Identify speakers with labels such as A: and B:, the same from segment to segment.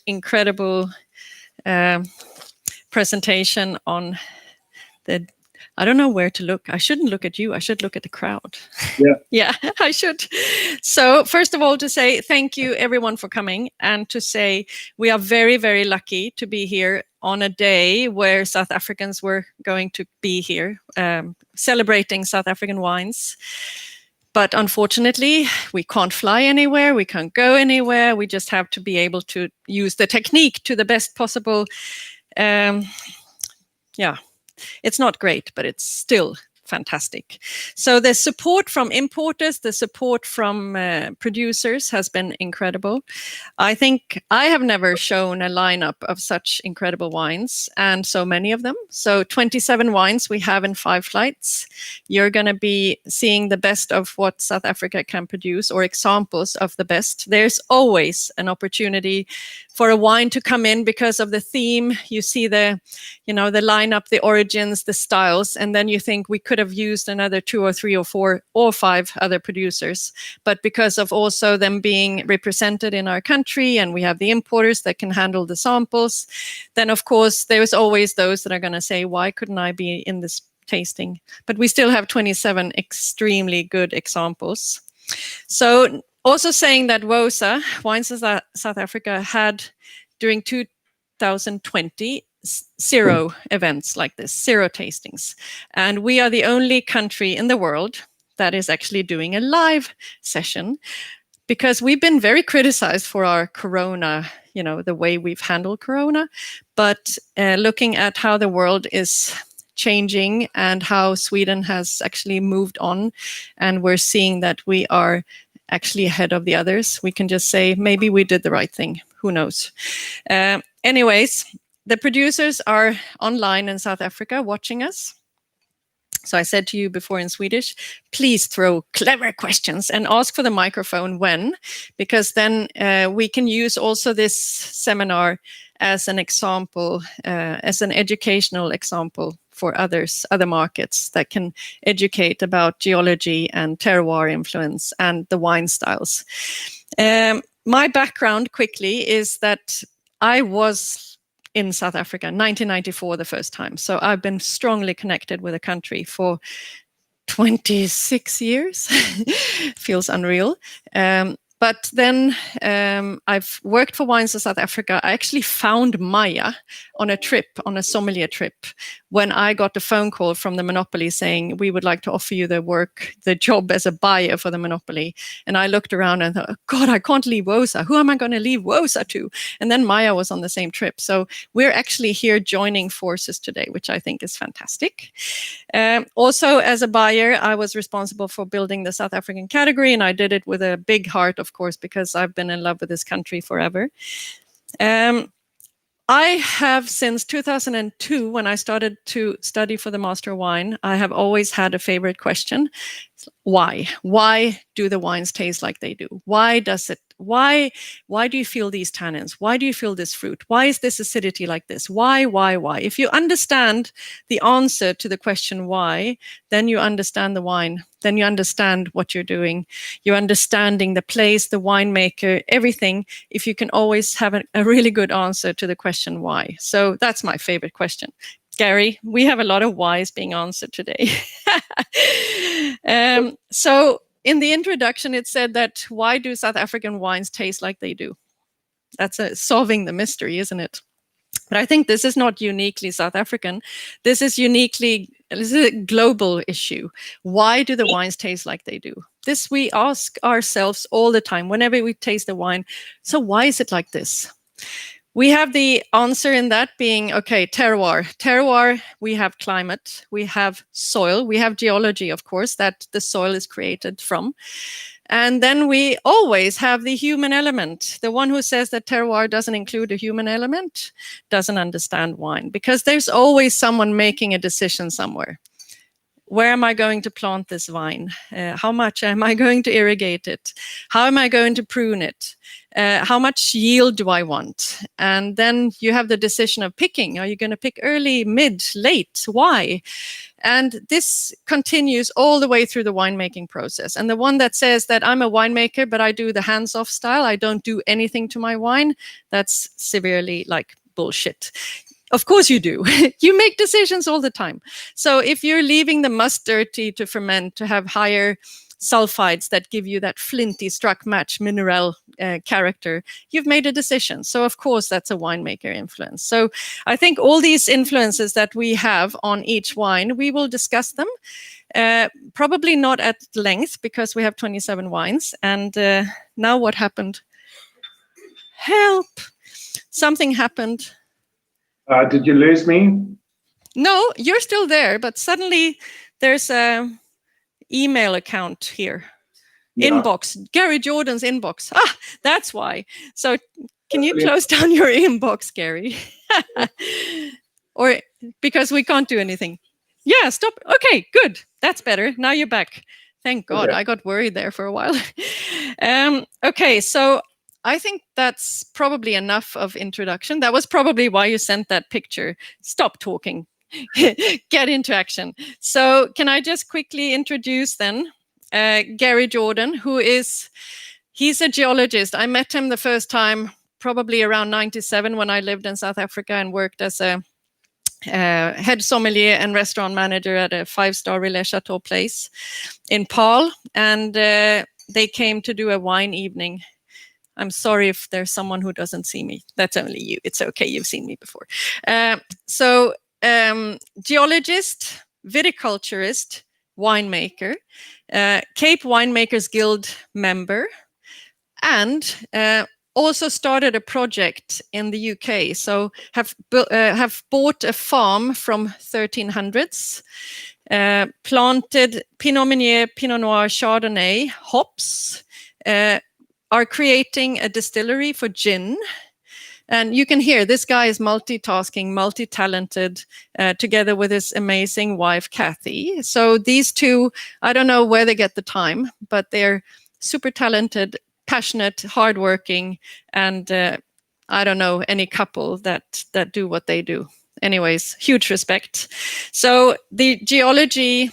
A: incredible presentation on the... I don't know where to look. I shouldn't look at you. I should look at the crowd.
B: Yeah.
A: Yeah, I should. So first of all, to say thank you everyone for coming, and to say we are very, very lucky to be here on a day where South Africans were going to be here celebrating South African wines. But unfortunately, we can't fly anywhere. We can't go anywhere. We just have to be able to use the technique to the best possible. It's not great, but it's still fantastic. So the support from importers, the support from producers has been incredible. I think I have never shown a lineup of such incredible wines, and so many of them. So 27 wines we have in 5 flights. You're going to be seeing the best of what South Africa can produce, or examples of the best. There's always an opportunity for a wine to come in because of the theme. You see the lineup, the origins, the styles, and then you think we could have used another 2 or 3 or 4 or 5 other producers. But because of also them being represented in our country, and we have the importers that can handle the samples, then of course there's always those that are going to say, why couldn't I be in this tasting? But we still have 27 extremely good examples. So also saying that WOSA, Wines of South Africa, had during 2020 0 events like this, 0 tastings. And we are the only country in the world that is actually doing a live session, because we've been very criticized for our Corona, the way we've handled Corona. But looking at how the world is changing and how Sweden has actually moved on, and we're seeing that we are actually ahead of the others, we can just say maybe we did the right thing. Who knows? Anyways, the producers are online in South Africa watching us. So I said to you before in Swedish, please throw clever questions and ask for the microphone when, because then we can use also this seminar as an example, as an educational example for other markets that can educate about geology and terroir influence and the wine styles. My background quickly is that I was in South Africa in 1994 the first time. So I've been strongly connected with the country for 26 years. Feels unreal. But then I've worked for Wines of South Africa. I actually found Maya on a sommelier trip, when I got a phone call from the monopoly saying, we would like to offer you the job as a buyer for the monopoly. And I looked around and thought, oh God, I can't leave WOSA. Who am I going to leave WOSA to? And then Maya was on the same trip. So we're actually here joining forces today, which I think is fantastic. Also, as a buyer, I was responsible for building the South African category, and I did it with a big heart, of course, because I've been in love with this country forever. I have, since 2002, when I started to study for the Master of Wine, I have always had a favorite question. Why? Why do the wines taste like they do? Why do you feel these tannins? Why do you feel this fruit? Why is this acidity like this? Why? If you understand the answer to the question why, then you understand the wine. Then you understand what you're doing. You're understanding the place, the winemaker, everything, if you can always have a really good answer to the question why. So that's my favorite question. Gary, we have a lot of whys being answered today. So in the introduction, it said that why do South African wines taste like they do? That's solving the mystery, isn't it? But I think this is not uniquely South African. This is a global issue. Why do the wines taste like they do? This we ask ourselves all the time whenever we taste the wine. So why is it like this? We have the answer in that being, okay, terroir. Terroir, we have climate, we have soil, we have geology, of course, that the soil is created from. And then we always have the human element. The one who says that terroir doesn't include a human element doesn't understand wine, because there's always someone making a decision somewhere. where am I going to plant this vine? How much am I going to irrigate it? How am I going to prune it? How much yield do I want? And then you have the decision of picking. Are you going to pick early, mid, late? Why? And this continues all the way through the winemaking process. And the one that says that I'm a winemaker, but I do the hands-off style, I don't do anything to my wine, that's severely like bullshit. Of course you do. You make decisions all the time. So if you're leaving the must dirty to ferment, to have higher sulfides that give you that flinty struck match mineral character, you've made a decision. So of course that's a winemaker influence. So I think all these influences that we have on each wine, we will discuss them. Probably not at length because we have 27 wines. And now what happened? Help! Something happened.
B: Did you lose me?
A: No, you're still there, but suddenly there's a email account here. Yeah. Inbox, Gary Jordan's inbox. Ah, that's why. So can you close down your inbox, Gary? Or because we can't do anything. Yeah, stop. Okay, good. That's better. Now you're back. Thank God. Okay. I got worried there for a while. Okay, so I think that's probably enough of introduction. That was probably why you sent that picture. Stop talking. Get into action. So can I just quickly introduce then Gary Jordan, he's a geologist. I met him the first time probably around 97 when I lived in South Africa and worked as a head sommelier and restaurant manager at a 5-star Relais Chateau place in Paarl. And they came to do a wine evening. I'm sorry if there's someone who doesn't see me. That's only you. It's okay. You've seen me before. Geologist, viticulturist, winemaker, Cape Winemakers Guild member, and also started a project in the UK. So have bought a farm from 1300s, planted Pinot Meunier, Pinot Noir, Chardonnay, hops, are creating a distillery for gin. And you can hear this guy is multitasking, multi-talented, together with his amazing wife, Kathy. So these two, I don't know where they get the time, but they're super talented, passionate, hardworking, and I don't know any couple that do what they do. Anyways, huge respect. So the geology,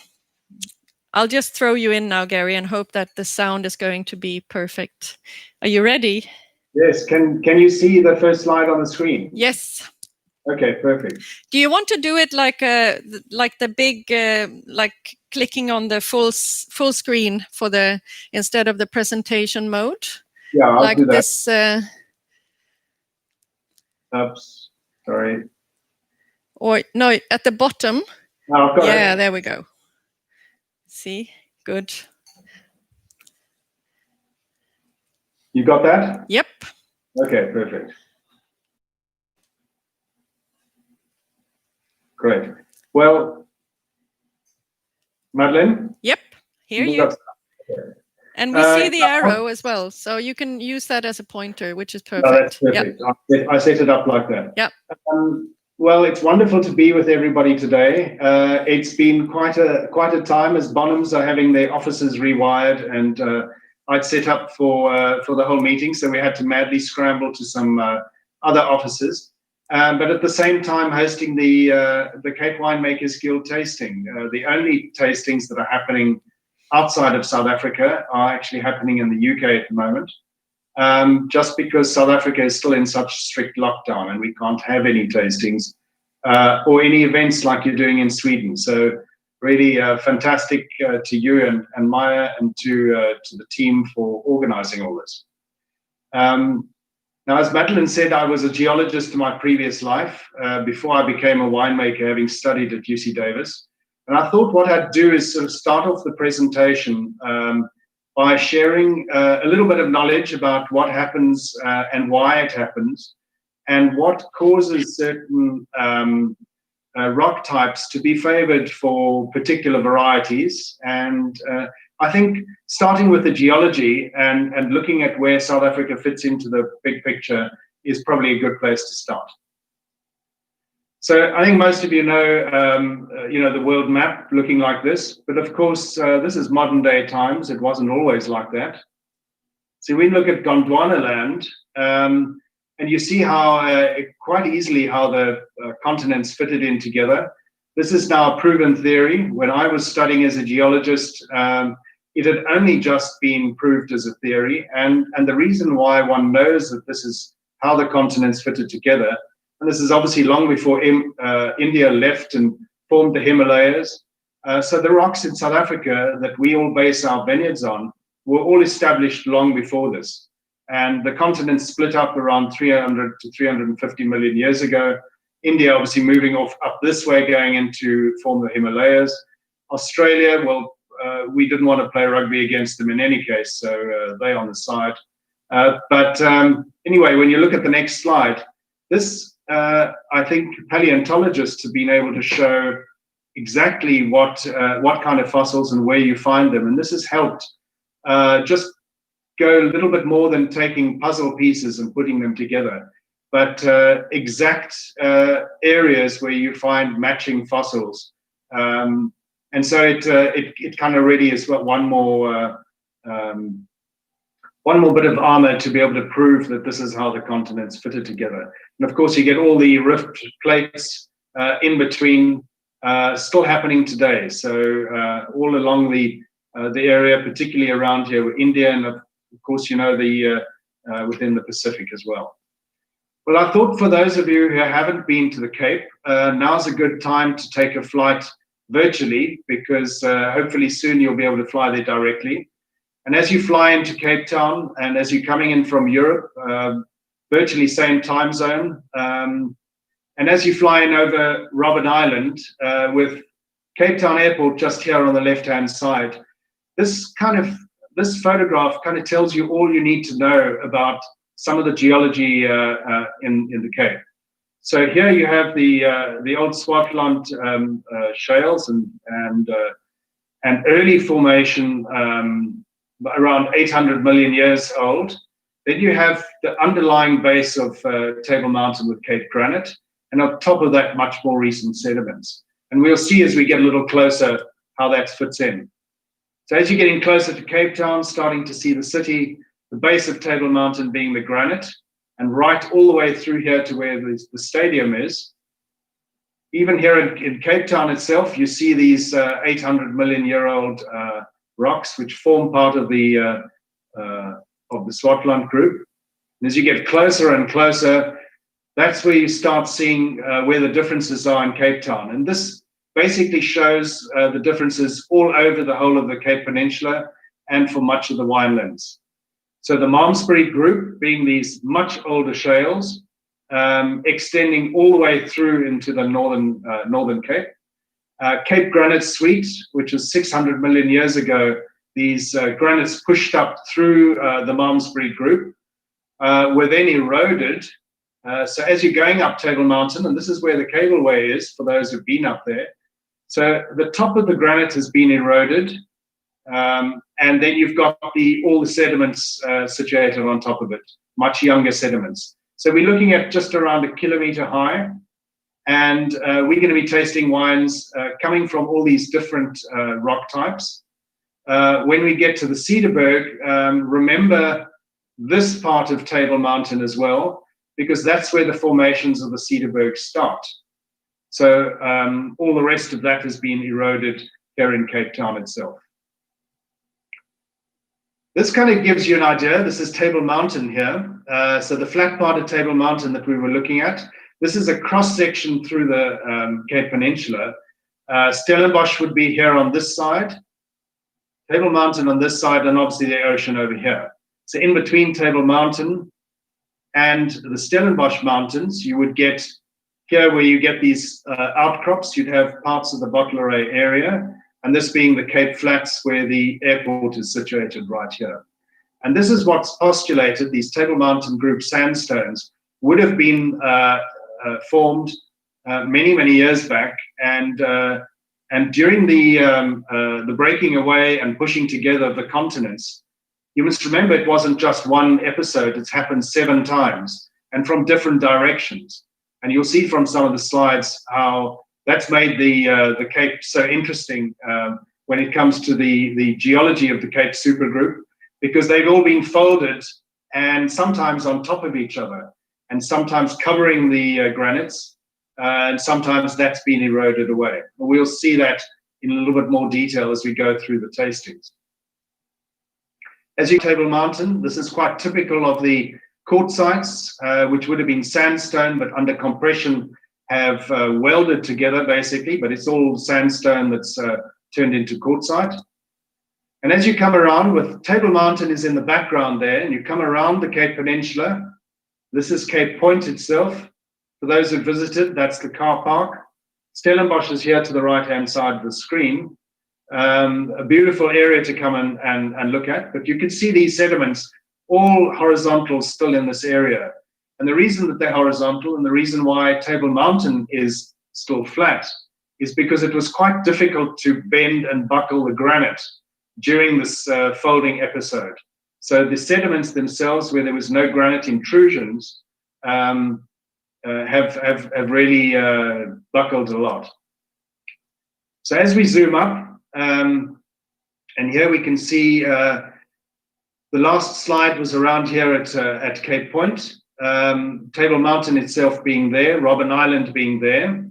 A: I'll just throw you in now, Gary, and hope that the sound is going to be perfect. Are you ready?
B: Yes. Can you see the first slide on the screen?
A: Yes.
B: Okay, perfect.
A: Do you want to do it like the big, like clicking on the full screen for the instead of the presentation mode?
B: Yeah, I'll
A: like
B: do that.
A: This.
B: Oops, sorry.
A: Or no, at the bottom.
B: Oh, I've got
A: yeah,
B: it.
A: There we go. See, good.
B: You got that?
A: Yep.
B: Okay, perfect. Great. Well, Madeleine?
A: Yep, hear you. And we see the arrow as well, so you can use that as a pointer, which is perfect.
B: No, that's perfect. Yep. I set it up like that.
A: Yep.
B: Well, it's wonderful to be with everybody today. It's been quite a time as Bonhams are having their offices rewired, and I'd set up for the whole meeting, so we had to madly scramble to some other offices. But at the same time, hosting the Cape Winemakers Guild tasting. The only tastings that are happening outside of South Africa are actually happening in the UK at the moment, just because South Africa is still in such strict lockdown and we can't have any tastings or any events like you're doing in Sweden. So really fantastic to you and Maya and to the team for organizing all this. Now, as Madeleine said, I was a geologist in my previous life before I became a winemaker, having studied at UC Davis. And I thought what I'd do is sort of start off the presentation by sharing a little bit of knowledge about what happens and why it happens, and what causes certain rock types to be favored for particular varieties. And I think starting with the geology and looking at where South Africa fits into the big picture is probably a good place to start. So I think most of you know, the world map looking like this. But of course, this is modern day times. It wasn't always like that. So we look at Gondwana land, and you see how quite easily how the continents fitted in together. This is now a proven theory. When I was studying as a geologist, it had only just been proved as a theory. And the reason why one knows that this is how the continents fitted together, and this is obviously long before India left and formed the Himalayas. So the rocks in South Africa that we all base our vineyards on were all established long before this. And the continent split up around 300 to 350 million years ago. India obviously moving off up this way, going into form the Himalayas. Australia, well, we didn't want to play rugby against them in any case, so they're on the side. But anyway, when you look at the next slide, this, I think paleontologists have been able to show exactly what kind of fossils and where you find them. And this has helped just go a little bit more than taking puzzle pieces and putting them together, but exact areas where you find matching fossils. And so it kind of really is one more bit of armor to be able to prove that this is how the continents fitted together. And of course, you get all the rift plates in between still happening today. So all along the area, particularly around here with India, and of course, you know, the within the Pacific as well. Well, I thought for those of you who haven't been to the Cape, now's a good time to take a flight virtually, because hopefully soon you'll be able to fly there directly. And as you fly into Cape Town, and as you're coming in from Europe, virtually same time zone, and as you fly in over Robben Island, with Cape Town Airport just here on the left-hand side, this photograph kind of tells you all you need to know about some of the geology in the Cape. So here you have the old Swartland shales and early formation around 800 million years old. Then you have the underlying base of Table Mountain with Cape granite, and on top of that, much more recent sediments. And we'll see as we get a little closer how that fits in. So as you're getting closer to Cape Town, starting to see the city, the base of Table Mountain being the granite, and right all the way through here to where the stadium is. Even here in Cape Town itself, you see these 800 million year old rocks, which form part of the Swartland group. And as you get closer and closer, that's where you start seeing where the differences are in Cape Town. And this basically shows the differences all over the whole of the Cape Peninsula and for much of the winelands. So the Malmesbury group being these much older shales, extending all the way through into the northern Cape. Cape Granite Suite, which was 600 million years ago, these granites pushed up through the Malmesbury group, were then eroded. So as you're going up Table Mountain, and this is where the cableway is for those who've been up there. So the top of the granite has been eroded, and then you've got all the sediments situated on top of it, much younger sediments. So we're looking at just around 1 kilometer high, and we're going to be tasting wines coming from all these different rock types. When we get to the Cederberg, remember this part of Table Mountain as well, because that's where the formations of the Cederberg start. So all the rest of that has been eroded here in Cape Town itself. This kind of gives you an idea. This is Table Mountain here. So the flat part of Table Mountain that we were looking at, this is a cross-section through the Cape Peninsula. Stellenbosch would be here on this side, Table Mountain on this side, and obviously the ocean over here. So in between Table Mountain and the Stellenbosch Mountains, you would get here where you get these outcrops, you'd have parts of the Bottleray area, and this being the Cape Flats where the airport is situated right here. And this is what's postulated, these Table Mountain group sandstones would have been formed many, many years back. And during the breaking away and pushing together of the continents, you must remember it wasn't just one episode, it's happened 7 times and from different directions. And you'll see from some of the slides how that's made the Cape so interesting when it comes to the geology of the Cape supergroup, because they've all been folded and sometimes on top of each other, and sometimes covering the granites, and sometimes that's been eroded away. We'll see that in a little bit more detail as we go through the tastings. As you Table Mountain, this is quite typical of the quartzites, which would have been sandstone, but under compression have welded together basically, but it's all sandstone that's turned into quartzite. And as you come around, with Table Mountain is in the background there, and you come around the Cape Peninsula. This is Cape Point itself. For those who visited, that's the car park. Stellenbosch is here to the right-hand side of the screen. A beautiful area to come and look at, but you can see these sediments all horizontal still in this area. And the reason that they're horizontal, and the reason why Table Mountain is still flat, is because it was quite difficult to bend and buckle the granite during this folding episode. So the sediments themselves, where there was no granite intrusions, have really buckled a lot. So as we zoom up, and here we can see the last slide was around here at Cape Point, Table Mountain itself being there, Robben Island being there.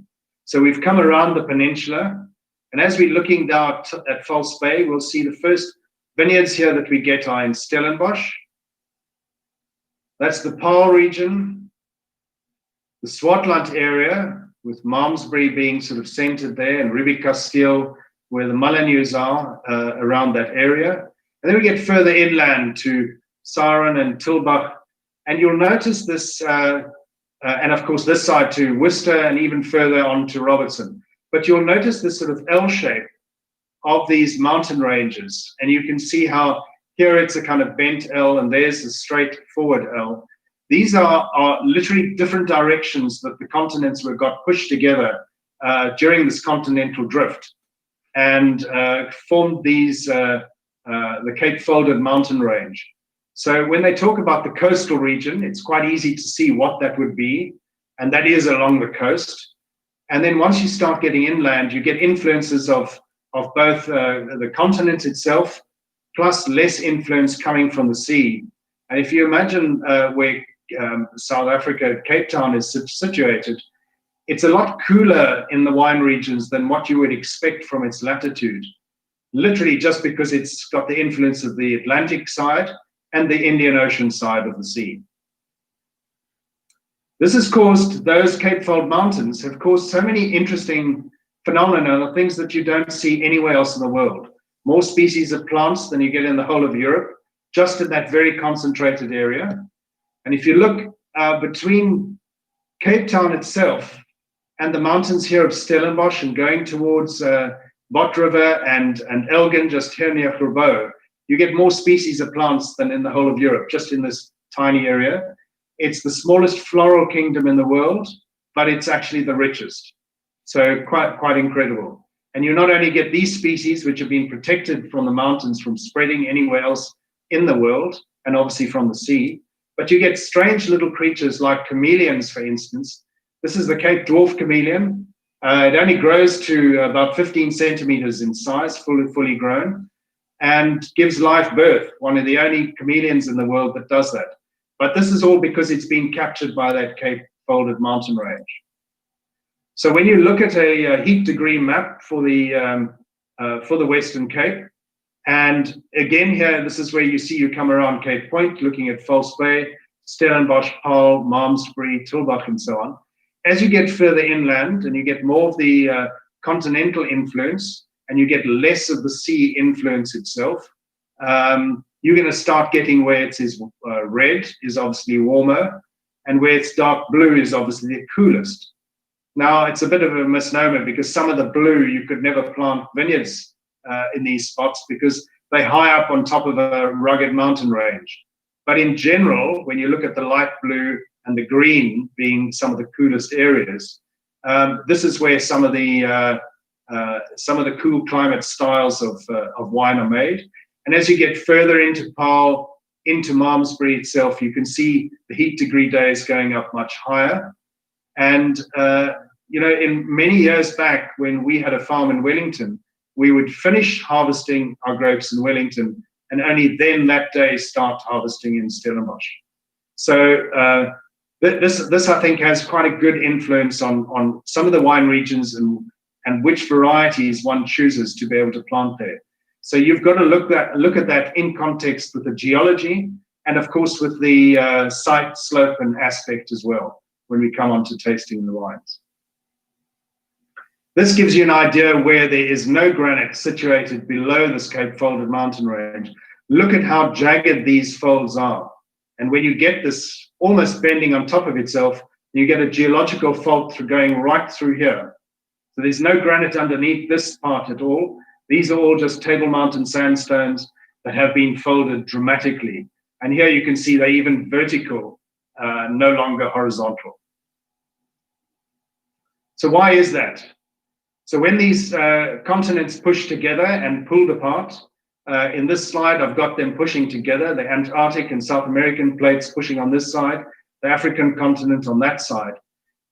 B: So we've come around the peninsula, and as we're looking down at False Bay, we'll see the first vineyards here that we get are in Stellenbosch. That's the Paarl region, the Swartland area, with Malmesbury being sort of centered there, and Rubikasteel, where the Molyneux are around that area. And then we get further inland to Syrah and Tilbach, and you'll notice this, and of course this side to Worcester, and even further on to Robertson. But you'll notice this sort of L shape of these mountain ranges, and you can see how here it's a kind of bent L, and there's a straight forward L. These are literally different directions that the continents got pushed together during this continental drift, and formed these the Cape Folded Mountain Range. So when they talk about the coastal region, it's quite easy to see what that would be, and that is along the coast. And then once you start getting inland, you get influences of both the continent itself, plus less influence coming from the sea. And if you imagine where South Africa, Cape Town is situated, it's a lot cooler in the wine regions than what you would expect from its latitude, literally just because it's got the influence of the Atlantic side and the Indian Ocean side of the sea. This has caused, those Cape Fold Mountains have caused so many interesting phenomena, things that you don't see anywhere else in the world. More species of plants than you get in the whole of Europe, just in that very concentrated area. And if you look between Cape Town itself and the mountains here of Stellenbosch and going towards Bot River and Elgin, just here near Grabo, you get more species of plants than in the whole of Europe, just in this tiny area. It's the smallest floral kingdom in the world, but it's actually the richest. So quite incredible. And you not only get these species, which have been protected from the mountains from spreading anywhere else in the world, and obviously from the sea, but you get strange little creatures like chameleons, for instance. This is the Cape Dwarf chameleon. It only grows to about 15 centimeters in size, fully grown, and gives live birth, one of the only chameleons in the world that does that. But this is all because it's been captured by that Cape Folded Mountain Range. So when you look at a heat degree map for the Western Cape, and again here, this is where you see you come around Cape Point, looking at False Bay, Stellenbosch, Paarl, Malmesbury, Tilbach, and so on. As you get further inland and you get more of the continental influence, and you get less of the sea influence itself, you're going to start getting where it is red is obviously warmer, and where it's dark blue is obviously the coolest. Now, it's a bit of a misnomer because some of the blue, you could never plant vineyards in these spots because they're high up on top of a rugged mountain range. But in general, when you look at the light blue and the green being some of the coolest areas, this is where some of the cool climate styles of wine are made. And as you get further into Paarl, into Malmesbury itself, you can see the heat degree days going up much higher. And, in many years back when we had a farm in Wellington, we would finish harvesting our grapes in Wellington and only then that day start harvesting in Stellenbosch. So this I think has quite a good influence on some of the wine regions and which varieties one chooses to be able to plant there. So you've got to look at that in context with the geology and of course with the site, slope and aspect as well when we come on to tasting the wines. This gives you an idea where there is no granite situated below this Cape Folded mountain range. Look at how jagged these folds are. And when you get this almost bending on top of itself, you get a geological fault going right through here. So there's no granite underneath this part at all. These are all just Table Mountain sandstones that have been folded dramatically. And here you can see they're even vertical, no longer horizontal. So why is that? So when these continents push together and pulled apart, in this slide, I've got them pushing together, the Antarctic and South American plates pushing on this side, the African continent on that side.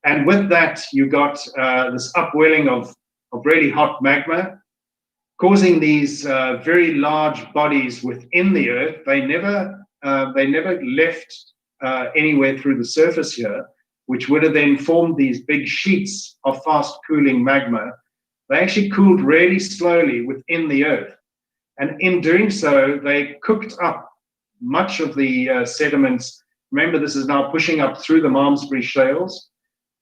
B: And with that, you got this upwelling of really hot magma, causing these very large bodies within the earth. They never left anywhere through the surface here, which would have then formed these big sheets of fast cooling magma. They actually cooled really slowly within the earth. And in doing so, they cooked up much of the sediments. Remember, this is now pushing up through the Malmesbury shales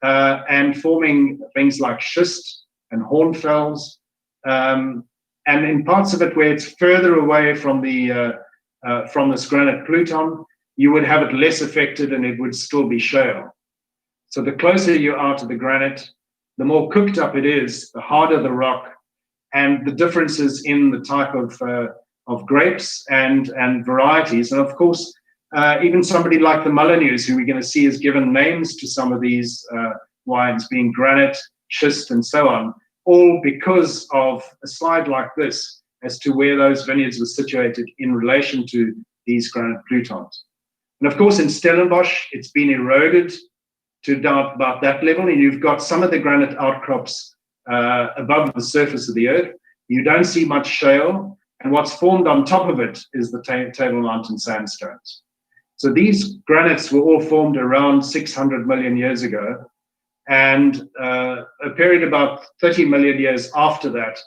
B: and forming things like schist and hornfells. And in parts of it where it's further away from this granite pluton, you would have it less affected and it would still be shale. So the closer you are to the granite, the more cooked up it is, the harder the rock, and the differences in the type of grapes and varieties. And of course, even somebody like the Molyneux, who we're going to see has given names to some of these wines, being granite, schist, and so on, all because of a slide like this as to where those vineyards were situated in relation to these granite plutons. And of course, in Stellenbosch, it's been eroded to down about that level, and you've got some of the granite outcrops above the surface of the earth. You don't see much shale, and what's formed on top of it is the Table Mountain sandstones. So these granites were all formed around 600 million years ago, and a period about 30 million years after that,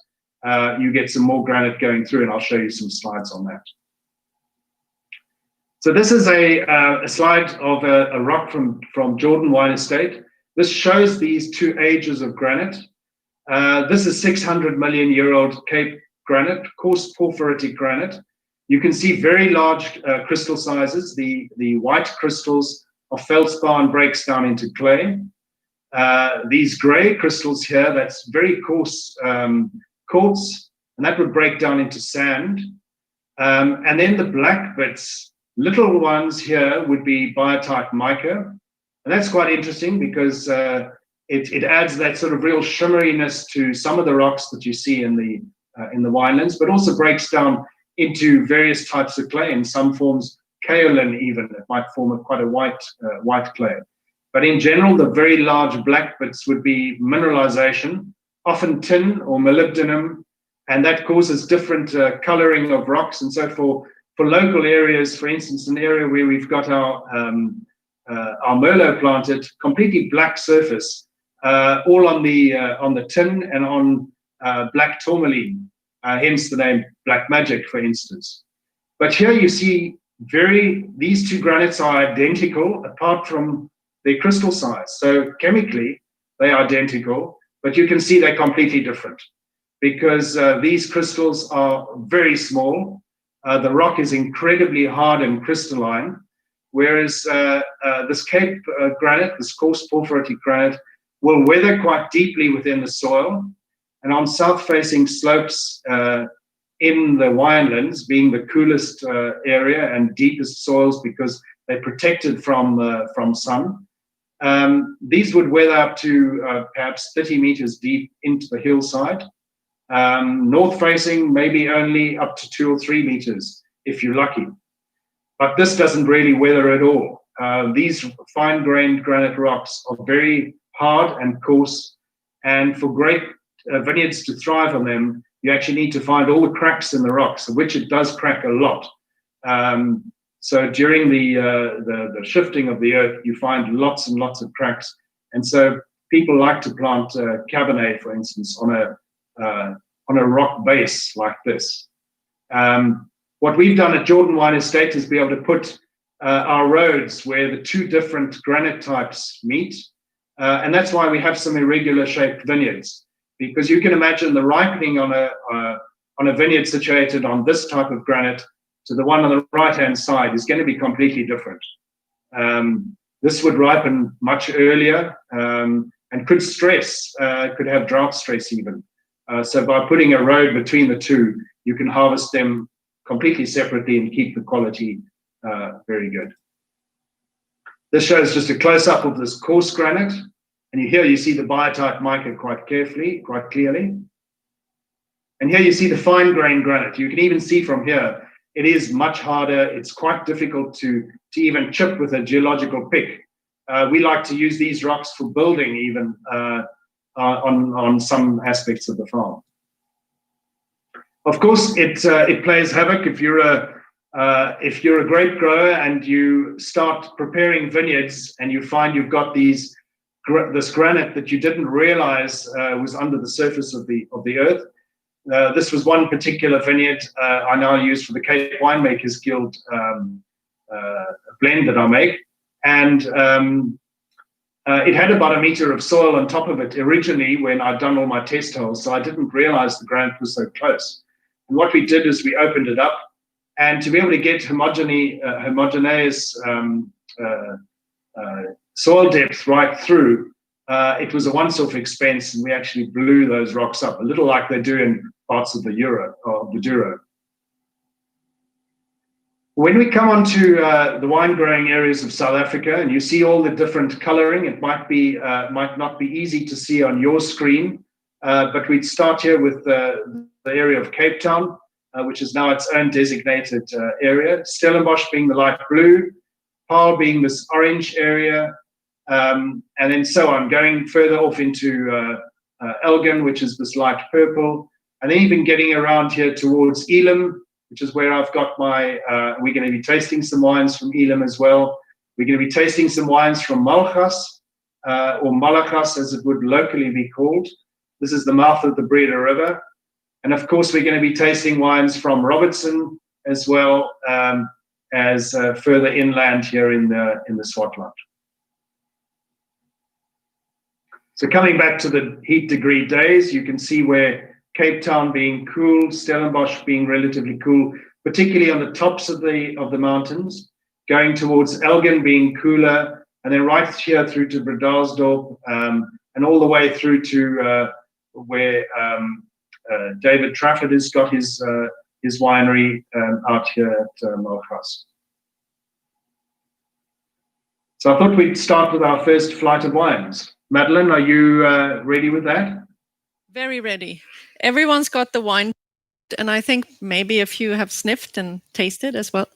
B: you get some more granite going through, and I'll show you some slides on that. So this is a slide of a rock from Jordan Wine Estate. This shows these two ages of granite. This is 600 million year old Cape granite, coarse porphyritic granite. You can see very large crystal sizes. The white crystals of feldspar and breaks down into clay. These gray crystals here, that's very coarse quartz, and that would break down into sand. And then the black bits, little ones here, would be biotite mica. And that's quite interesting because it adds that sort of real shimmeriness to some of the rocks that you see in the winelands, but also breaks down into various types of clay. In some forms, kaolin even, it might form quite a white clay. But in general, the very large black bits would be mineralization, often tin or molybdenum, and that causes different coloring of rocks. And so for local areas, for instance, an area where we've got our Merlot planted, completely black surface, all on the tin and on black tourmaline, hence the name Black Magic, for instance. But here you see these two granites are identical apart from their crystal size. So chemically, they're identical, but you can see they're completely different because these crystals are very small. The rock is incredibly hard and crystalline, whereas this Cape granite, this coarse porphyritic granite, will weather quite deeply within the soil. And on south-facing slopes in the winelands, being the coolest area and deepest soils because they're protected from sun, these would weather up to perhaps 30 meters deep into the hillside. North-facing, maybe only up to 2 or 3 meters if you're lucky. But this doesn't really weather at all. These fine-grained granite rocks are very hard and coarse. And for great vineyards to thrive on them, you actually need to find all the cracks in the rocks, which it does crack a lot. So during the shifting of the earth, you find lots and lots of cracks. And so people like to plant Cabernet, for instance, on a rock base like this. What we've done at Jordan Wine Estate is be able to put our roads where the two different granite types meet. And that's why we have some irregular shaped vineyards, because you can imagine the ripening on a vineyard situated on this type of granite to the one on the right-hand side is going to be completely different. This would ripen much earlier and could have drought stress even. So by putting a road between the two, you can harvest them completely separately and keep the quality very good. This shows just a close-up of this coarse granite. And here you see the biotite mica quite clearly. And here you see the fine-grained granite. You can even see from here, it is much harder. It's quite difficult to even chip with a geological pick. We like to use these rocks for building even on some aspects of the farm. Of course, it plays havoc if you're a grape grower and you start preparing vineyards and you find you've got this granite that you didn't realize was under the surface of the earth. This was one particular vineyard I now use for the Cape Winemakers Guild blend that I make, and it had about a meter of soil on top of it originally when I'd done all my test holes, so I didn't realize the granite was so close. And what we did is we opened it up, and to be able to get homogeneous soil depth right through, it was a once-off expense, and we actually blew those rocks up, a little like they do in parts of the Douro. When we come on to the wine-growing areas of South Africa, and you see all the different coloring, it might not be easy to see on your screen, but we'd start here with the area of Cape Town, which is now its own designated area. Stellenbosch being the light blue, Paarl being this orange area, and then so on, going further off into Elgin, which is this light purple, and then even getting around here towards Elim, which is where I've got my, we're going to be tasting some wines from Elim as well. We're going to be tasting some wines from Malgas, or Malagas as it would locally be called. This is the mouth of the Breda River. And of course, we're going to be tasting wines from Robertson as well as further inland here in the Swartland. So coming back to the heat degree days, you can see where Cape Town being cool, Stellenbosch being relatively cool, particularly on the tops of the mountains, going towards Elgin being cooler, and then right here through to Bredasdorp, and all the way through to where David Trafford has got his winery out here at Malgas. So I thought we'd start with our first flight of wines. Madeleine, are you ready with that?
A: Very ready. Everyone's got the wine, and I think maybe a few have sniffed and tasted as well.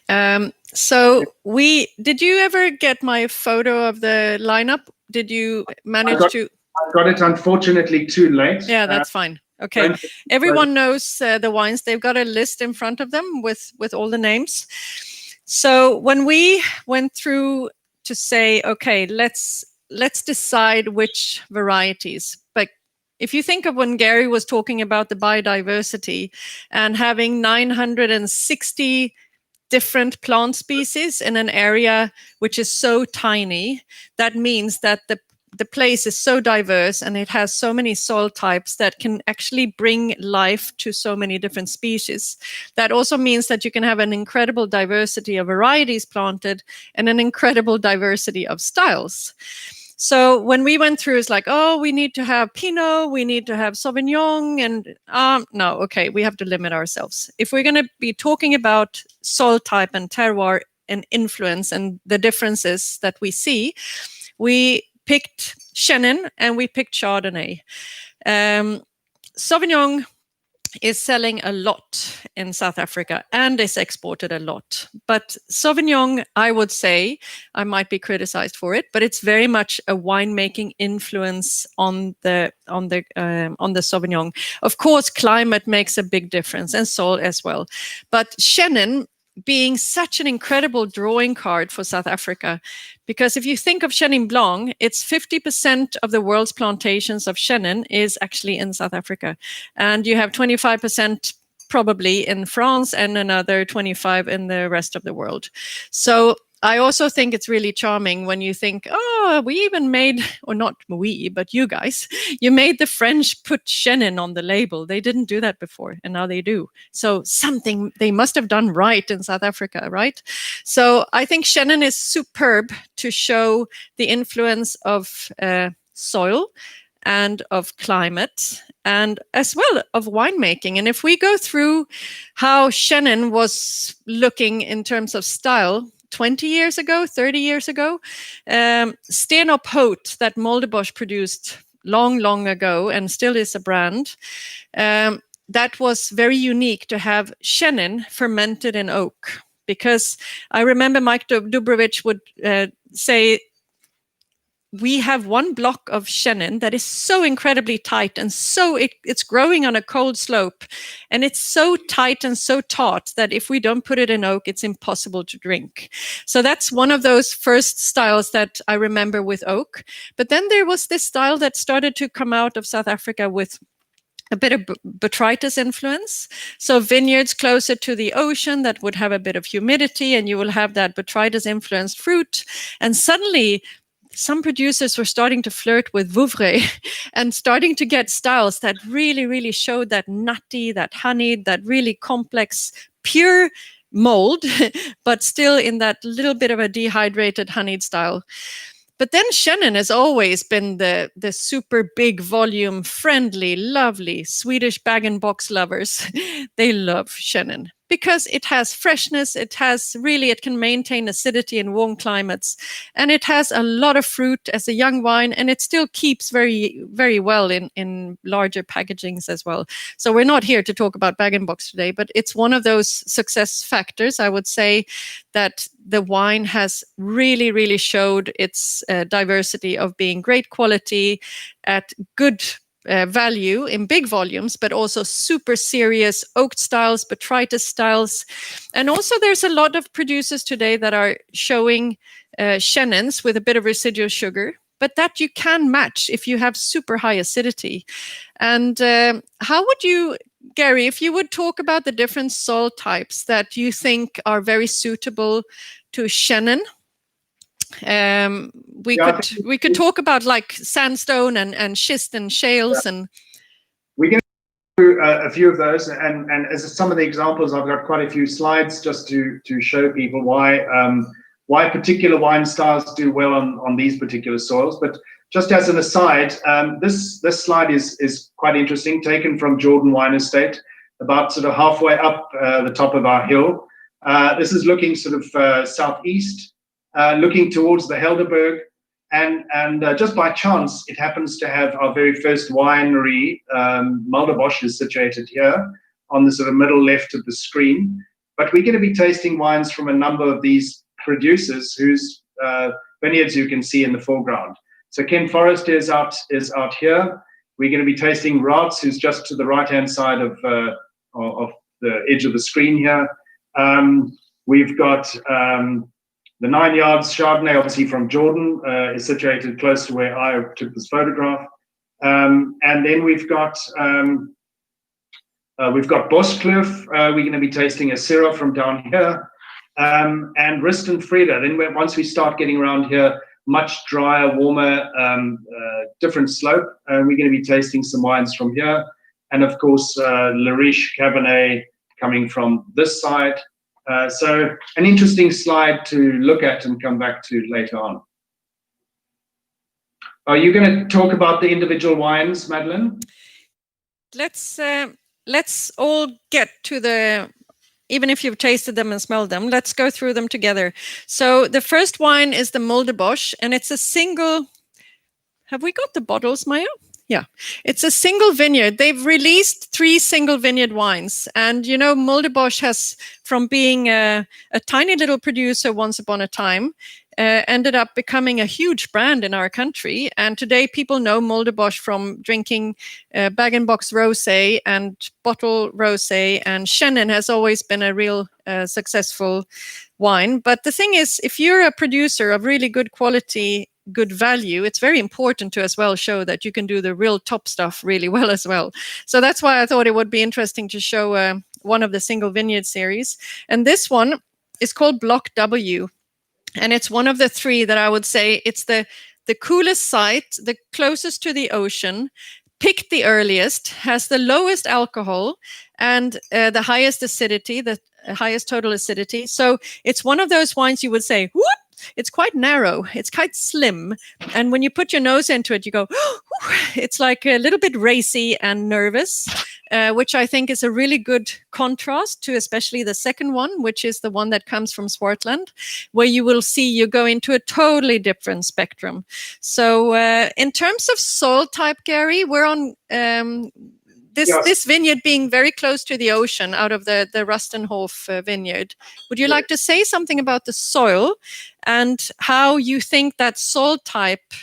A: Did you ever get my photo of the lineup? Did you manage to?
B: I got it unfortunately too late.
A: Yeah, that's fine. Okay. Everyone knows the wines. They've got a list in front of them with all the names. So when we went through to say, okay, let's decide which varieties. But if you think of when Gary was talking about the biodiversity and having 960 different plant species in an area which is so tiny, that means that the place is so diverse and it has so many soil types that can actually bring life to so many different species. That also means that you can have an incredible diversity of varieties planted and an incredible diversity of styles. So when we went through, it's like, oh, we need to have Pinot, we need to have Sauvignon, and no, okay, we have to limit ourselves. If we're going to be talking about soil type and terroir and influence and the differences that we see, we picked Chenin and we picked Chardonnay. Sauvignon is selling a lot in South Africa and is exported a lot. But Sauvignon, I would say, I might be criticized for it, but it's very much a winemaking influence on the Sauvignon. Of course, climate makes a big difference, and soil as well. But Chenin, being such an incredible drawing card for South Africa, because if you think of Chenin Blanc, it's 50% of the world's plantations of Chenin is actually in South Africa. And you have 25% probably in France and another 25 in the rest of the world. So I also think it's really charming when you think, oh, we even made, or not we, but you guys, you made the French put Chenin on the label. They didn't do that before, and now they do. So something they must have done right in South Africa, right? So I think Chenin is superb to show the influence of soil and of climate, and as well of winemaking. And if we go through how Chenin was looking in terms of style 20 years ago, 30 years ago, Stenwreth Haute that Moldebosch produced long ago and still is a brand, that was very unique to have Chenin fermented in oak. Because I remember Mike Dubrovich would say, we have one block of Chenin that is so incredibly tight, and so it's growing on a cold slope, and it's so tight and so taut that if we don't put it in oak, it's impossible to drink. So that's one of those first styles that I remember with oak. But then there was this style that started to come out of South Africa with a bit of botrytis influence. So vineyards closer to the ocean that would have a bit of humidity, and you will have that botrytis influenced fruit. And suddenly some producers were starting to flirt with Vouvray and starting to get styles that really showed that nutty, that honeyed, that really complex, pure mold, but still in that little bit of a dehydrated honeyed style. But then Chenin has always been the super big volume, friendly, lovely Swedish bag-and-box lovers. They love Chenin because it has freshness, it can maintain acidity in warm climates, and it has a lot of fruit as a young wine, and it still keeps very, very well in larger packagings as well. So we're not here to talk about bag-and-box today, but it's one of those success factors, I would say, that the wine has really showed its diversity of being great quality at good value in big volumes, but also super serious oak styles, botrytis styles. And also there's a lot of producers today that are showing Chenins with a bit of residual sugar, but that you can match if you have super high acidity. And how would you, Gary, if you would talk about the different soil types that you think are very suitable to Chenin? We could talk about like sandstone and schist and shales, and
B: we can do a few of those. And as some of the examples, I've got quite a few slides just to show people why particular wine styles do well on these particular soils. But just as an aside, this slide is quite interesting, taken from Jordan Wine Estate, about sort of halfway up the top of our hill. This is looking sort of southeast, looking towards the Helderberg, and just by chance, it happens to have our very first winery. Moldebosch is situated here on the sort of middle left of the screen. But we're going to be tasting wines from a number of these producers whose vineyards you can see in the foreground. So Ken Forrester is out here. We're going to be tasting Rots, who's just to the right-hand side of the edge of the screen here. We've got the 9 Yards Chardonnay, obviously from Jordan, is situated close to where I took this photograph. And then we've got Boskloof. We're going to be tasting a Syrah from down here. And Rist Freda. Then once we start getting around here, much drier, warmer, different slope. We're going to be tasting some wines from here. And of course, Lariche Cabernet coming from this side. So an interesting slide to look at and come back to later on. Are you going to talk about the individual wines, Madeleine?
A: Let's all get to the, even if you've tasted them and smelled them, let's go through them together. So the first wine is the Moldebosch, and it's a single. Have we got the bottles, Maya? Yeah, it's a single vineyard. They've released 3 single vineyard wines. And, you know, Mulderbosch has, from being a tiny little producer once upon a time, ended up becoming a huge brand in our country. And today people know Mulderbosch from drinking bag-in-box rosé and bottle rosé. And Chenin has always been a real successful wine. But the thing is, if you're a producer of really good quality, good value, it's very important to as well show that you can do the real top stuff really well as well. So that's why I thought it would be interesting to show one of the single vineyard series. And this one is called Block W. And it's one of the 3 that I would say it's the coolest site, the closest to the ocean, picked the earliest, has the lowest alcohol, and the highest acidity, the highest total acidity. So it's one of those wines you would say, whoop! It's quite narrow, it's quite slim. And when you put your nose into it, you go, it's like a little bit racy and nervous, which I think is a really good contrast to especially the second one, which is the one that comes from Swartland, where you will see you go into a totally different spectrum. So in terms of soil type, Gary, we're on this vineyard being very close to the ocean out of the Rustenhof vineyard. Would you like to say something about the soil and how you think that soil type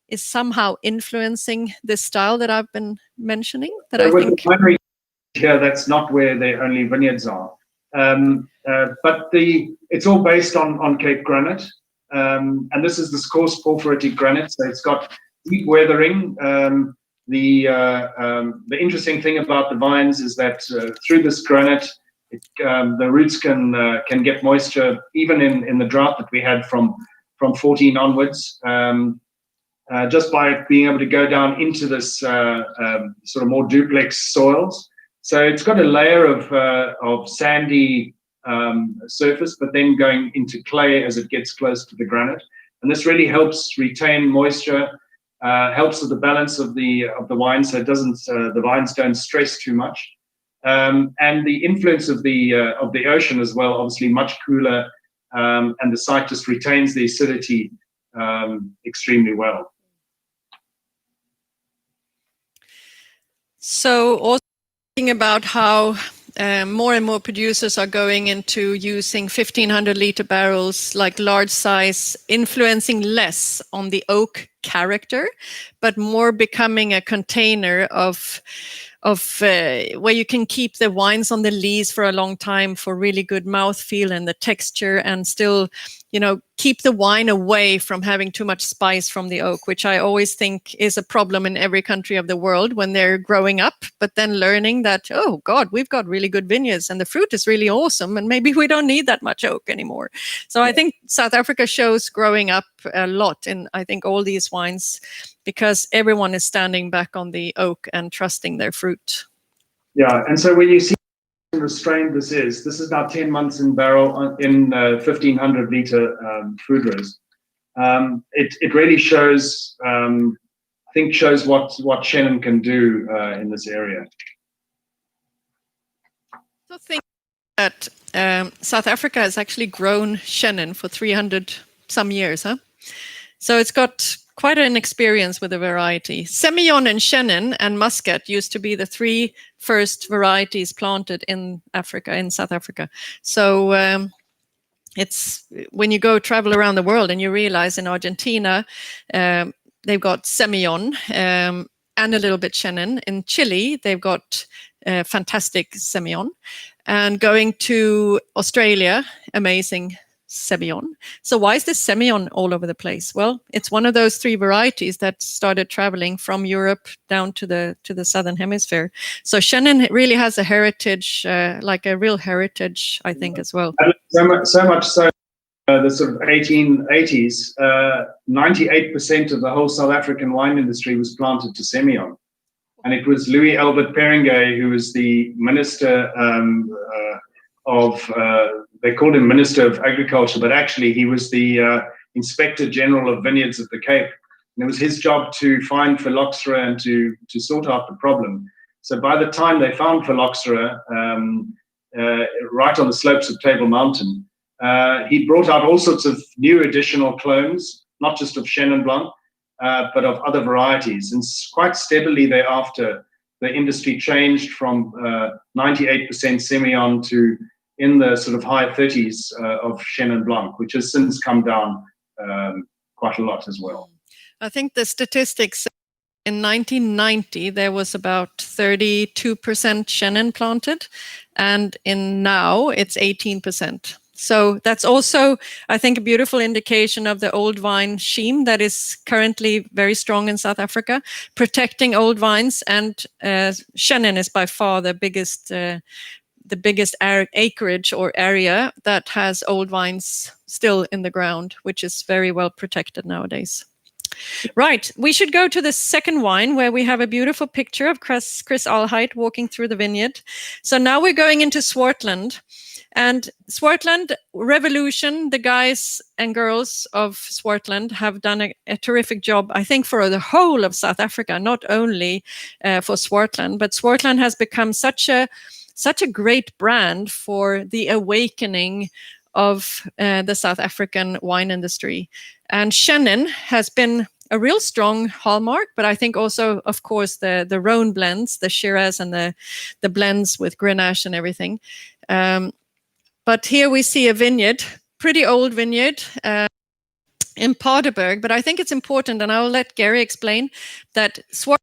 A: is somehow influencing this style that I've been mentioning? That I think
B: the winery here, that's not where their only vineyards are. But it's all based on Cape granite. And this is this coarse porphyritic granite. So it's got deep weathering. The interesting thing about the vines is that through this granite, the roots can get moisture even in the drought that we had from 14 onwards, just by being able to go down into this sort of more duplex soils. So it's got a layer of sandy surface, but then going into clay as it gets close to the granite, and this really helps retain moisture. Helps with the balance of the wine, so it doesn't the vines don't stress too much, and the influence of the ocean as well. Obviously, much cooler, and the site just retains the acidity extremely well.
A: So, also thinking about how more and more producers are going into using 1,500 liter barrels, like large size, influencing less on the oak character, but more becoming a container of where you can keep the wines on the lees for a long time for really good mouthfeel and the texture, and still, you know, keep the wine away from having too much spice from the oak, which I always think is a problem in every country of the world when they're growing up, but then learning that, oh God, we've got really good vineyards and the fruit is really awesome and maybe we don't need that much oak anymore. So I think South Africa shows growing up a lot in, I think, all these wines, because everyone is standing back on the oak and trusting their fruit.
B: Yeah, and so when you see how restrained this is now 10 months in barrel in 1,500 liter food res. It really shows, I think, shows what Chenin can do in this area.
A: So think that South Africa has actually grown Chenin for 300 some years, huh? So it's got quite an experience with the variety. Semillon and Chenin and Muscat used to be the 3 first varieties planted in Africa, in South Africa. So it's when you go travel around the world and you realize in Argentina, they've got Semillon and a little bit Chenin. In Chile, they've got fantastic Semillon. And going to Australia, amazing Semillon. So why is this Semillon all over the place? Well, it's one of those 3 varieties that started traveling from Europe down to the southern hemisphere. So Chenin really has a heritage, like a real heritage, I think, as well.
B: So much so, the sort of 1880s, 98% of the whole South African wine industry was planted to Semillon. And it was Louis Albert Perringay, who was the minister they called him Minister of Agriculture, but actually he was the Inspector General of Vineyards of the Cape. And it was his job to find phylloxera and to sort out the problem. So by the time they found phylloxera, right on the slopes of Table Mountain, he brought out all sorts of new additional clones, not just of Chenin Blanc, but of other varieties. And quite steadily thereafter, the industry changed from 98% Semillon to in the sort of high 30s of Chenin Blanc, which has since come down quite a lot as well.
A: I think the statistics in 1990, there was about 32% Chenin planted, and now it's 18%. So that's also, I think, a beautiful indication of the old vine scheme that is currently very strong in South Africa, protecting old vines. And Chenin is by far the biggest acreage or area that has old vines still in the ground, which is very well protected nowadays. Right, we should go to the second wine where we have a beautiful picture of Chris Alheit walking through the vineyard. So now we're going into Swartland. And Swartland Revolution, the guys and girls of Swartland have done a terrific job, I think, for the whole of South Africa, not only for Swartland, but Swartland has become such a great brand for the awakening of the South African wine industry. And Chenin has been a real strong hallmark, but I think also, of course, the Rhone blends, the Syrahs and the blends with Grenache and everything. But here we see a vineyard, pretty old vineyard in Paardeberg. But I think it's important, and I'll let Gary explain, that Swartland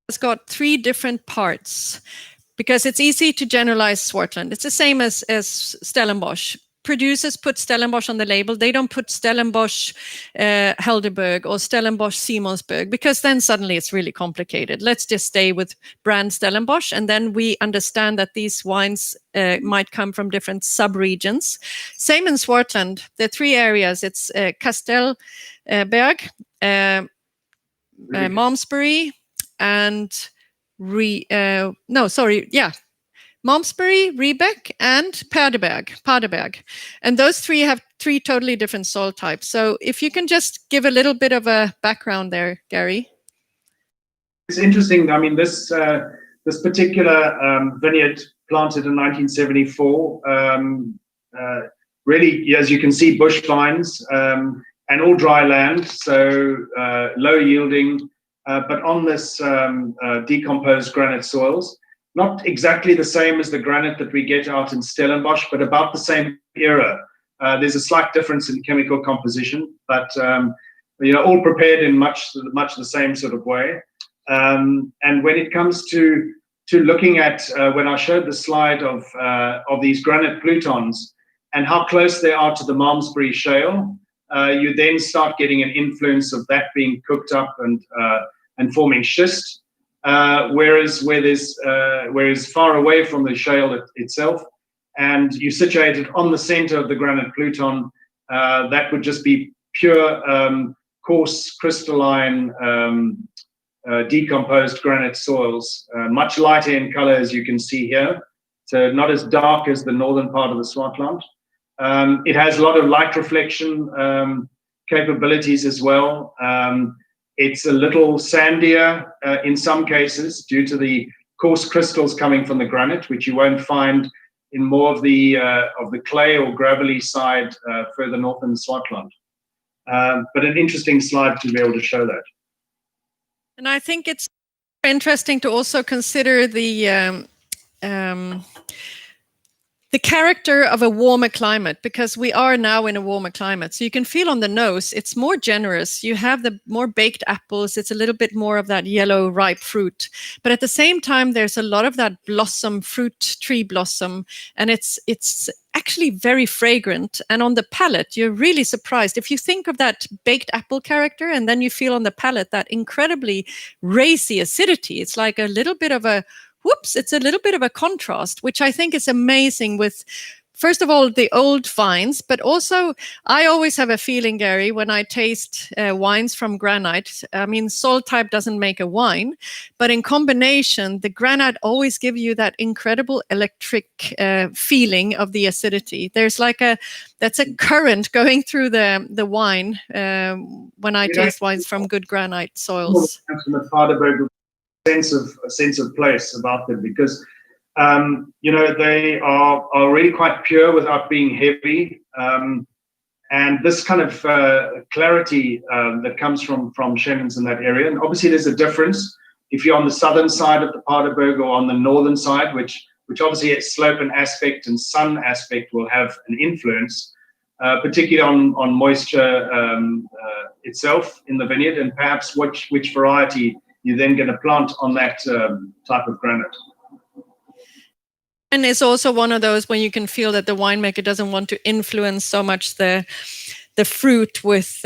A: has got 3 different parts, because it's easy to generalize Swartland. It's the same as Stellenbosch. Producers put Stellenbosch on the label. They don't put Stellenbosch Helderberg or Stellenbosch Simonsberg, because then suddenly it's really complicated. Let's just stay with brand Stellenbosch, and then we understand that these wines might come from different sub-regions. Same in Swartland. There are 3 areas. It's Kastelberg, Malmesbury, and Malmesbury, Riebeck, and Paardeberg. And those 3 have 3 totally different soil types. So if you can just give a little bit of a background there, Gary.
B: It's interesting. I mean, this particular vineyard planted in 1974, really, as you can see, bush vines and all dry land, so low yielding, but on this decomposed granite soils. Not exactly the same as the granite that we get out in Stellenbosch, but about the same era. There's a slight difference in chemical composition, but all prepared in much the same sort of way. And when it comes to looking at when I showed the slide of these granite plutons and how close they are to the Malmesbury shale, you then start getting an influence of that being cooked up and forming schist. Whereas far away from the shale itself, and you situate it on the center of the granite pluton, that would just be pure coarse crystalline decomposed granite soils, much lighter in color, as you can see here, so not as dark as the northern part of the Swartland. It has a lot of light reflection capabilities as well. It's a little sandier in some cases due to the coarse crystals coming from the granite, which you won't find in more of the clay or gravelly side further north in the Swartland. But an interesting slide to be able to show that.
A: And I think it's interesting to also consider the character of a warmer climate, because we are now in a warmer climate. So you can feel on the nose, it's more generous. You have the more baked apples. It's a little bit more of that yellow ripe fruit. But at the same time, there's a lot of that blossom, fruit tree blossom. And it's actually very fragrant. And on the palate, you're really surprised. If you think of that baked apple character, and then you feel on the palate that incredibly racy acidity, it's like a little bit of a it's a little bit of a contrast, which I think is amazing with, first of all, the old vines, but also I always have a feeling, Gary, when I taste wines from granite, I mean, soil type doesn't make a wine, but in combination, the granite always gives you that incredible electric feeling of the acidity. There's like that's a current going through the wine when I taste wines from good granite soils.
B: A sense of place about them, because they are really quite pure without being heavy, And this kind of clarity that comes from Chenins in that area. And obviously there's a difference if you're on the southern side of the Paardeberg or on the northern side, which obviously its slope and aspect and sun aspect will have an influence, particularly on moisture itself in the vineyard, and perhaps which variety you're then going to plant on that type of granite.
A: And it's also one of those when you can feel that the winemaker doesn't want to influence so much the fruit with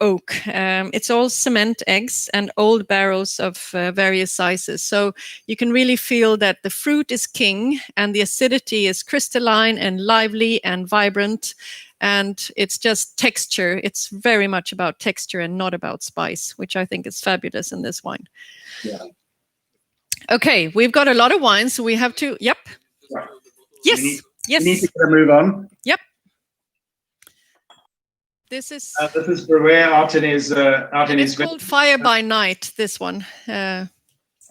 A: oak. It's all cement eggs and old barrels of various sizes. So you can really feel that the fruit is king and the acidity is crystalline and lively and vibrant. And it's just texture. It's very much about texture and not about spice, which I think is fabulous in this wine.
B: Yeah.
A: Okay, we've got a lot of wines, so we have to. Yep.
B: Right.
A: Yes.
B: We need to move on.
A: Yep. This is
B: Brouwer out in his
A: it's called Fire by Night. This one,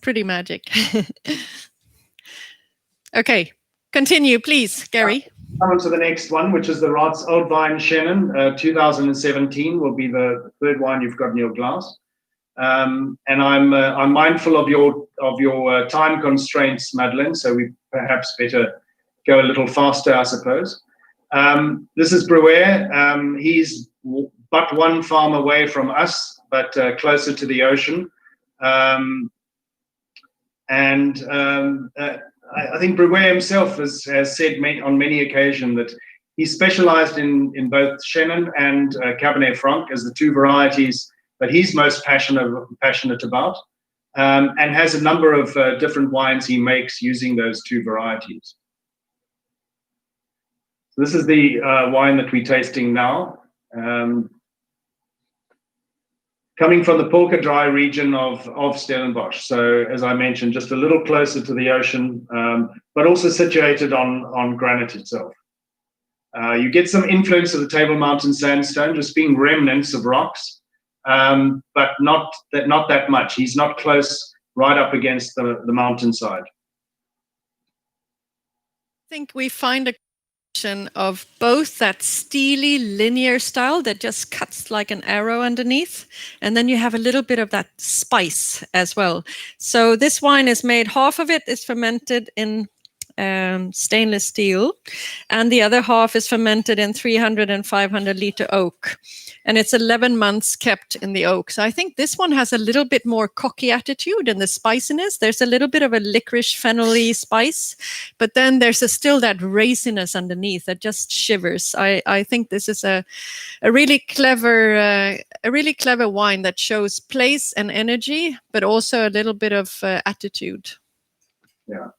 A: pretty magic. Okay, continue, please, Gary.
B: Come on to the next one, which is the Rots Old Vine Chenin, 2017 will be the third wine you've got in your glass. And I'm mindful of your time constraints, Madeleine. So we perhaps better go a little faster, I suppose. This is Brouwer. He's but one farm away from us, but closer to the ocean. I think Brouwer himself has said on many occasions that he specialized in both Chenin and Cabernet Franc as the two varieties that he's most passionate about, and has a number of different wines he makes using those two varieties. So this is the wine that we're tasting now, coming from the Polka Dry region of Stellenbosch. So as I mentioned, just a little closer to the ocean, but also situated on granite itself. You get some influence of the Table Mountain sandstone, just being remnants of rocks. But not that much. He's not close right up against the mountainside.
A: I think we find a combination of both that steely linear style that just cuts like an arrow underneath, and then you have a little bit of that spice as well. So this wine is made, half of it is fermented in stainless steel, and the other half is fermented in 300 and 500 liter oak, and it's 11 months kept in the oak. So I think this one has a little bit more cocky attitude and the spiciness. There's a little bit of a licorice fennel-y spice, but then there's still that raciness underneath that just shivers. I think this is a really clever wine that shows place and energy, but also a little bit of attitude.
B: Yeah.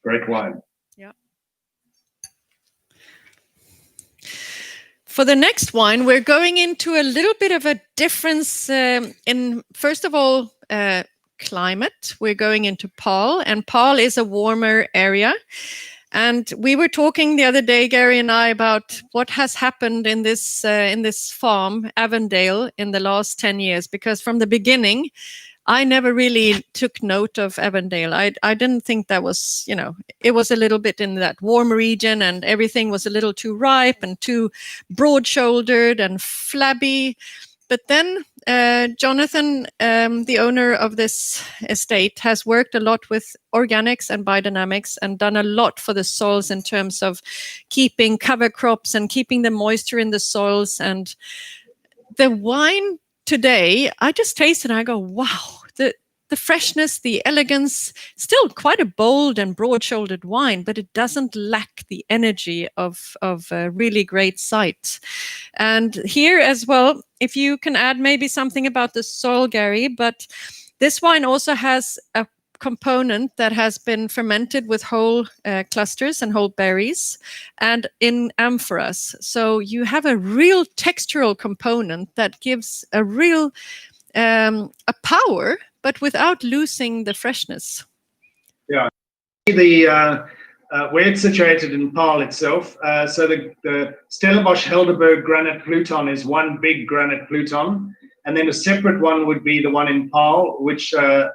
B: Great wine.
A: Yeah. For the next wine, we're going into a little bit of a difference in, first of all, climate. We're going into Paarl, and Paarl is a warmer area. And we were talking the other day, Gary and I, about what has happened in this farm, Avondale, in the last 10 years, because from the beginning, I never really took note of Avondale. I didn't think that was, it was a little bit in that warm region and everything was a little too ripe and too broad-shouldered and flabby. But then Jonathan, the owner of this estate, has worked a lot with organics and biodynamics and done a lot for the soils in terms of keeping cover crops and keeping the moisture in the soils. And the wine today, I just taste it and I go, wow, the freshness, the elegance, still quite a bold and broad-shouldered wine, but it doesn't lack the energy of a really great site. And here as well, if you can add maybe something about the soil, Gary, but this wine also has a component that has been fermented with whole clusters and whole berries and in amphoras. So you have a real textural component that gives a real a power, but without losing the freshness.
B: Yeah, where it's situated in Paarl itself. So the Stellenbosch Helderberg granite pluton is one big granite pluton, and then a separate one would be the one in Paarl, which the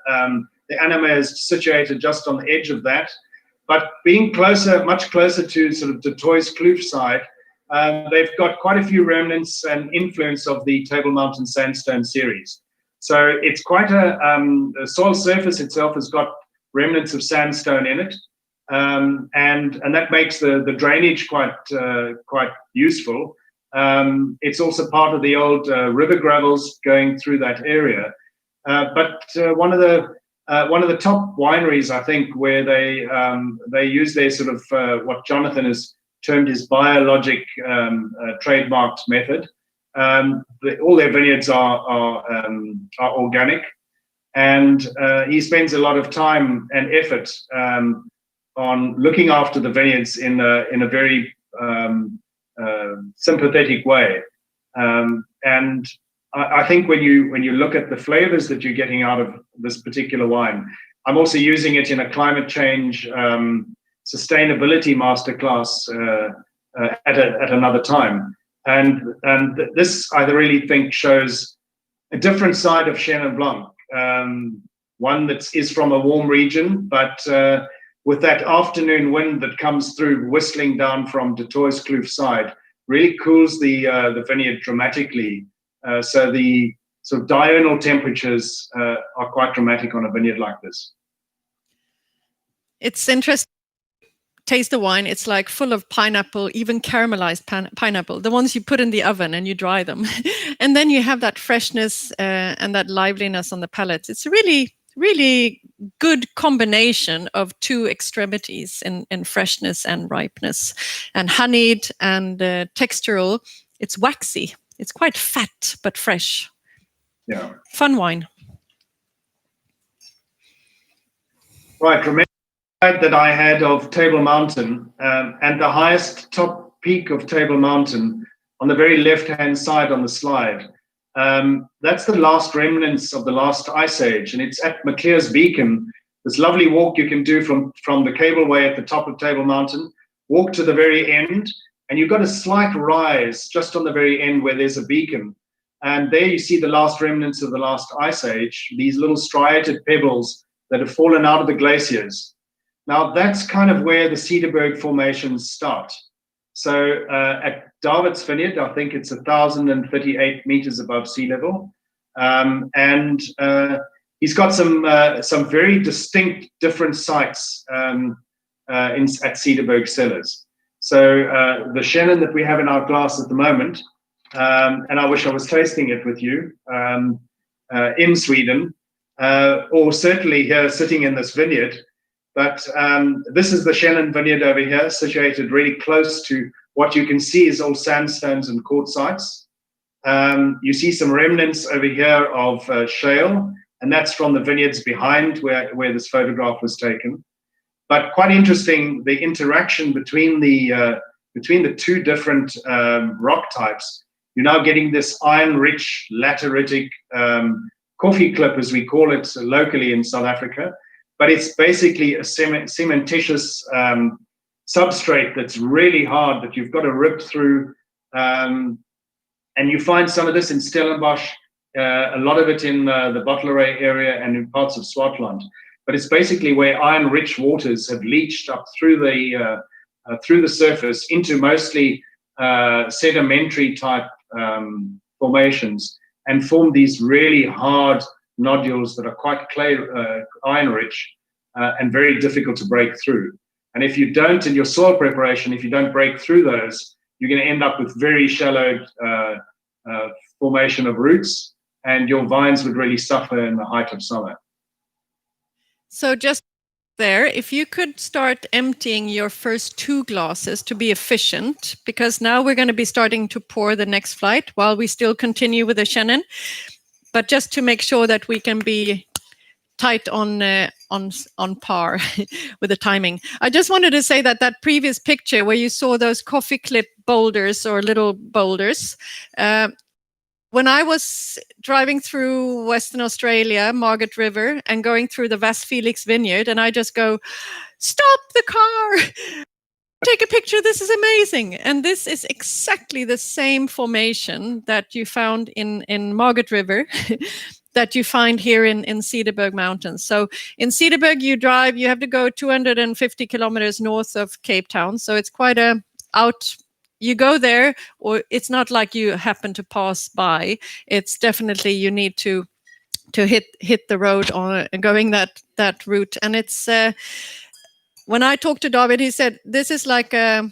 B: anima is situated just on the edge of that. But being closer, much closer to sort of the Toys Kloof side, they've got quite a few remnants and influence of the Table Mountain sandstone series. So it's quite the soil surface itself has got remnants of sandstone in it, and that makes the drainage quite useful. It's also part of the old river gravels going through that area. But one of the top wineries, I think, where they use their sort of what Jonathan has termed his biologic trademarked method. All their vineyards are organic, and he spends a lot of time and effort on looking after the vineyards in a very sympathetic way. And I think when you look at the flavors that you're getting out of this particular wine, I'm also using it in a climate change sustainability masterclass at another time. And this, I really think, shows a different side of Chenin Blanc, one that is from a warm region, but with that afternoon wind that comes through, whistling down from De Toiskloof side, really cools the vineyard dramatically. So the sort of diurnal temperatures are quite dramatic on a vineyard like this.
A: It's interesting. Taste the wine, it's like full of pineapple, even caramelized pineapple, the ones you put in the oven and you dry them. And then you have that freshness and that liveliness on the palate. It's a really, really good combination of two extremities in freshness and ripeness, and honeyed and textural. It's waxy. It's quite fat, but fresh.
B: Yeah.
A: Fun wine.
B: Right. Remember that I had of Table Mountain, and the highest top peak of Table Mountain on the very left-hand side on the slide. That's the last remnants of the last ice age, and it's at McClear's Beacon. This lovely walk you can do from the cableway at the top of Table Mountain, walk to the very end, and you've got a slight rise just on the very end where there's a beacon. And there you see the last remnants of the last ice age, these little striated pebbles that have fallen out of the glaciers. Now, that's kind of where the Cederberg formations start. So at David's Vineyard, I think it's 1,038 meters above sea level. And he's got some very distinct different sites at Cederberg Cellars. So the Chenin that we have in our glass at the moment, and I wish I was tasting it with you, in Sweden, or certainly here sitting in this vineyard. But this is the Chenin vineyard over here, situated really close to what you can see is all sandstones and quartzites. You see some remnants over here of shale, and that's from the vineyards behind where this photograph was taken. But quite interesting, the interaction between the two different rock types. You're now getting this iron-rich lateritic coffee clip, as we call it locally in South Africa. But it's basically a cementitious substrate that's really hard that you've got to rip through. And you find some of this in Stellenbosch, a lot of it in the Bottleray area and in parts of Swartland. But it's basically where iron-rich waters have leached up through the surface into mostly sedimentary type formations and form these really hard nodules that are quite iron-rich and very difficult to break through. And if you don't, in your soil preparation, if you don't break through those, you're going to end up with very shallow formation of roots, and your vines would really suffer in the height of summer.
A: So just there, if you could start emptying your first 2 glasses to be efficient, because now we're going to be starting to pour the next flight while we still continue with the Chenin. But just to make sure that we can be tight on par with the timing. I just wanted to say that previous picture where you saw those coffee clip boulders or little boulders, when I was driving through Western Australia, Margaret River, and going through the Vas Felix vineyard, and I just go, stop the car! Take a picture, this is amazing. And this is exactly the same formation that you found in Margaret River that you find here in Cederberg Mountains. So in Cederberg, you have to go 250 kilometers north of Cape Town. So it's quite a out you go there, or it's not like you happen to pass by. It's definitely you need to hit the road on going that route. And it's when I talked to David, he said this is like a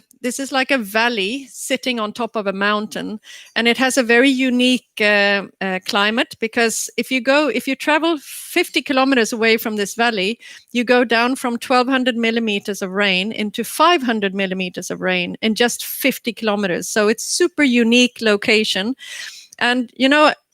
A: valley sitting on top of a mountain, and it has a very unique climate, because if you travel 50 kilometers away from this valley, you go down from 1,200 millimeters of rain into 500 millimeters of rain in just 50 kilometers. So it's super unique location. And,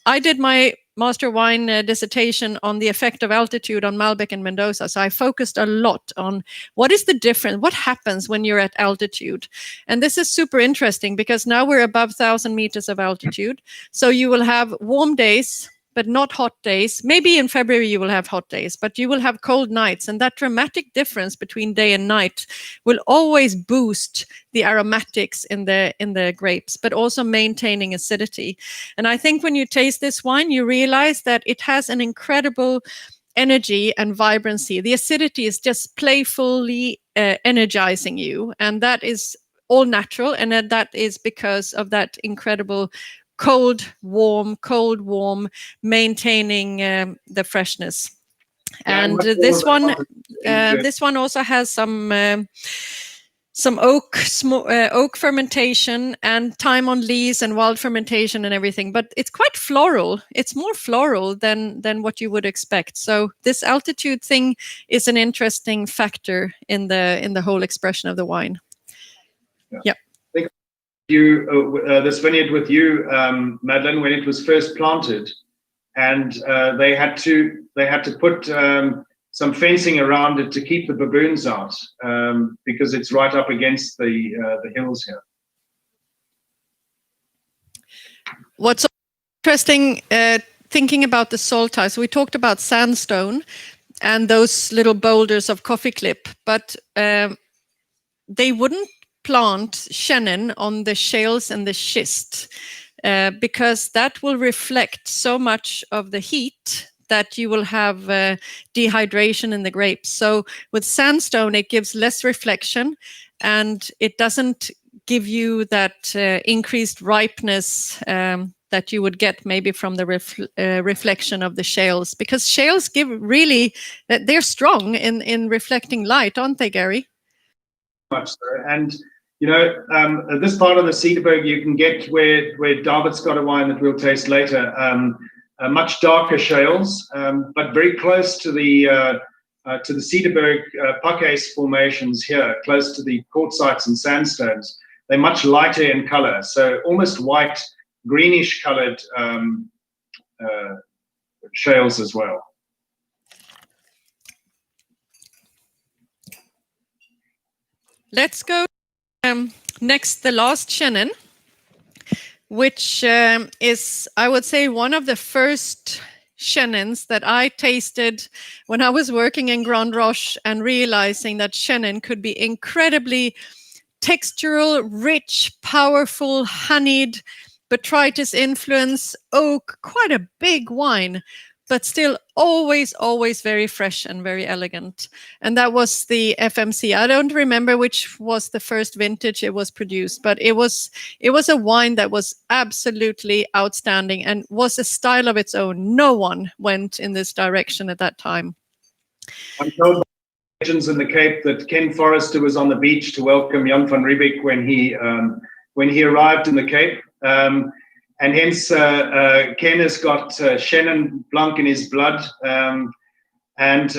A: I did my master wine dissertation on the effect of altitude on Malbec and Mendoza. So I focused a lot on what is the difference, what happens when you're at altitude. And this is super interesting, because now we're above 1,000 meters of altitude. So you will have warm days, but not hot days. Maybe in February you will have hot days, but you will have cold nights. And that dramatic difference between day and night will always boost the aromatics in the grapes, but also maintaining acidity. And I think when you taste this wine, you realize that it has an incredible energy and vibrancy. The acidity is just playfully energizing you. And that is all natural. And that is because of that incredible cold, warm, maintaining the freshness. Yeah, and this one also has some oak fermentation and time on lees and wild fermentation and everything, but it's quite floral. It's more floral than what you would expect. So this altitude thing is an interesting factor in the whole expression of the wine. Yeah.
B: This vineyard with you, Madeleine, when it was first planted, and they had to put some fencing around it to keep the baboons out, because it's right up against the hills here.
A: What's interesting, thinking about the soil types, we talked about sandstone and those little boulders of coffee clip, but they wouldn't plant Chenin on the shales and the schist, because that will reflect so much of the heat that you will have dehydration in the grapes. So with sandstone, it gives less reflection, and it doesn't give you that increased ripeness that you would get maybe from the reflection of the shales, because shales they're strong in reflecting light, aren't they, Gary?
B: Much so. And this part of the Cederberg you can get where David's got a wine that we'll taste later, much darker shales, but very close to the Cederberg puckace formations here, close to the quartzites and sandstones. They're much lighter in color, so almost white, greenish colored shales as well.
A: Let's go next, the last Chenin, which is, I would say, one of the first Chenins that I tasted when I was working in Grand Roche, and realizing that Chenin could be incredibly textural, rich, powerful, honeyed, botrytis influence, oak, quite a big wine, but still always very fresh and very elegant. And that was the FMC. I don't remember which was the first vintage it was produced, but it was a wine that was absolutely outstanding and was a style of its own. No one went in this direction at that time.
B: I'm told by legends in the Cape that Ken Forrester was on the beach to welcome Jan van Riebeeck when he arrived in the Cape. And hence, Ken has got Chenin Blanc in his blood. And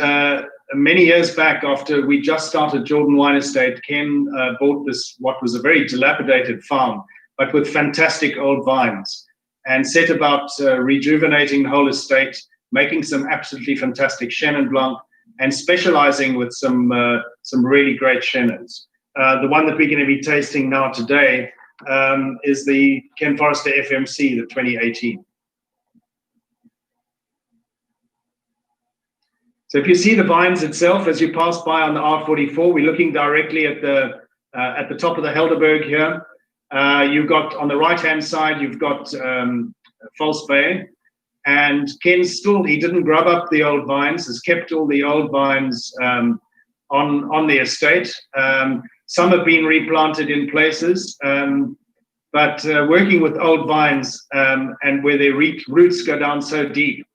B: many years back, after we just started Jordan Wine Estate, Ken bought what was a very dilapidated farm, but with fantastic old vines, and set about rejuvenating the whole estate, making some absolutely fantastic Chenin Blanc, and specializing with some really great Chenins. The one that we're going to be tasting now today is the Ken Forrester FMC, the 2018. So if you see the vines itself as you pass by on the R44, we're looking directly at the top of the Helderberg here. You've got on the right-hand side, you've got False Bay, and Ken he didn't grub up the old vines, has kept all the old vines on the estate. Some have been replanted in places, But working with old vines and where their roots go down so deep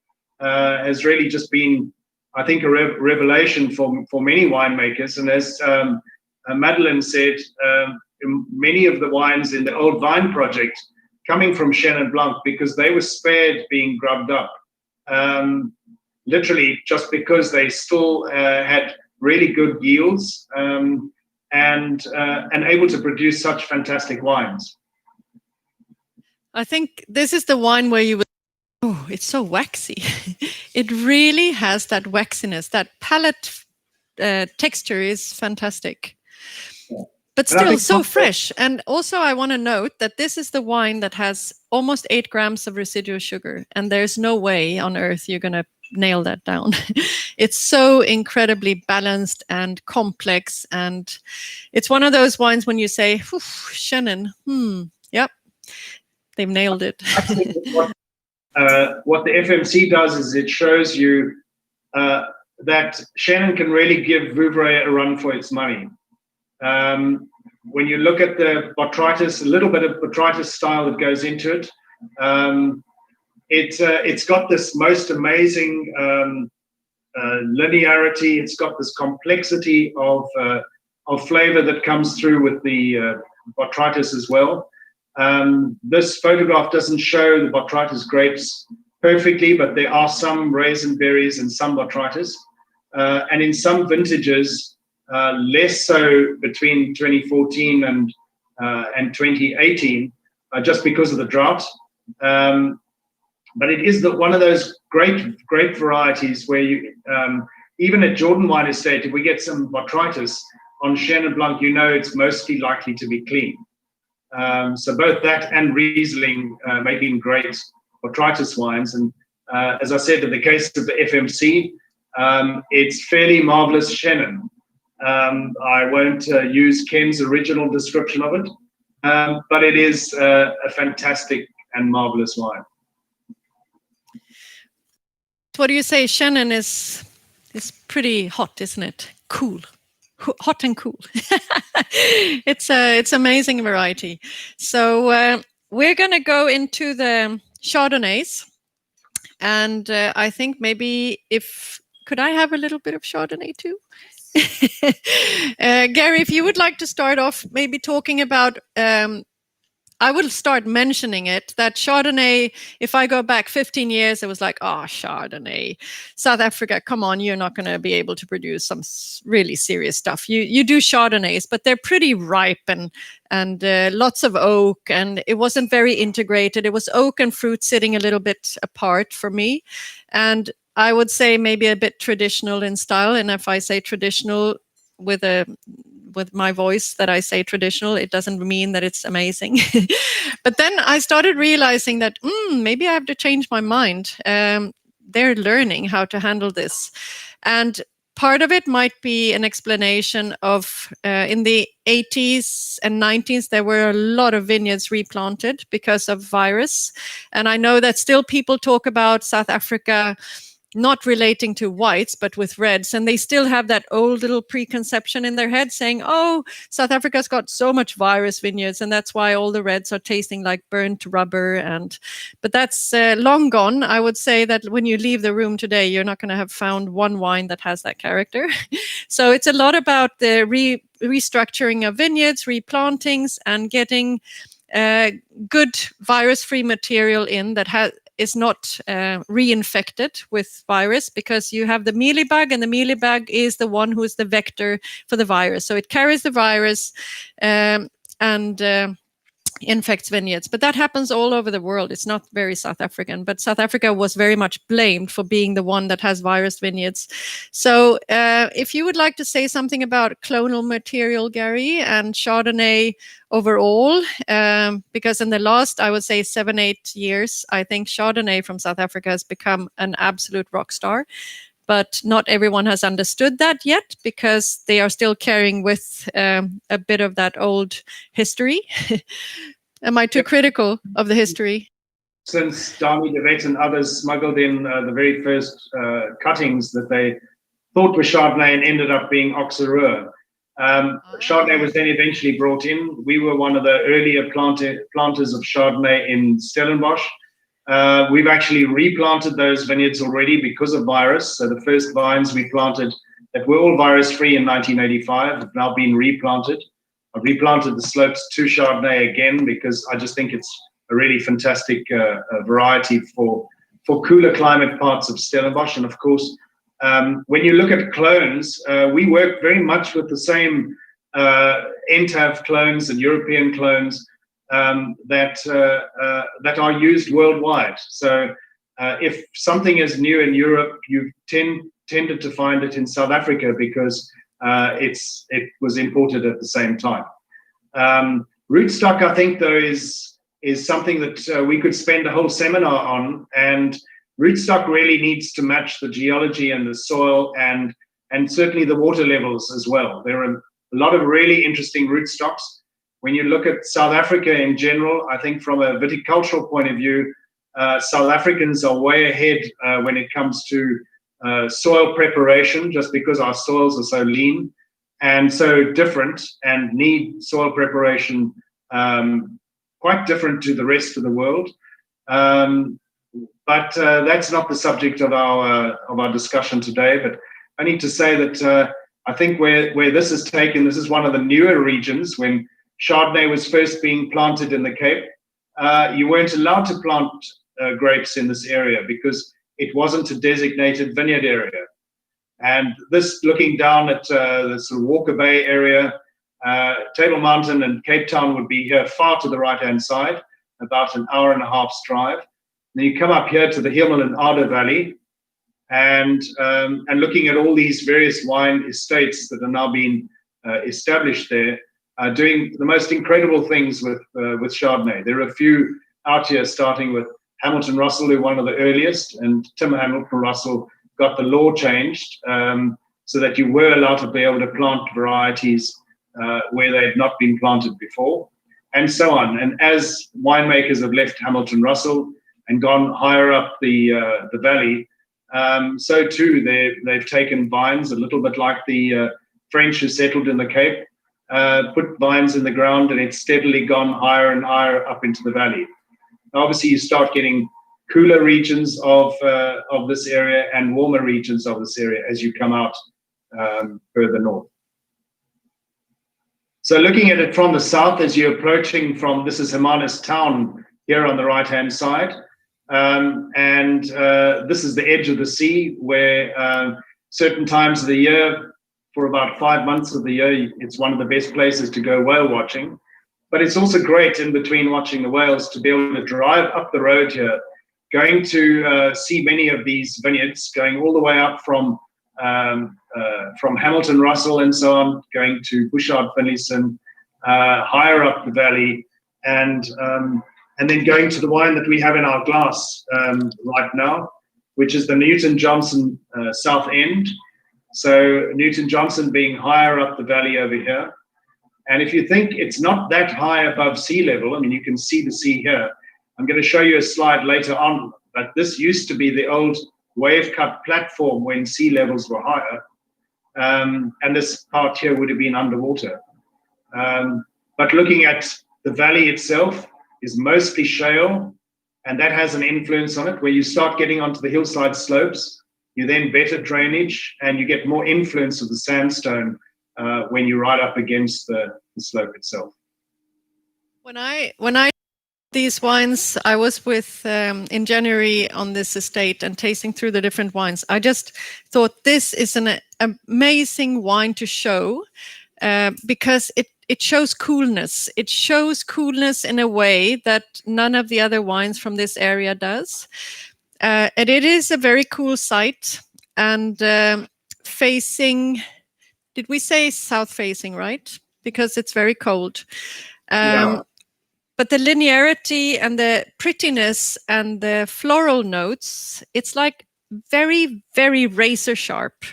B: has really just been, I think, a revelation for many winemakers. And as Madeleine said, many of the wines in the Old Vine project coming from Chenin Blanc, because they were spared being grubbed up, literally just because they still had really good yields and able to produce such fantastic wines.
A: I think this is the wine where you would, oh, it's so waxy. It really has that waxiness. That palate texture is fantastic. But still so fresh. And also I want to note that this is the wine that has almost 8 grams of residual sugar. And there's no way on earth you're going to nail that down. It's so incredibly balanced and complex. And it's one of those wines when you say, Chenin, yep, they've nailed it.
B: What the FMC does is it shows you that Chenin can really give Vouvray a run for its money. When you look at the botrytis, a little bit of botrytis style that goes into it, it's got this most amazing linearity. It's got this complexity of flavor that comes through with the botrytis as well. This photograph doesn't show the botrytis grapes perfectly, but there are some raisin berries and some botrytis, and in some vintages. Less so between 2014 and 2018, just because of the drought. But it is one of those great varieties where you, even at Jordan Wine Estate, if we get some botrytis on Chenin Blanc, you know it's mostly likely to be clean. So both that and Riesling making great botrytis wines. And as I said, in the case of the FMC, it's fairly marvelous Chenin. I won't use Ken's original description of it, but it is a fantastic and marvelous wine.
A: What do you say? Chenin is pretty hot, isn't it? Cool, hot and cool. It's amazing variety. So we're going to go into the Chardonnays, and I think maybe could I have a little bit of Chardonnay too? Gary, if you would like to start off maybe talking about, I will start mentioning it, that Chardonnay, if I go back 15 years, it was like, oh, Chardonnay, South Africa, come on, you're not going to be able to produce some really serious stuff. You do Chardonnays, but they're pretty ripe and lots of oak, and it wasn't very integrated. It was oak and fruit sitting a little bit apart for me. And I would say maybe a bit traditional in style. And if I say traditional with my voice that I say traditional, it doesn't mean that it's amazing. But then I started realizing that maybe I have to change my mind. They're learning how to handle this. And part of it might be an explanation of in the 80s and 90s, there were a lot of vineyards replanted because of virus. And I know that still people talk about South Africa not relating to whites, but with reds. And they still have that old little preconception in their head saying, oh, South Africa's got so much virus vineyards, and that's why all the reds are tasting like burnt rubber. But that's long gone. I would say that when you leave the room today, you're not going to have found one wine that has that character. So it's a lot about the restructuring of vineyards, replantings, and getting good virus-free material in that is not reinfected with virus, because you have the mealybug, and the mealybug is the one who is the vector for the virus. So it carries the virus and infects vineyards. But that happens all over the world. It's not very South African, but South Africa was very much blamed for being the one that has virus vineyards. So if you would like to say something about clonal material, Gary, and Chardonnay overall, because in the last, I would say 7-8 years, I think Chardonnay from South Africa has become an absolute rock star. But not everyone has understood that yet, because they are still carrying with a bit of that old history. Am I too critical of the history?
B: Since Dami de Wet and others smuggled in the very first cuttings that they thought were Chardonnay and ended up being Auxerrois, Chardonnay was then eventually brought in. We were one of the earlier planters of Chardonnay in Stellenbosch. We've actually replanted those vineyards already because of virus. So the first vines we planted that were all virus-free in 1985 have now been replanted. I've replanted the slopes to Chardonnay again because I just think it's a really fantastic variety for cooler climate parts of Stellenbosch. And of course, when you look at clones, we work very much with the same NTAV clones and European clones that are used worldwide. So if something is new in Europe, you've tended to find it in South Africa because it was imported at the same time. Rootstock, I think, though, is something that we could spend a whole seminar on, and rootstock really needs to match the geology and the soil and certainly the water levels as well. There are a lot of really interesting rootstocks. When you look at South Africa in general, I think from a viticultural point of view, South Africans are way ahead when it comes to soil preparation, just because our soils are so lean and so different and need soil preparation quite different to the rest of the world. But that's not the subject of our discussion today. But I need to say that I think where this is taken, this is one of the newer regions. When Chardonnay was first being planted in the Cape, you weren't allowed to plant grapes in this area because it wasn't a designated vineyard area. And this, looking down at the sort of Walker Bay area, Table Mountain and Cape Town would be here far to the right-hand side, about an hour and a half's drive. Then you come up here to the Hemel and Arder Valley, and looking at all these various wine estates that are now being established there, doing the most incredible things with Chardonnay. There are a few out here, starting with Hamilton Russell, who one of the earliest, and Tim Hamilton Russell got the law changed so that you were allowed to be able to plant varieties where they had not been planted before, and so on. And as winemakers have left Hamilton Russell and gone higher up the valley, so too they've taken vines, a little bit like the French who settled in the Cape, put vines in the ground, and it's steadily gone higher and higher up into the valley. Obviously, you start getting cooler regions of this area and warmer regions of this area as you come out further north. So looking at it from the south, as you're approaching from, this is Hermanus town here on the right-hand side, and this is the edge of the sea where certain times of the year, for about 5 months of the year, it's one of the best places to go whale watching. But it's also great in between watching the whales to be able to drive up the road here, going to see many of these vineyards, going all the way up from Hamilton Russell and so on, going to Bouchard Finlayson, higher up the valley, and then going to the wine that we have in our glass right now, which is the Newton Johnson South End. So Newton Johnson being higher up the valley over here. And if you think it's not that high above sea level, I mean, you can see the sea here. I'm going to show you a slide later on, but this used to be the old wave cut platform when sea levels were higher. And this part here would have been underwater. But looking at the valley itself is mostly shale, and that has an influence on it. Where you start getting onto the hillside slopes, you then better drainage, and you get more influence of the sandstone when you're right up against the slope itself.
A: When I these wines, I was with in January on this estate and tasting through the different wines. I just thought this is an amazing wine to show because it shows coolness. It shows coolness in a way that none of the other wines from this area does. And it is a very cool site, and facing, did we say south facing, right? Because it's very cold.
B: Yeah.
A: But the linearity and the prettiness and the floral notes, it's like very, very razor sharp.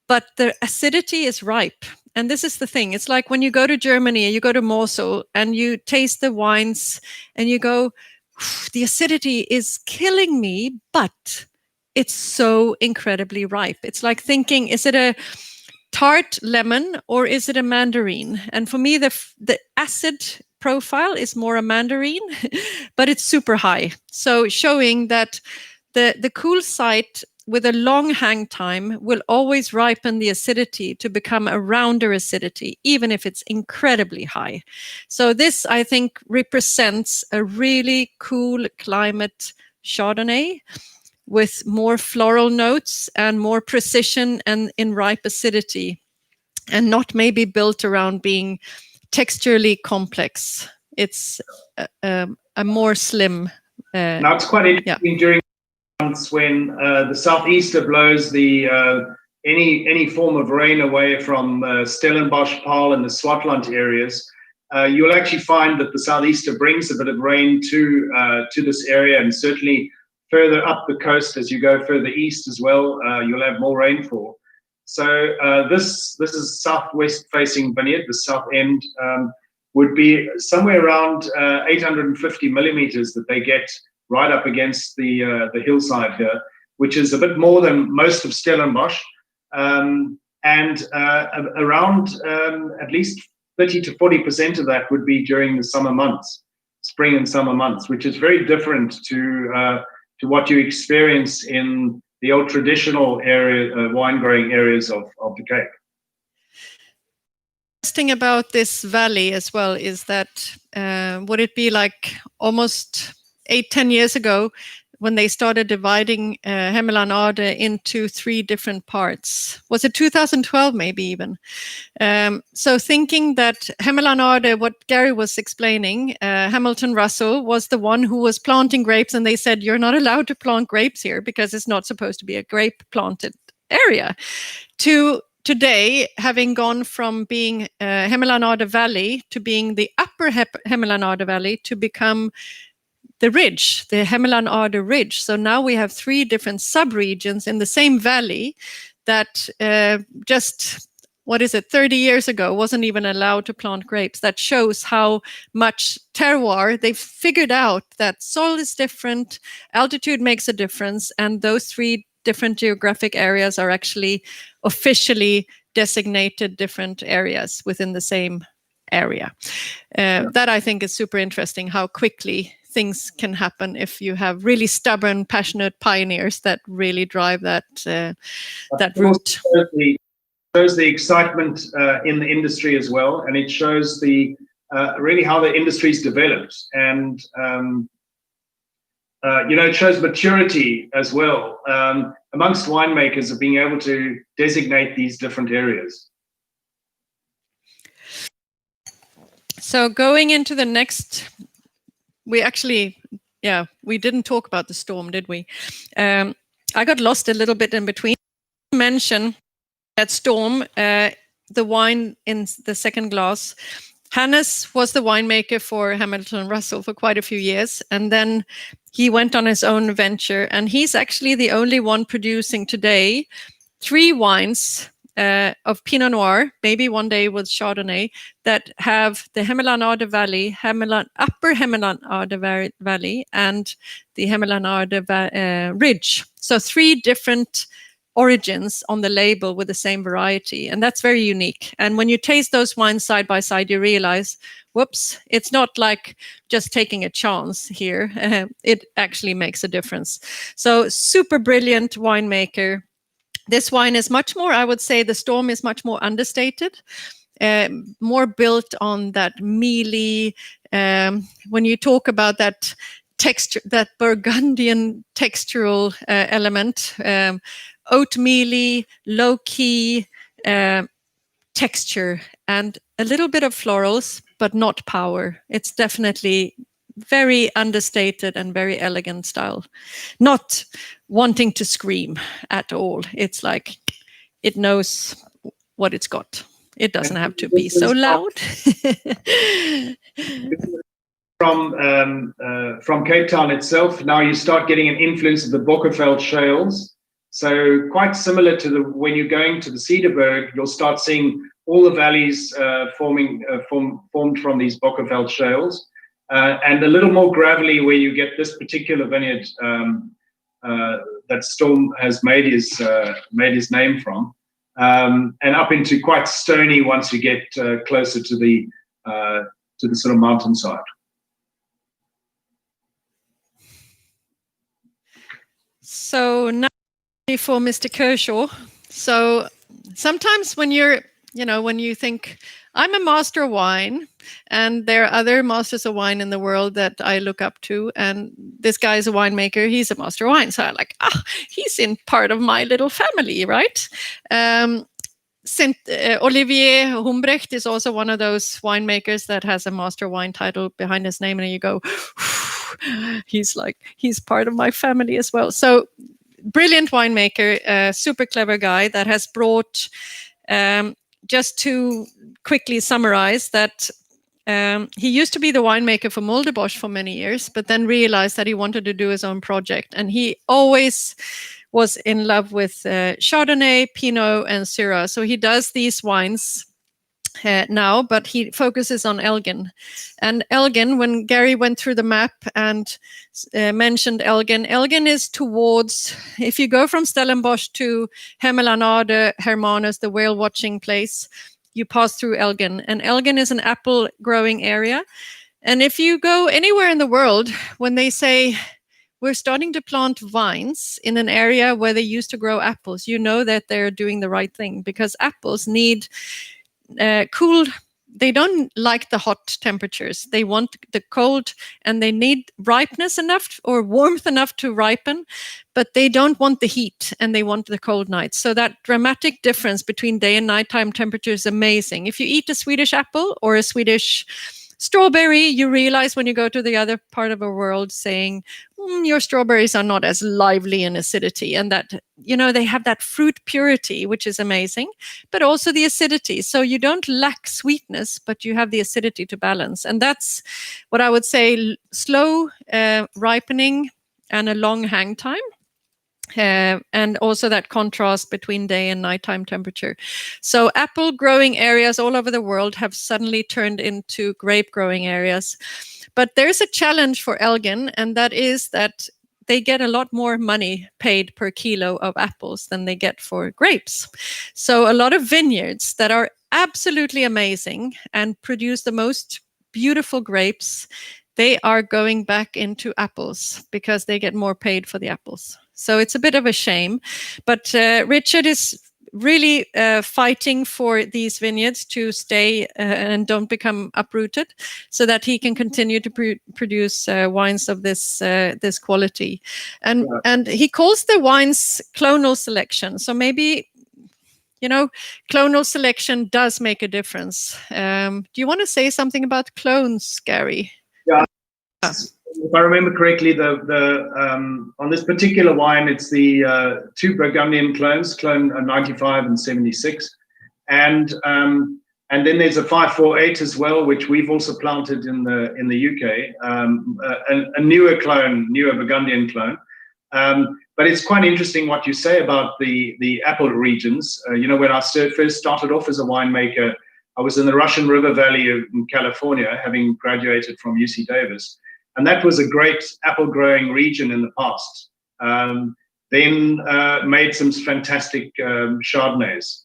A: But the acidity is ripe. And this is the thing. It's like when you go to Germany, you go to Mosel and you taste the wines and you go, the acidity is killing me, but it's so incredibly ripe. It's like thinking, is it a tart lemon or is it a mandarin? And for me, the acid profile is more a mandarin, but it's super high. So showing that the cool site with a long hang time will always ripen the acidity to become a rounder acidity, even if it's incredibly high. So this, I think, represents a really cool climate Chardonnay with more floral notes and more precision and in ripe acidity, and not maybe built around being texturally complex. It's a more slim.
B: Now it's quite interesting during months when the southeaster blows the any form of rain away from Stellenbosch, Paarl, and the Swartland areas. You'll actually find that the southeaster brings a bit of rain to this area, and certainly further up the coast as you go further east as well, you'll have more rainfall. So this is southwest facing vineyard. The south end would be somewhere around 850 millimeters that they get right up against the hillside here, which is a bit more than most of Stellenbosch, and around at least 30 to 40% of that would be during the summer months, spring and summer months, which is very different to what you experience in the old traditional area, wine growing areas of the Cape.
A: Interesting about this valley as well is that would it be like almost 8-10 years ago when they started dividing Hemmelanade into 3 different parts? Was it 2012 maybe even? So thinking that Hemmelanade, what Gary was explaining, Hamilton Russell was the one who was planting grapes, and they said you're not allowed to plant grapes here because it's not supposed to be a grape planted area. To today, having gone from being Hemmelanade Valley to being the upper Hemmelanade Valley to become the ridge, the Hemmelanade Ridge. So now we have 3 different subregions in the same valley that just, 30 years ago wasn't even allowed to plant grapes. That shows how much terroir, they've figured out that soil is different, altitude makes a difference, and those 3 different geographic areas are actually officially designated different areas within the same area. That I think is super interesting, how quickly things can happen if you have really stubborn, passionate pioneers that really drive that route.
B: It shows the excitement in the industry as well, and it shows the really how the industry's developed, and it shows maturity as well amongst winemakers of being able to designate these different areas.
A: So going into the next, we didn't talk about the storm, did we? I got lost a little bit in between. Mention that storm, the wine in the second glass. Hannes was the winemaker for Hamilton Russell for quite a few years, and then he went on his own venture, and he's actually the only one producing today 3 wines of Pinot Noir, maybe one day with Chardonnay, that have the Hemmelanade Valley, Upper Hemmelanade Valley, and the Hemmelanade Ridge. So 3 different origins on the label with the same variety, and that's very unique. And when you taste those wines side by side, you realize, whoops, it's not like just taking a chance here. It actually makes a difference. So super brilliant winemaker. This wine is much more, I would say the storm is much more understated, more built on that mealy, when you talk about that texture, that Burgundian textural element, oatmealy, low-key texture, and a little bit of florals, but not power. It's definitely very understated and very elegant style. Not wanting to scream at all. It's like it knows what it's got. It doesn't have to be so loud.
B: From Cape Town itself, now you start getting an influence of the Bokkerveld shales. So quite similar to when you're going to the Cederberg, you'll start seeing all the valleys formed from these Bokkerveld shales, and a little more gravelly where you get this particular vineyard that Storm has made his name from. and up into quite stony once you get closer to the sort of mountainside.
A: So now for Mr. Kershaw. So sometimes when when you think, I'm a master of wine, and there are other masters of wine in the world that I look up to, and this guy is a winemaker, he's a master of wine. So I'm like, he's in part of my little family, right? Olivier Humbrecht is also one of those winemakers that has a master wine title behind his name, and you go, he's part of my family as well. So brilliant winemaker, super clever guy that has brought, just to quickly summarize that, he used to be the winemaker for Mulderbosch for many years, but then realized that he wanted to do his own project. And he always was in love with Chardonnay, Pinot, and Syrah. So he does these wines now, but he focuses on Elgin. And Elgin, when Gary went through the map and mentioned Elgin, Elgin is towards, if you go from Stellenbosch to Hemelanade, Hermanus, the whale watching place, you pass through Elgin. And Elgin is an apple growing area. And if you go anywhere in the world, when they say, we're starting to plant vines in an area where they used to grow apples, you know that they're doing the right thing, because apples need cool. They don't like the hot temperatures. They want the cold, and they need ripeness enough or warmth enough to ripen, but they don't want the heat, and they want the cold nights. So that dramatic difference between day and nighttime temperature is amazing. If you eat a Swedish apple or a Swedish strawberry, you realize when you go to the other part of the world saying, your strawberries are not as lively in acidity, and that, they have that fruit purity, which is amazing, but also the acidity. So you don't lack sweetness, but you have the acidity to balance. And that's what I would say, slow ripening and a long hang time. And also that contrast between day and nighttime temperature. So apple growing areas all over the world have suddenly turned into grape growing areas. But there's a challenge for Elgin, and that is that they get a lot more money paid per kilo of apples than they get for grapes. So a lot of vineyards that are absolutely amazing and produce the most beautiful grapes, they are going back into apples because they get more paid for the apples. So it's a bit of a shame. But Richard is really fighting for these vineyards to stay and don't become uprooted, so that he can continue to produce wines of this quality. And he calls the wines clonal selection. So maybe, clonal selection does make a difference. Do you want to say something about clones, Gary?
B: Yeah. If I remember correctly, the on this particular wine, it's the two Burgundian clones, clone 95 and 76, and then there's a 548 as well, which we've also planted in the UK, a newer Burgundian clone. But it's quite interesting what you say about the apple regions. When I first started off as a winemaker, I was in the Russian River Valley in California, having graduated from UC Davis. And that was a great apple growing region in the past. Then made some fantastic Chardonnays.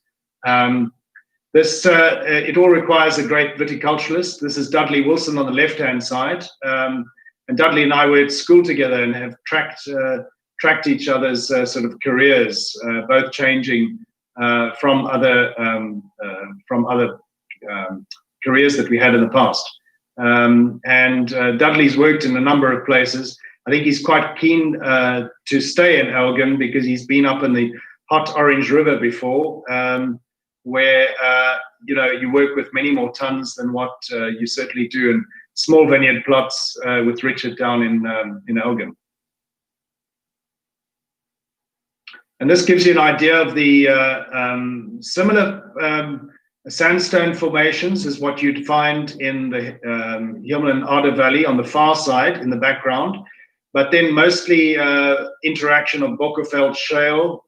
B: It all requires a great viticulturalist. This is Dudley Wilson on the left-hand side. And Dudley and I were at school together and have tracked each other's sort of careers, both changing from other careers that we had in the past. And Dudley's worked in a number of places. I think he's quite keen to stay in Elgin because he's been up in the hot Orange River before, where you work with many more tons than what you certainly do in small vineyard plots with Richard down in Elgin. And this gives you an idea of the similar sandstone formations is what you'd find in the Hemelanade Valley on the far side in the background, but then mostly interaction of Bockerveld shale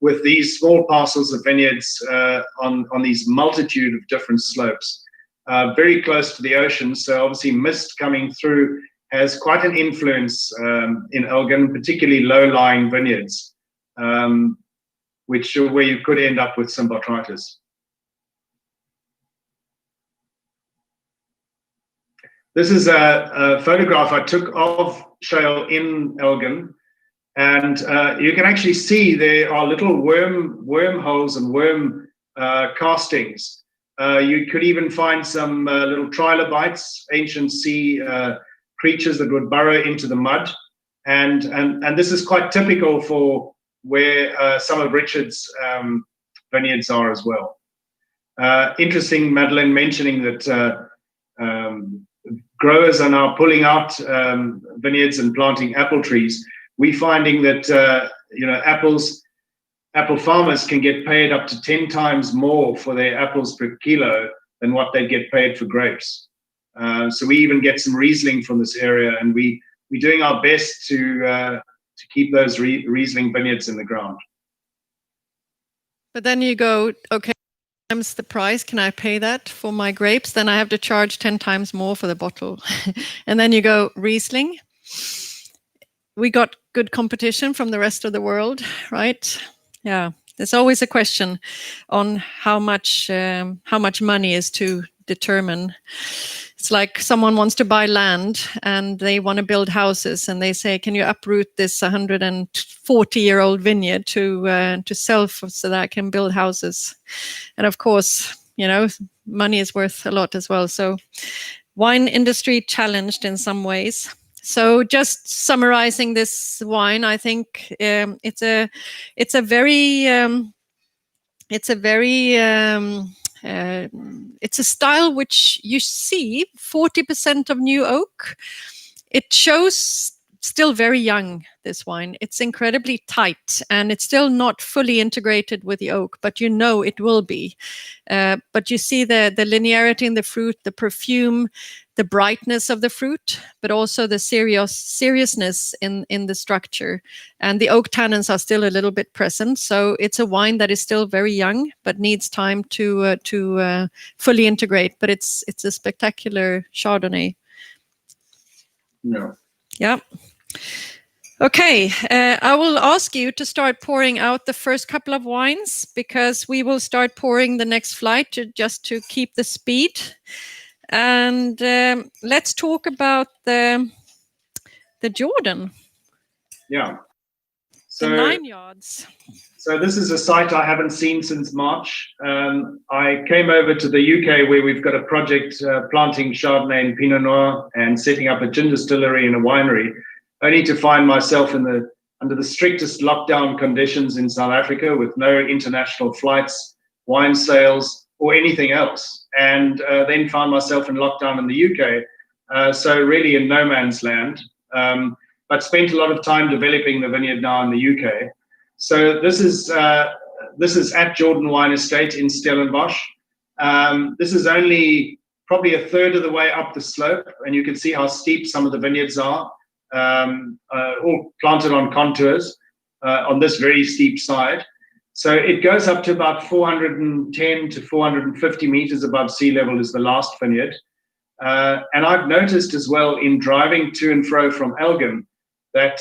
B: with these small parcels of vineyards on these multitude of different slopes, very close to the ocean. So obviously mist coming through has quite an influence in Elgin, particularly low-lying vineyards. where you could end up with some botrytis. This is a photograph I took of shale in Elgin, and you can actually see there are little wormholes and worm castings. You could even find some little trilobites, ancient sea creatures that would burrow into the mud, and this is quite typical for where some of Richard's vineyards are as well. Interesting, Madeleine mentioning that growers are now pulling out vineyards and planting apple trees. We're finding that apple farmers can get paid up to 10 times more for their apples per kilo than what they get paid for grapes. So we even get some Riesling from this area, and we're doing our best to keep those Riesling vineyards in the ground.
A: But then you go, okay, times the price, can I pay that for my grapes? Then I have to charge 10 times more for the bottle. And then you go, Riesling. We got good competition from the rest of the world, right? Yeah, there's always a question on how much money is to determine. It's like someone wants to buy land and they want to build houses, and they say, "Can you uproot this 140-year-old vineyard to sell so that I can build houses?" And of course, money is worth a lot as well. So, wine industry challenged in some ways. So just summarizing this wine, I think it's a style which you see 40% of new oak. It shows still very young, this wine. It's incredibly tight, and it's still not fully integrated with the oak, but it will be. But you see the linearity in the fruit, the perfume, the brightness of the fruit, but also the seriousness in the structure. And the oak tannins are still a little bit present. So it's a wine that is still very young, but needs time to fully integrate. But it's a spectacular Chardonnay.
B: No.
A: Yeah. Okay, I will ask you to start pouring out the first couple of wines, because we will start pouring the next flight just to keep the speed. And let's talk about the Jordan.
B: Yeah.
A: So, the 9 yards.
B: So this is a site I haven't seen since March. I came over to the UK, where we've got a project planting Chardonnay and Pinot Noir and setting up a gin distillery and a winery, only to find myself under the strictest lockdown conditions in South Africa, with no international flights, wine sales, or anything else. And then found myself in lockdown in the UK. So really in no man's land, but spent a lot of time developing the vineyard now in the UK. So this is at Jordan Wine Estate in Stellenbosch. This is only probably a third of the way up the slope, and you can see how steep some of the vineyards are, all planted on contours on this very steep side. So it goes up to about 410 to 450 meters above sea level is the last vineyard. And I've noticed as well in driving to and fro from Elgin that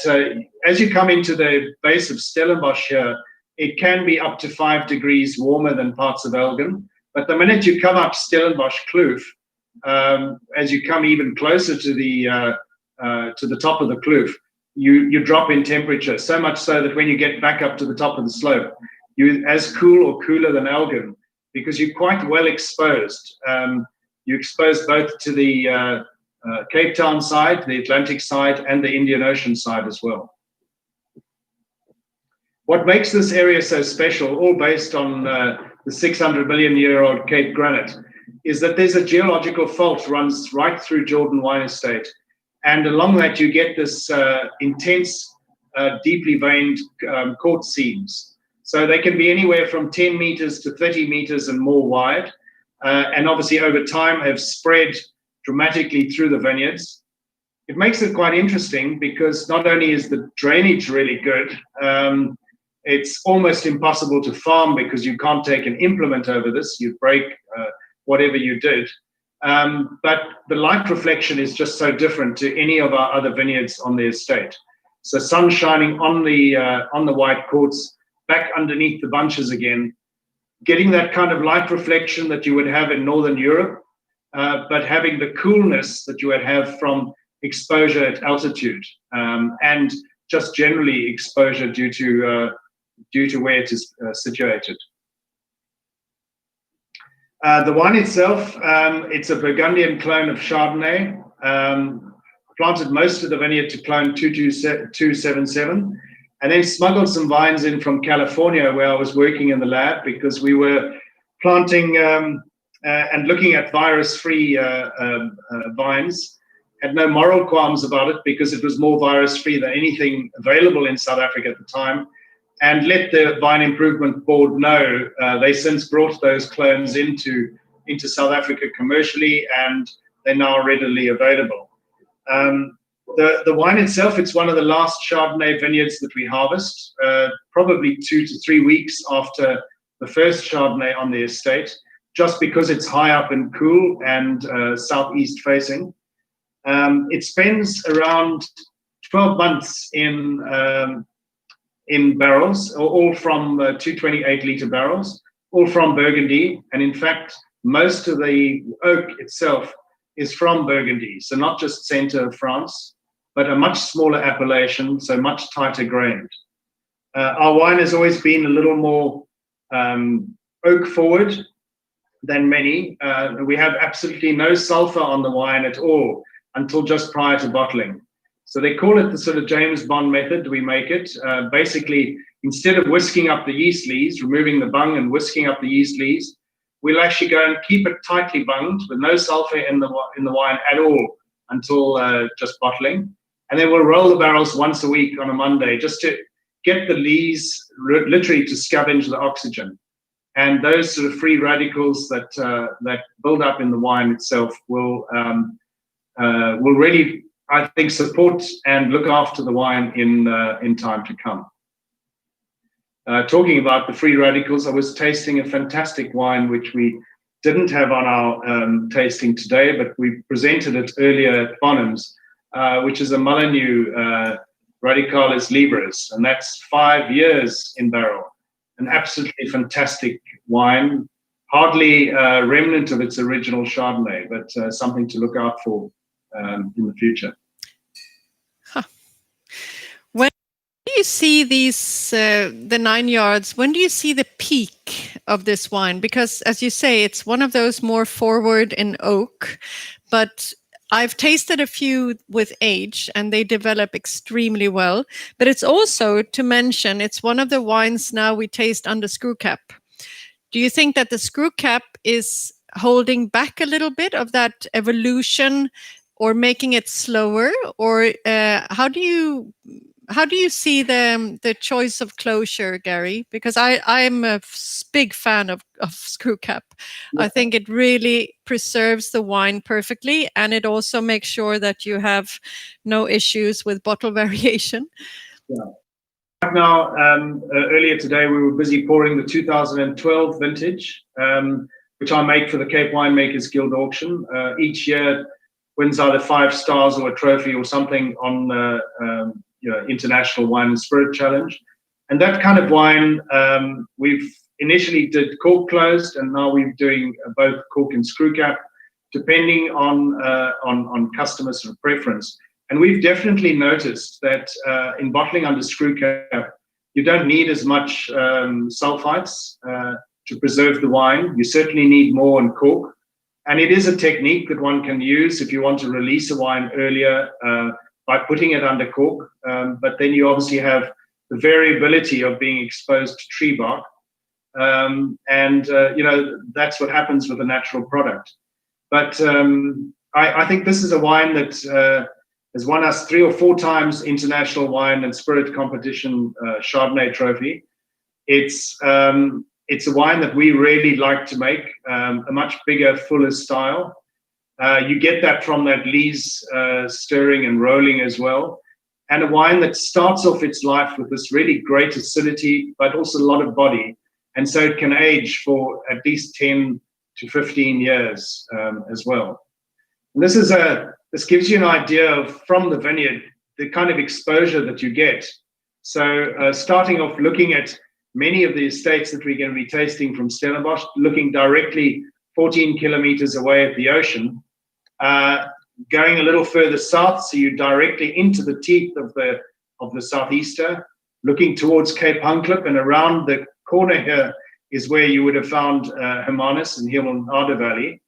B: as you come into the base of Stellenbosch here, it can be up to 5 degrees warmer than parts of Elgin. But the minute you come up Stellenbosch Kloof, as you come even closer to the top of the kloof, you drop in temperature, so much so that when you get back up to the top of the slope, you're as cool or cooler than Elgin, because you're quite well exposed. You're exposed both to the Cape Town side, the Atlantic side, and the Indian Ocean side as well. What makes this area so special, all based on the 600 million year old Cape granite, is that there's a geological fault runs right through Jordan Wine Estate. And along that, you get this intense, deeply veined quartz seams. So they can be anywhere from 10 meters to 30 meters and more wide. And obviously over time have spread dramatically through the vineyards. It makes it quite interesting because not only is the drainage really good, it's almost impossible to farm because you can't take an implement over this. You break whatever you did. But the light reflection is just so different to any of our other vineyards on the estate. So sun shining on the white quartz back underneath the bunches again, getting that kind of light reflection that you would have in Northern Europe, but having the coolness that you would have from exposure at altitude, and just generally exposure due to where it is situated. The wine itself, it's a Burgundian clone of Chardonnay. Planted most of the vineyard to clone 277, and then smuggled some vines in from California, where I was working in the lab, because we were planting and looking at virus-free vines. Had no moral qualms about it, because it was more virus-free than anything available in South Africa at the time. And let the Vine Improvement Board know. They since brought those clones into South Africa commercially, and they're now readily available. The wine itself, it's one of the last Chardonnay vineyards that we harvest, probably 2 to 3 weeks after the first Chardonnay on the estate, just because it's high up and cool and southeast facing. It spends around 12 months in barrels, all from 228-liter barrels, all from Burgundy. And in fact, most of the oak itself is from Burgundy. So not just center of France, but a much smaller appellation, so much tighter grained. Our wine has always been a little more oak forward than many. We have absolutely no sulfur on the wine at all until just prior to bottling. So they call it the sort of James Bond method. We make it basically, instead of whisking up the yeast lees, removing the bung and whisking up the yeast lees, we'll actually go and keep it tightly bunged with no sulfur in the wine at all until just bottling. And then we'll roll the barrels once a week on a Monday, just to get the lees literally to scavenge the oxygen. And those sort of free radicals that build up in the wine itself will really, I think, support and look after the wine in time to come. Talking about the free radicals, I was tasting a fantastic wine which we didn't have on our tasting today, but we presented it earlier at Bonhams, which is a Molyneux Radicalis Libris, and that's 5 years in barrel. An absolutely fantastic wine, hardly a remnant of its original Chardonnay, but something to look out for in the future.
A: Huh. When do you see these, the 9 yards, when do you see the peak of this wine? Because as you say, it's one of those more forward in oak, but I've tasted a few with age and they develop extremely well. But it's also, to mention, it's one of the wines now we taste under screw cap. Do you think that the screw cap is holding back a little bit of that evolution, or making it slower? Or how do you see the choice of closure, Gary? Because I'm a big fan of screw cap. Yeah. I think it really preserves the wine perfectly, and it also makes sure that you have no issues with bottle variation.
B: Yeah. Right now, earlier today, we were busy pouring the 2012 vintage, which I make for the Cape Winemakers Guild auction. Each year wins either 5 stars or a trophy or something on International Wine and Spirit Challenge. And that kind of wine, we've initially did cork closed, and now we're doing both cork and screw cap, depending on customer sort of preference. And we've definitely noticed that in bottling under screw cap, you don't need as much sulfites to preserve the wine. You certainly need more in cork. And it is a technique that one can use if you want to release a wine earlier by putting it under cork. But then you obviously have the variability of being exposed to tree bark. That's what happens with a natural product. But I think this is a wine that has won us 3 or 4 times International Wine and Spirit Competition Chardonnay trophy. It's a wine that we really like to make, a much bigger, fuller style. You get that from that lees stirring and rolling as well. And a wine that starts off its life with this really great acidity, but also a lot of body. And so it can age for at least 10 to 15 years as well. And this gives you an idea of, from the vineyard, the kind of exposure that you get. So starting off looking at many of the estates that we're going to be tasting from Stellenbosch, looking directly 14 kilometers away at the ocean, going a little further south, so you're directly into the teeth of the southeaster, looking towards Cape Hunklip, and around the corner here is where you would have found Hermanus and Hemelnade Valley.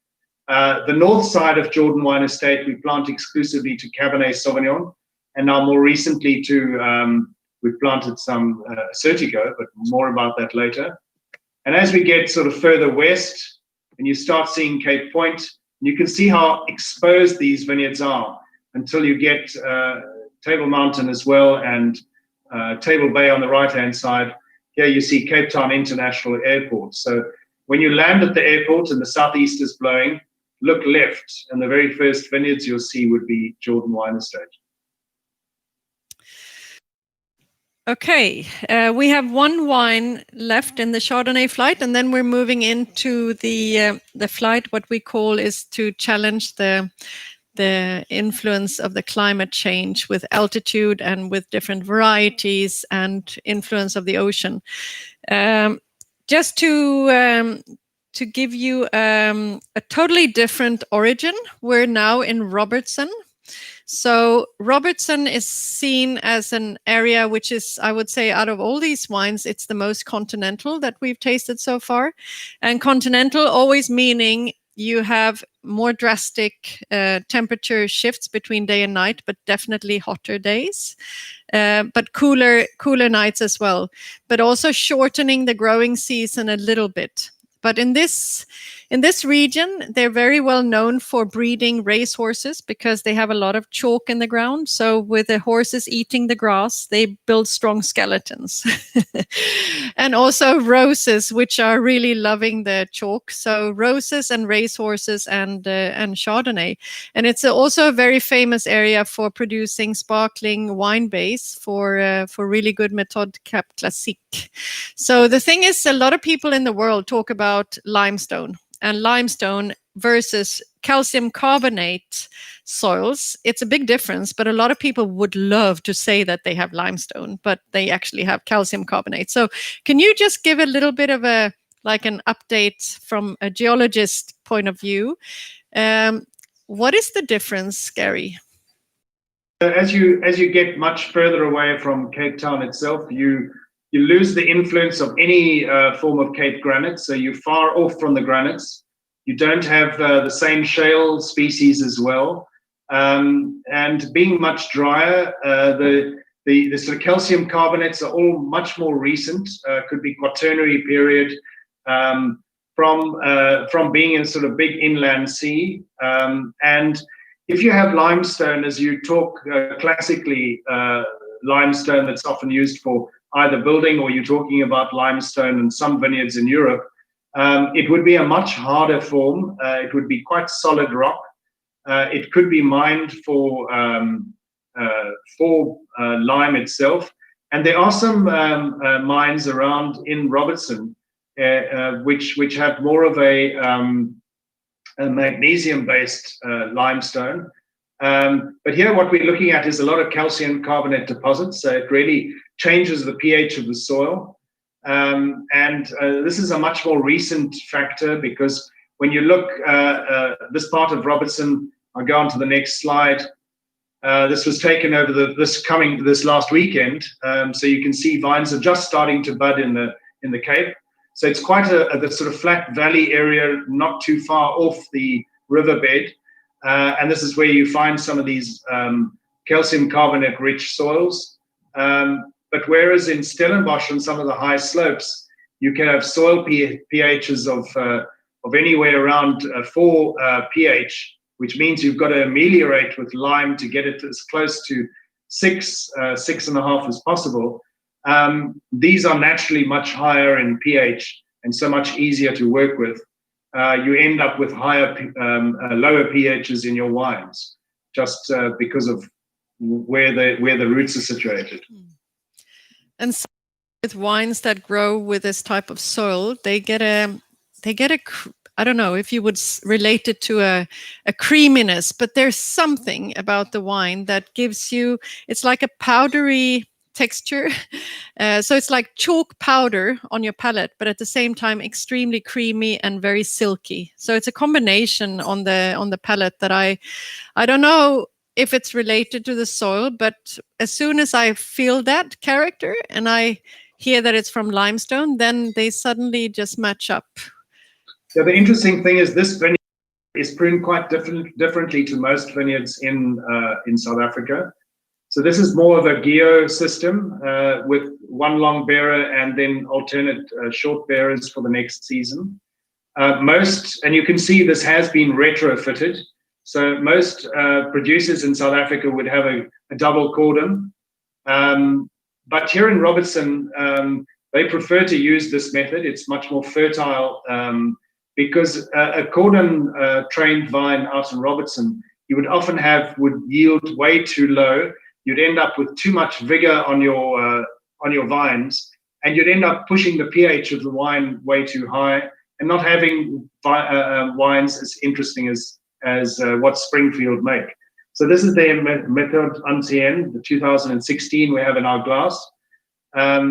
B: The north side of Jordan Wine Estate, we plant exclusively to Cabernet Sauvignon, and now more recently to, we've planted some Certico, but more about that later. And as we get sort of further west, and you start seeing Cape Point, you can see how exposed these vineyards are until you get Table Mountain as well, and Table Bay on the right-hand side. Here you see Cape Town International Airport. So when you land at the airport and the southeast is blowing, look left, and the very first vineyards you'll see would be Jordan Wine Estate.
A: Okay, we have one wine left in the Chardonnay flight, and then we're moving into the flight. What we call is to challenge the influence of the climate change with altitude and with different varieties and influence of the ocean. Just to give you a totally different origin, we're now in Robertson. So Robertson is seen as an area which is, I would say, out of all these wines, it's the most continental that we've tasted so far. And continental always meaning you have more drastic temperature shifts between day and night, but definitely hotter days, but cooler nights as well, but also shortening the growing season a little bit. But in this region, they're very well known for breeding racehorses because they have a lot of chalk in the ground. So with the horses eating the grass, they build strong skeletons. And also roses, which are really loving the chalk. So roses and racehorses and Chardonnay. And it's also a very famous area for producing sparkling wine base for really good Méthode Cap Classique. So the thing is, a lot of people in the world talk about limestone and limestone versus calcium carbonate soils. It's a big difference, but a lot of people would love to say that they have limestone, but they actually have calcium carbonate. So can you just give a little bit of an update from a geologist point of view? What is the difference, Gary?
B: As you get much further away from Cape Town itself, you lose the influence of any form of Cape granite, so you're far off from the granites. You don't have the same shale species as well, and being much drier, the sort of calcium carbonates are all much more recent. Could be Quaternary period, from being in sort of big inland sea, and if you have limestone, as you talk classically, limestone that's often used for either building, or you're talking about limestone in some vineyards in Europe, it would be a much harder form. It would be quite solid rock. It could be mined for lime itself. And there are some mines around in Robertson which have more of a magnesium-based limestone. But here what we're looking at is a lot of calcium carbonate deposits, so it really changes the pH of the soil. And this is a much more recent factor, because when you look this part of Robertson, I'll go on to the next slide. This was taken over this last weekend, so you can see vines are just starting to bud in the Cape. So it's quite the sort of flat valley area, not too far off the riverbed. And this is where you find some of these calcium carbonate rich soils. But whereas in Stellenbosch and some of the high slopes, you can have soil pHs of anywhere around 4 pH, which means you've got to ameliorate with lime to get it as close to 6.5 as possible. These are naturally much higher in pH and so much easier to work with. You end up with lower pHs in your wines, just because of where the roots are situated.
A: And so with wines that grow with this type of soil, they get a I don't know if you would relate it to a creaminess, but there's something about the wine that gives you, it's like a powdery texture. So it's like chalk powder on your palate, but at the same time extremely creamy and very silky. So it's a combination on the palate that I don't know if it's related to the soil, but as soon as I feel that character and I hear that it's from limestone, then they suddenly just match up.
B: Yeah, the interesting thing is this vineyard is pruned quite differently to most vineyards in South Africa. So this is more of a geo system with one long bearer and then alternate short bearers for the next season. And you can see this has been retrofitted. So most producers in South Africa would have a double cordon. But here in Robertson, they prefer to use this method. It's much more fertile because a cordon trained vine out in Robertson, you would often would yield way too low. You'd end up with too much vigor on your vines, and you'd end up pushing the pH of the wine way too high and not having wines as interesting as what Springfield make. So this is their method ancienne, the 2016 we have in our glass. I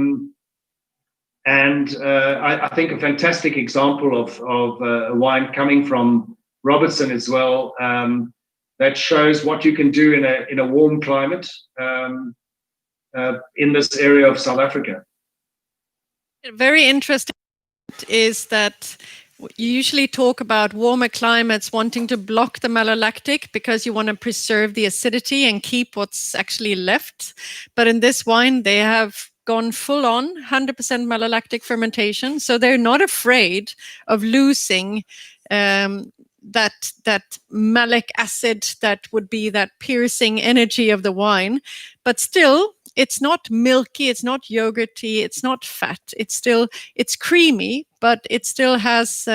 B: think a fantastic example of a wine coming from Robertson as well, that shows what you can do in a warm climate in this area of South Africa.
A: Very interesting is that you usually talk about warmer climates wanting to block the malolactic because you want to preserve the acidity and keep what's actually left. But in this wine, they have gone full on 100% malolactic fermentation. So they're not afraid of losing that malic acid that would be that piercing energy of the wine. But still, it's not milky, it's not yogurty, it's not fat. It's creamy, but it still has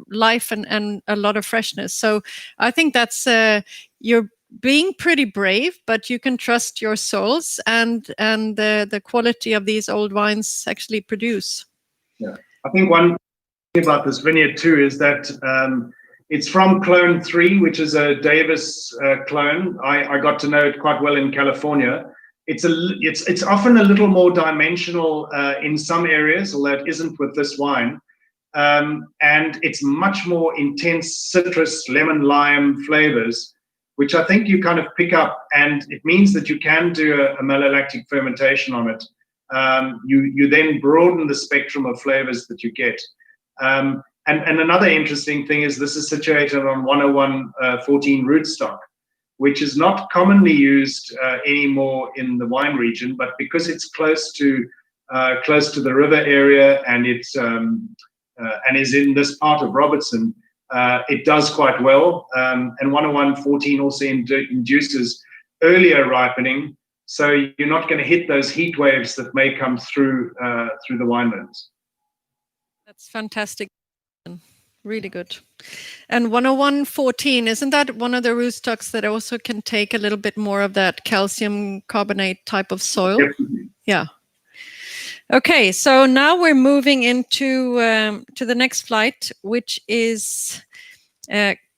A: life and a lot of freshness. So I think that's you're being pretty brave, but you can trust your souls and the quality of these old wines actually produce.
B: Yeah, I think one thing about this vineyard too is that it's from Clone 3, which is a Davis clone. I got to know it quite well in California. It's often a little more dimensional in some areas, although it isn't with this wine. And it's much more intense citrus, lemon, lime flavors, which I think you kind of pick up, and it means that you can do a malolactic fermentation on it. You then broaden the spectrum of flavors that you get. And another interesting thing is this is situated on 101-14 rootstock, which is not commonly used anymore in the wine region, but because it's close to the river area and it's and is in this part of Robertson, it does quite well. And 101-14 also induces earlier ripening, so you're not going to hit those heat waves that may come through the winelands.
A: That's fantastic. Really good. And 101-14, isn't that one of the rootstocks that also can take a little bit more of that calcium carbonate type of soil?
B: Definitely.
A: Yeah. Okay, so now we're moving into to the next flight, which is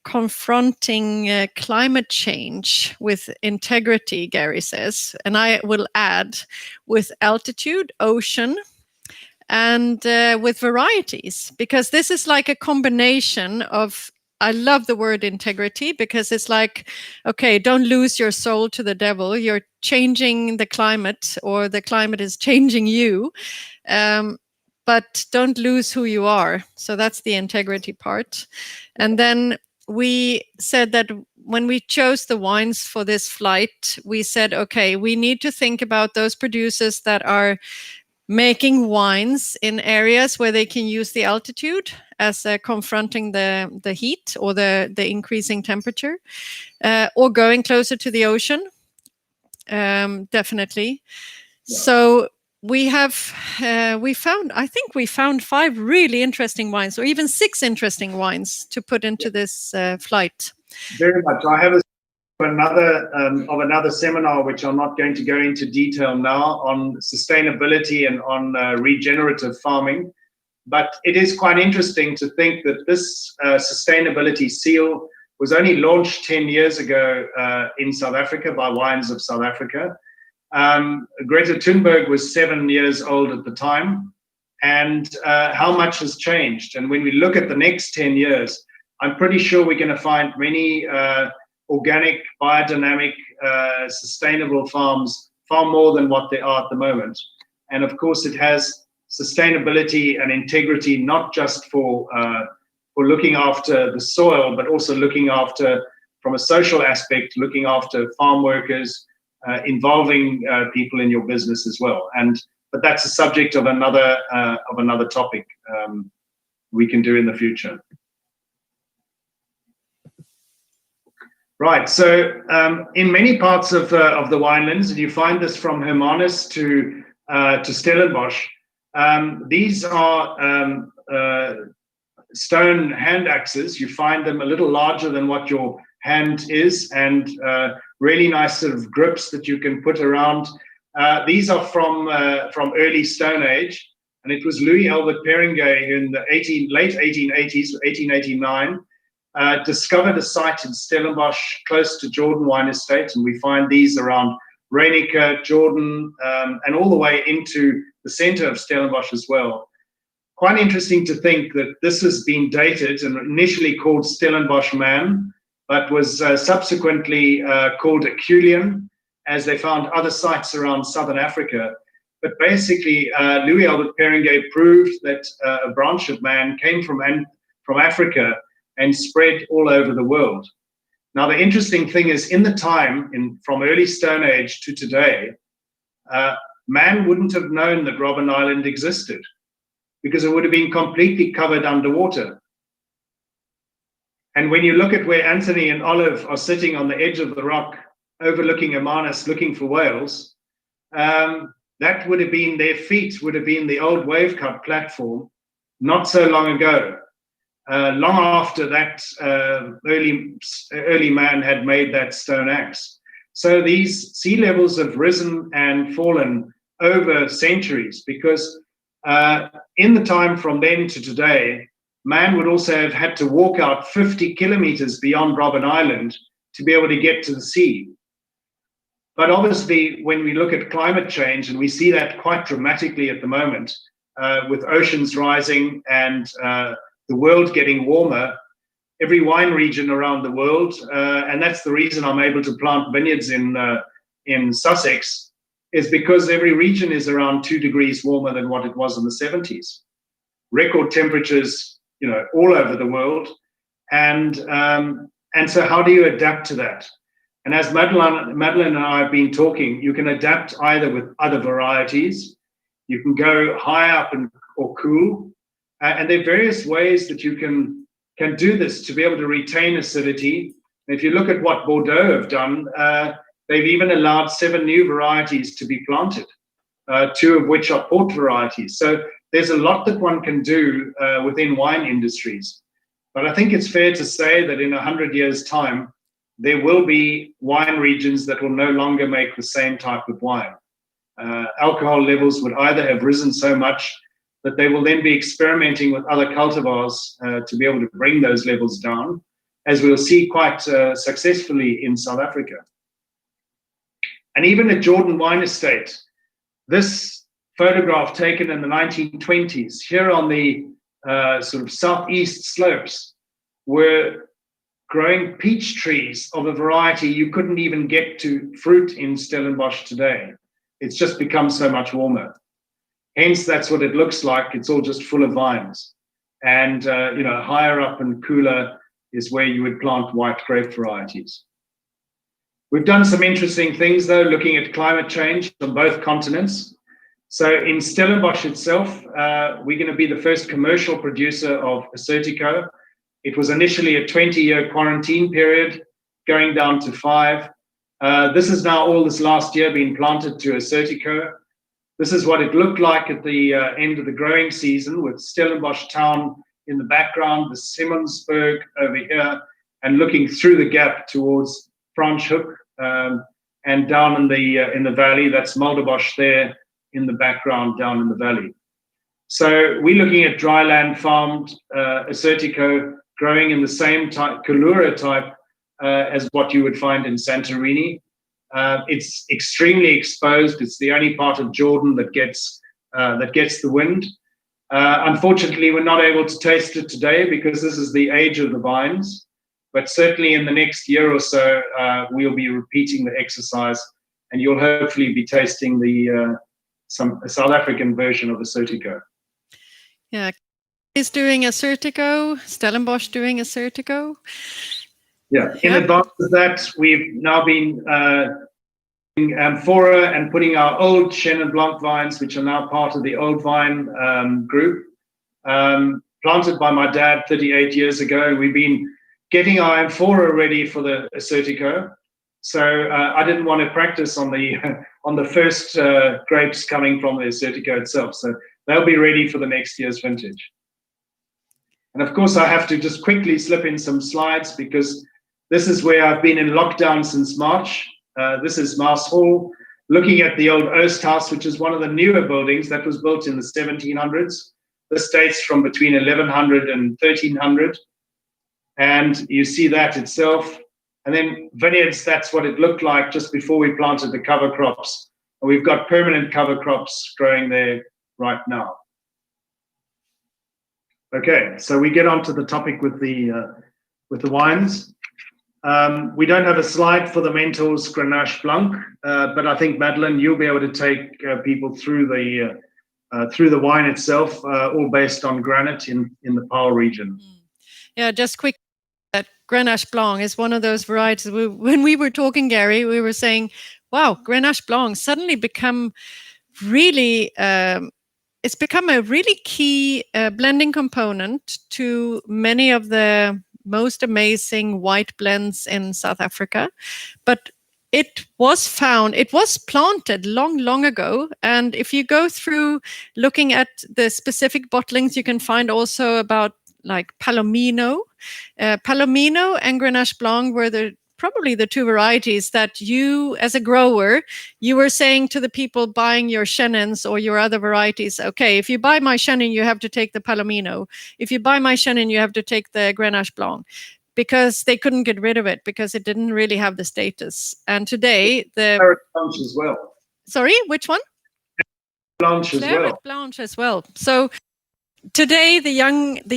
A: confronting climate change with integrity, Gary says. And I will add with altitude, ocean, and with varieties, because this is like a combination of, I love the word integrity because it's like, okay, don't lose your soul to the devil. You're changing the climate, or the climate is changing you, but don't lose who you are. So that's the integrity part. And then we said that when we chose the wines for this flight, we said, okay, we need to think about those producers that are making wines in areas where they can use the altitude as confronting the heat or the increasing temperature, or going closer to the ocean, definitely. Yeah. So we found 5 really interesting wines, or even 6 interesting wines to put into this flight.
B: Very much. I have another seminar, which I'm not going to go into detail now, on sustainability and on regenerative farming. But it is quite interesting to think that this sustainability seal was only launched 10 years ago in South Africa by Wines of South Africa. Greta Thunberg was 7 years old at the time, and how much has changed. And when we look at the next 10 years, I'm pretty sure we're going to find many organic, biodynamic, sustainable farms, far more than what they are at the moment. And of course, it has sustainability and integrity, not just for looking after the soil, but also looking after, from a social aspect, looking after farm workers, involving people in your business as well. But that's a subject of another topic we can do in the future. Right. So in many parts of the winelands, and you find this from Hermanus to Stellenbosch, these are stone hand axes. You find them a little larger than what your hand is, and really nice sort of grips that you can put around. These are from early Stone Age, and it was Louis Albert Perringay who in the late 1880s, 1889, discovered a site in Stellenbosch close to Jordan Wine Estate, and we find these around Reinecker, Jordan, and all the way into the center of Stellenbosch as well. Quite interesting to think that this has been dated and initially called Stellenbosch Man, but was subsequently called Aculian, as they found other sites around southern Africa. But basically, Louis Albert Perringay proved that a branch of Man came from Africa and spread all over the world. Now, the interesting thing is, in the time, from early Stone Age to today, man wouldn't have known that Robben Island existed, because it would have been completely covered underwater. And when you look at where Anthony and Olive are sitting on the edge of the rock, overlooking Hermanus, looking for whales, that would have been, their feet would have been the old wave cut platform not so long ago, long after that early man had made that stone axe. So these sea levels have risen and fallen over centuries, because in the time from then to today, man would also have had to walk out 50 kilometers beyond Robben Island to be able to get to the sea. But obviously, when we look at climate change, and we see that quite dramatically at the moment, with oceans rising and the world getting warmer, every wine region around the world, and that's the reason I'm able to plant vineyards in Sussex, is because every region is around 2 degrees warmer than what it was in the 70s. Record temperatures, all over the world. And so how do you adapt to that? And as Madeleine and I have been talking, you can adapt either with other varieties, you can go high up or cool, and there are various ways that you can do this to be able to retain acidity. And if you look at what Bordeaux have done, they've even allowed 7 new varieties to be planted, 2 of which are port varieties. So there's a lot that one can do within wine industries. But I think it's fair to say that in 100 years' time, there will be wine regions that will no longer make the same type of wine. Alcohol levels would either have risen so much that they will then be experimenting with other cultivars to be able to bring those levels down, as we'll see quite successfully in South Africa. And even at Jordan Wine Estate, this photograph taken in the 1920s, here on the sort of southeast slopes, were growing peach trees of a variety you couldn't even get to fruit in Stellenbosch today. It's just become so much warmer. Hence, that's what it looks like. It's all just full of vines. And, higher up and cooler is where you would plant white grape varieties. We've done some interesting things, though, looking at climate change on both continents. So in Stellenbosch itself, we're going to be the first commercial producer of Assyrtiko. It was initially a 20-year quarantine period, going down to 5. This is now all this last year been planted to Assyrtiko. This is what it looked like at the end of the growing season, with Stellenbosch town in the background, the Simmonsburg over here, and looking through the gap towards Franschhoek, and down in the valley, that's Mulderbosch there in the background down in the valley. So we're looking at dryland farmed Assyrtiko growing in the same type, Kalura type, as what you would find in Santorini. It's extremely exposed. It's the only part of Jordan that gets the wind. Unfortunately, we're not able to taste it today because this is the age of the vines. But certainly in the next year or so, we'll be repeating the exercise, and you'll hopefully be tasting the some South African version of the Certico.
A: Yeah, is doing a Certico, Stellenbosch doing a Certico.
B: Yeah, in advance of that, we've now been amphora and putting our old Chenin Blanc vines, which are now part of the Old Vine group, planted by my dad 38 years ago. We've been getting our amphora ready for the Certico. So I didn't want to practice on the first grapes coming from the Certico itself. So they'll be ready for the next year's vintage. And of course, I have to just quickly slip in some slides because this is where I've been in lockdown since March. This is Maas Hall, looking at the old Oost House, which is one of the newer buildings that was built in the 1700s. This dates from between 1100 and 1300. And you see that itself. And then vineyards, that's what it looked like just before we planted the cover crops. And we've got permanent cover crops growing there right now. Okay, so we get on to the topic with the wines. We don't have a slide for the Mentors Grenache Blanc, but I think, Madeleine, you'll be able to take people through the wine itself, all based on granite in the Paarl region.
A: Yeah, just quick. That Grenache Blanc is one of those varieties. When we were talking, Gary, we were saying, wow, Grenache Blanc suddenly become really, it's become a really key blending component to many of the most amazing white blends in South Africa. But it was planted long ago. And if you go through looking at the specific bottlings, you can find also about like Palomino. Palomino and Grenache Blanc were probably the two varieties that you, as a grower, you were saying to the people buying your Chenins or your other varieties, okay, if you buy my Chenin, you have to take the Palomino. If you buy my Chenin, you have to take the Grenache Blanc, because they couldn't get rid of it because it didn't really have the status. And today,
B: Claret Blanche as well.
A: Sorry, which one?
B: Blanche as well.
A: Claret Blanche as well. So today, the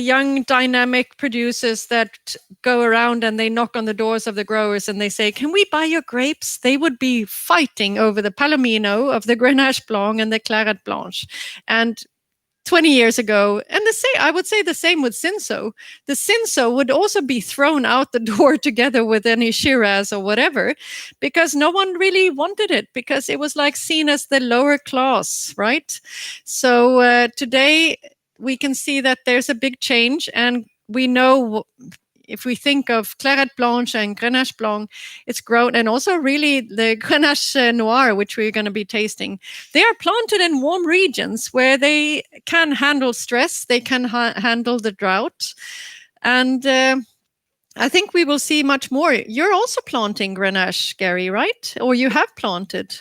A: young dynamic producers that go around and they knock on the doors of the growers and they say, can we buy your grapes? They would be fighting over the Palomino of the Grenache Blanc and the Claret Blanche. And 20 years ago, and I would say the same with Cinsault. The Cinsault would also be thrown out the door together with any Shiraz or whatever, because no one really wanted it, because it was like seen as the lower class, right? So today, we can see that there's a big change, and we know if we think of Claret Blanche and Grenache Blanc, it's grown, and also really the Grenache Noir, which we're going to be tasting. They are planted in warm regions where they can handle stress, they can handle the drought, and I think we will see much more. You're also planting Grenache, Gary, right? Or you have planted?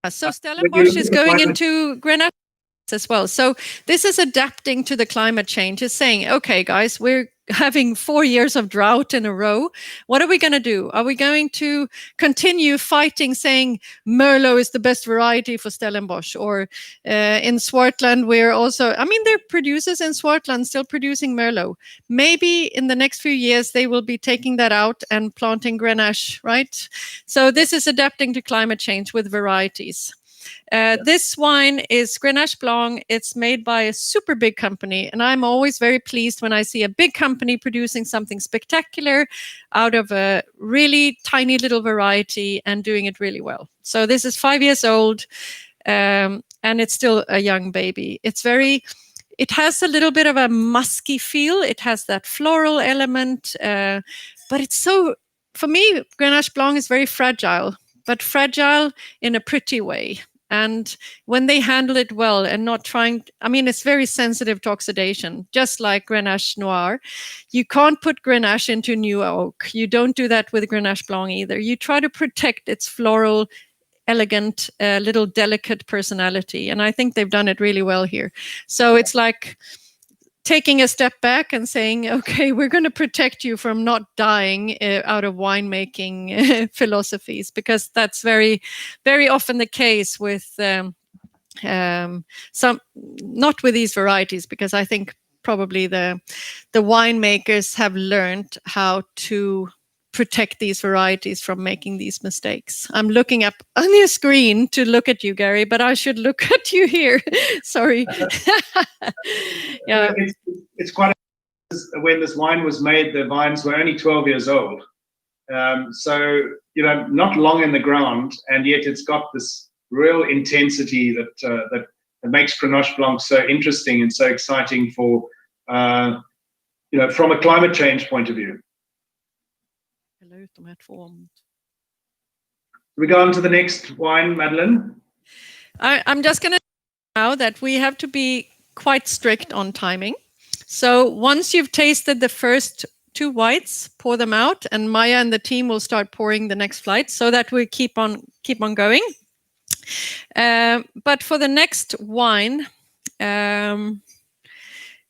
A: So Stellenbosch is going into Grenache as well. So this is adapting to the climate change. It's saying, okay, guys, we're having 4 years of drought in a row. What are we going to do? Are we going to continue fighting, saying Merlot is the best variety for Stellenbosch? Or in Swartland, we're also, there are producers in Swartland still producing Merlot. Maybe in the next few years, they will be taking that out and planting Grenache, right? So this is adapting to climate change with varieties. This wine is Grenache Blanc. It's made by a super big company, and I'm always very pleased when I see a big company producing something spectacular out of a really tiny little variety and doing it really well. So this is 5 years old, and it's still a young baby. It has a little bit of a musky feel. It has that floral element, but it's for me, Grenache Blanc is very fragile, but fragile in a pretty way. And when they handle it well and not it's very sensitive to oxidation, just like Grenache Noir. You can't put Grenache into new oak. You don't do that with Grenache Blanc either. You try to protect its floral, elegant, little delicate personality. And I think they've done it really well here. So it's like taking a step back and saying, okay, we're going to protect you from not dying out of winemaking philosophies, because that's very, very often the case with some, not with these varieties, because I think probably the winemakers have learned how to protect these varieties from making these mistakes. I'm looking up on your screen to look at you, Gary, but I should look at you here. Sorry.
B: Yeah, it's quite. When this wine was made, the vines were only 12 years old, so not long in the ground, and yet it's got this real intensity that makes Grenache Blanc so interesting and so exciting for from a climate change point of view. We go on to the next wine, Madeleine.
A: I'm just going to now that we have to be quite strict on timing. So once you've tasted the first 2 whites, pour them out, and Maya and the team will start pouring the next flight, so that we keep on going. But for the next wine,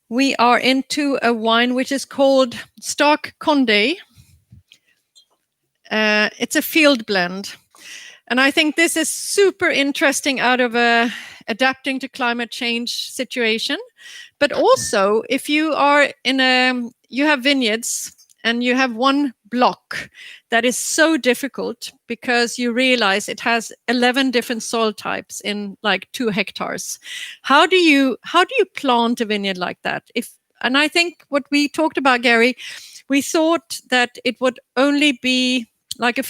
A: we are into a wine which is called Stark Condé. It's a field blend. And I think this is super interesting out of a adapting to climate change situation. But also, if you are you have vineyards and you have one block that is so difficult because you realize it has 11 different soil types in like 2 hectares. How do you plant a vineyard like that? And I think what we talked about, Gary, we thought that it would only be like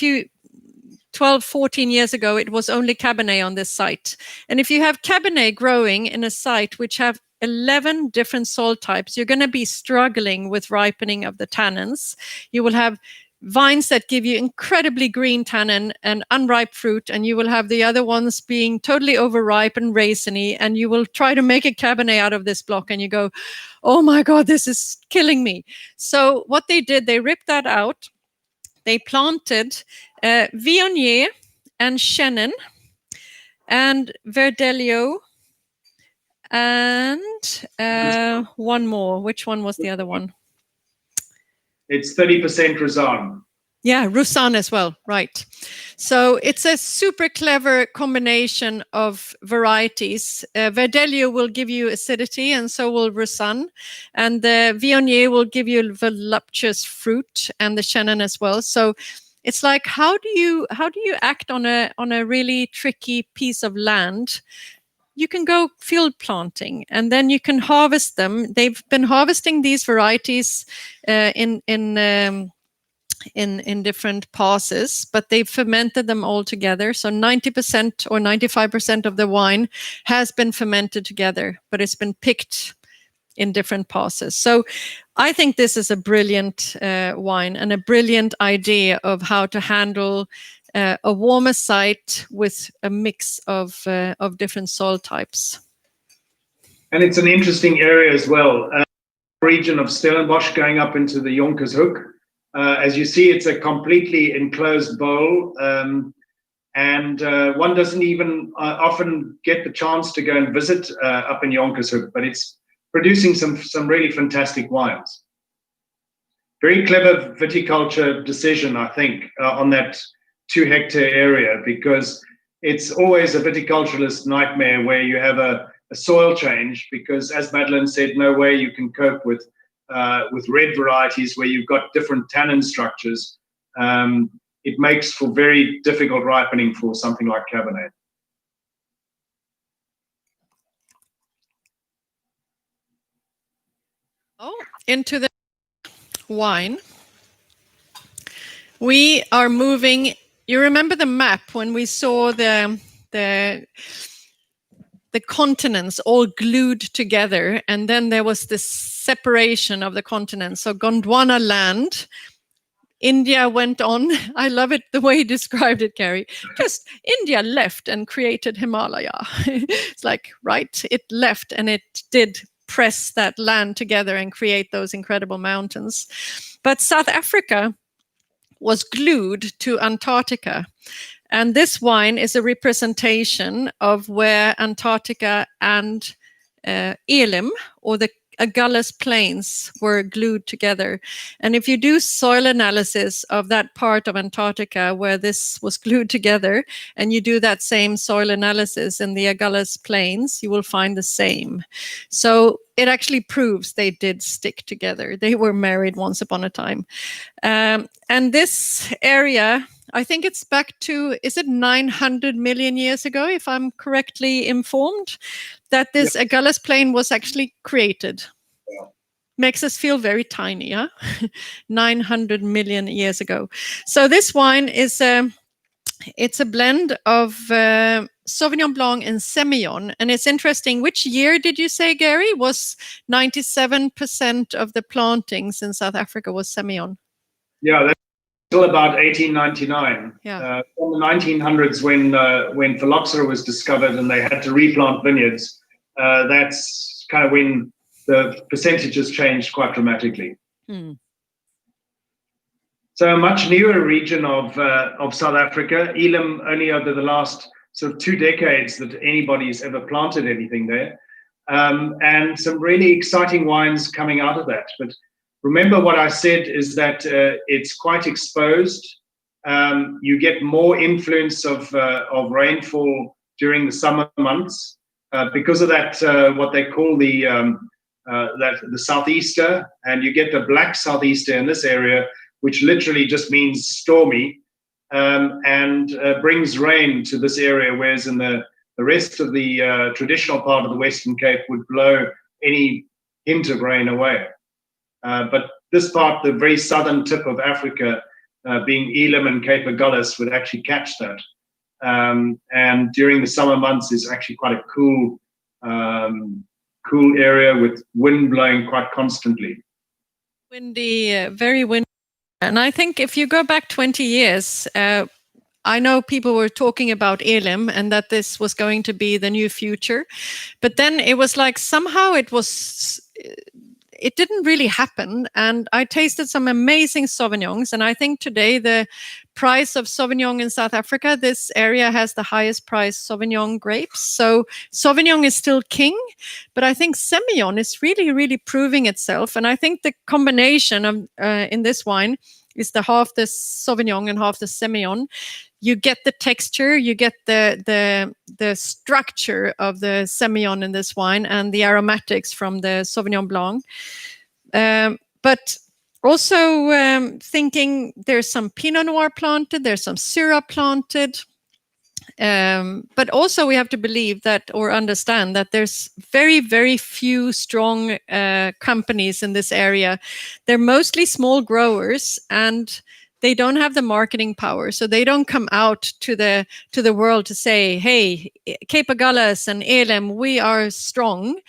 A: 12, 14 years ago, it was only Cabernet on this site. And if you have Cabernet growing in a site which have 11 different soil types, you're going to be struggling with ripening of the tannins. You will have vines that give you incredibly green tannin and unripe fruit, and you will have the other ones being totally overripe and raisiny, and you will try to make a Cabernet out of this block, and you go, oh my God, this is killing me. So what they did, they ripped that out. They planted Viognier and Chenin and Verdelho and one more. Which one was the other one?
B: It's 30% Roussanne.
A: Yeah, Roussanne as well, right. So it's a super clever combination of varieties. Verdelho will give you acidity, and so will Roussanne. And the Viognier will give you voluptuous fruit, and the Chenin as well. So it's like, how do you act on a really tricky piece of land? You can go field planting, and then you can harvest them. They've been harvesting these varieties in different passes, but they've fermented them all together. So 90% or 95% of the wine has been fermented together, but it's been picked in different passes. So I think this is a brilliant wine and a brilliant idea of how to handle a warmer site with a mix of different soil types.
B: And it's an interesting area as well. Region of Stellenbosch going up into the Jonkershoek. As you see, it's a completely enclosed bowl, and one doesn't even often get the chance to go and visit up in Jonkershoek, but it's producing some really fantastic wines. Very clever viticulture decision, I think, on that 2-hectare area, because it's always a viticulturalist nightmare where you have a soil change, because as Madeleine said, no way you can cope with red varieties where you've got different tannin structures. It makes for very difficult ripening for something like Cabernet.
A: Oh, into the wine. We are moving. You remember the map when we saw the continents all glued together, and then there was this separation of the continents. So Gondwana land, India went on. I love it the way he described it, Gary. Just India left and created Himalaya. It's like, right, it left and it did press that land together and create those incredible mountains. But South Africa was glued to Antarctica. And this wine is a representation of where Antarctica and Elim, or the Agulhas plains were glued together. And if you do soil analysis of that part of Antarctica where this was glued together, and you do that same soil analysis in the Agulhas plains, you will find the same. So it actually proves they did stick together. They were married once upon a time. And this area, I think it's back to, is it 900 million years ago, if I'm correctly informed, that this Agulhas plain was actually created.
B: Yeah.
A: Makes us feel very tiny, huh? 900 million years ago. So this wine is it's a blend of Sauvignon Blanc and Semillon. And it's interesting, which year did you say, Gary, was 97% of the plantings in South Africa was Semillon?
B: Yeah, that's till about 1899.
A: Yeah.
B: From the 1900s, when phylloxera was discovered and they had to replant vineyards, that's kind of when the percentages changed quite dramatically. So a much newer region of South Africa. Elim, only over the last sort of 2 decades that anybody's ever planted anything there, and some really exciting wines coming out of that. But remember what I said is that it's quite exposed. You get more influence of rainfall during the summer months because of that, what they call the southeaster, and you get the black southeaster in this area, which literally just means stormy, and brings rain to this area, whereas in the rest of the traditional part of the Western Cape would blow any hint of rain away. But this part, the very southern tip of Africa, being Elim and Cape Agulhas, would actually catch that. And during the summer months is actually quite a cool area with wind blowing quite constantly.
A: Windy, very windy. And I think if you go back 20 years, I know people were talking about Elim and that this was going to be the new future. But then it was like somehow it didn't really happen. And I tasted some amazing Sauvignons. And I think today the price of Sauvignon in South Africa, this area has the highest price Sauvignon grapes. So Sauvignon is still king, but I think Semillon is really, really proving itself. And I think the combination of in this wine is the half the Sauvignon and half the Semillon. You get the texture, you get the structure of the Semillon in this wine and the aromatics from the Sauvignon Blanc. But also thinking there's some Pinot Noir planted, there's some Syrah planted. But also we have to believe that or understand that there's very, very few strong companies in this area. They're mostly small growers and they don't have the marketing power, so they don't come out to the world to say, "Hey, Cape Agulhas and Elim, we are strong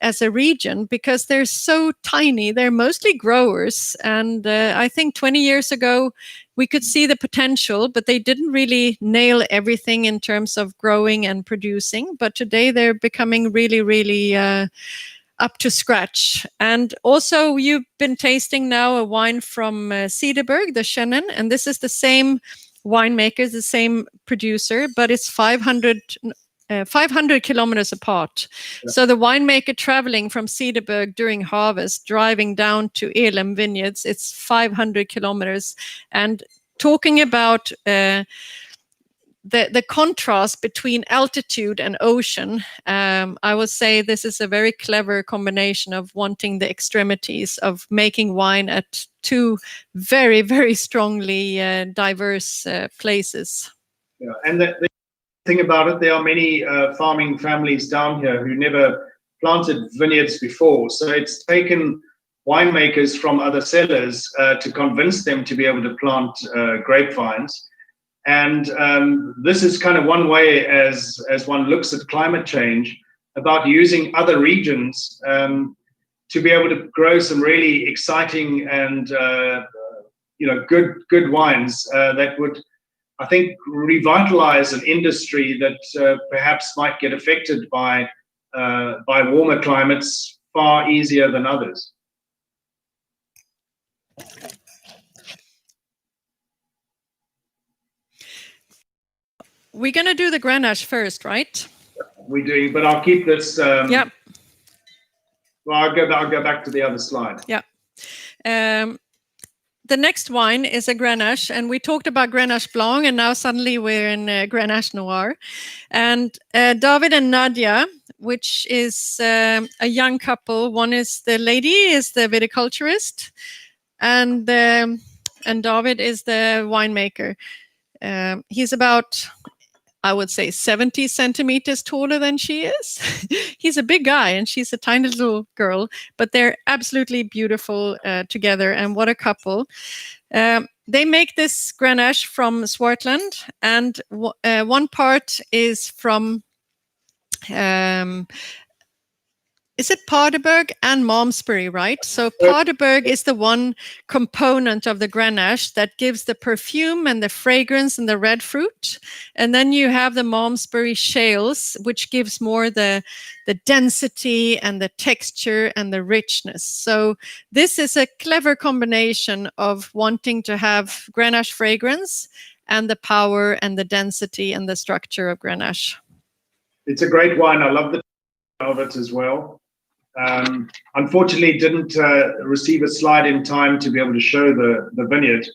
A: as a region," because they're so tiny. They're mostly growers, and I think 20 years ago we could see the potential, but they didn't really nail everything in terms of growing and producing. But today they're becoming really, really up to scratch. And also you've been tasting now a wine from Cederberg, the Chenin, and this is the same winemaker, the same producer, but it's 500 kilometers apart. Yeah. So the winemaker traveling from Cederberg during harvest, driving down to Elim vineyards, it's 500 kilometers. And talking about the contrast between altitude and ocean, I would say this is a very clever combination of wanting the extremities of making wine at two very, very strongly diverse places.
B: Yeah, and the thing about it, there are many farming families down here who never planted vineyards before. So it's taken winemakers from other cellars to convince them to be able to plant grapevines. And this is kind of one way, as one looks at climate change, about using other regions to be able to grow some really exciting and good wines that would, I think, revitalize an industry that perhaps might get affected by warmer climates far easier than others.
A: We're going to do the Grenache first, right?
B: We're doing, but I'll keep this.
A: Yep.
B: Well, I'll go back to the other slide.
A: Yeah. The next wine is a Grenache, and we talked about Grenache Blanc, and now suddenly we're in Grenache Noir. And David and Nadia, which is a young couple. One is the lady, is the viticulturist, and David is the winemaker. He's about, I would say, 70 centimeters taller than she is. He's a big guy and she's a tiny little girl, but they're absolutely beautiful together. And what a couple. They make this Grenache from Swartland, and one part is from, is it Paardeberg and Malmesbury, right? So Paardeberg is the one component of the Grenache that gives the perfume and the fragrance and the red fruit. And then you have the Malmesbury shales, which gives more the density and the texture and the richness. So this is a clever combination of wanting to have Grenache fragrance and the power and the density and the structure of Grenache.
B: It's a great wine. I love the of it as well. Unfortunately, didn't receive a slide in time to be able to show the vineyard.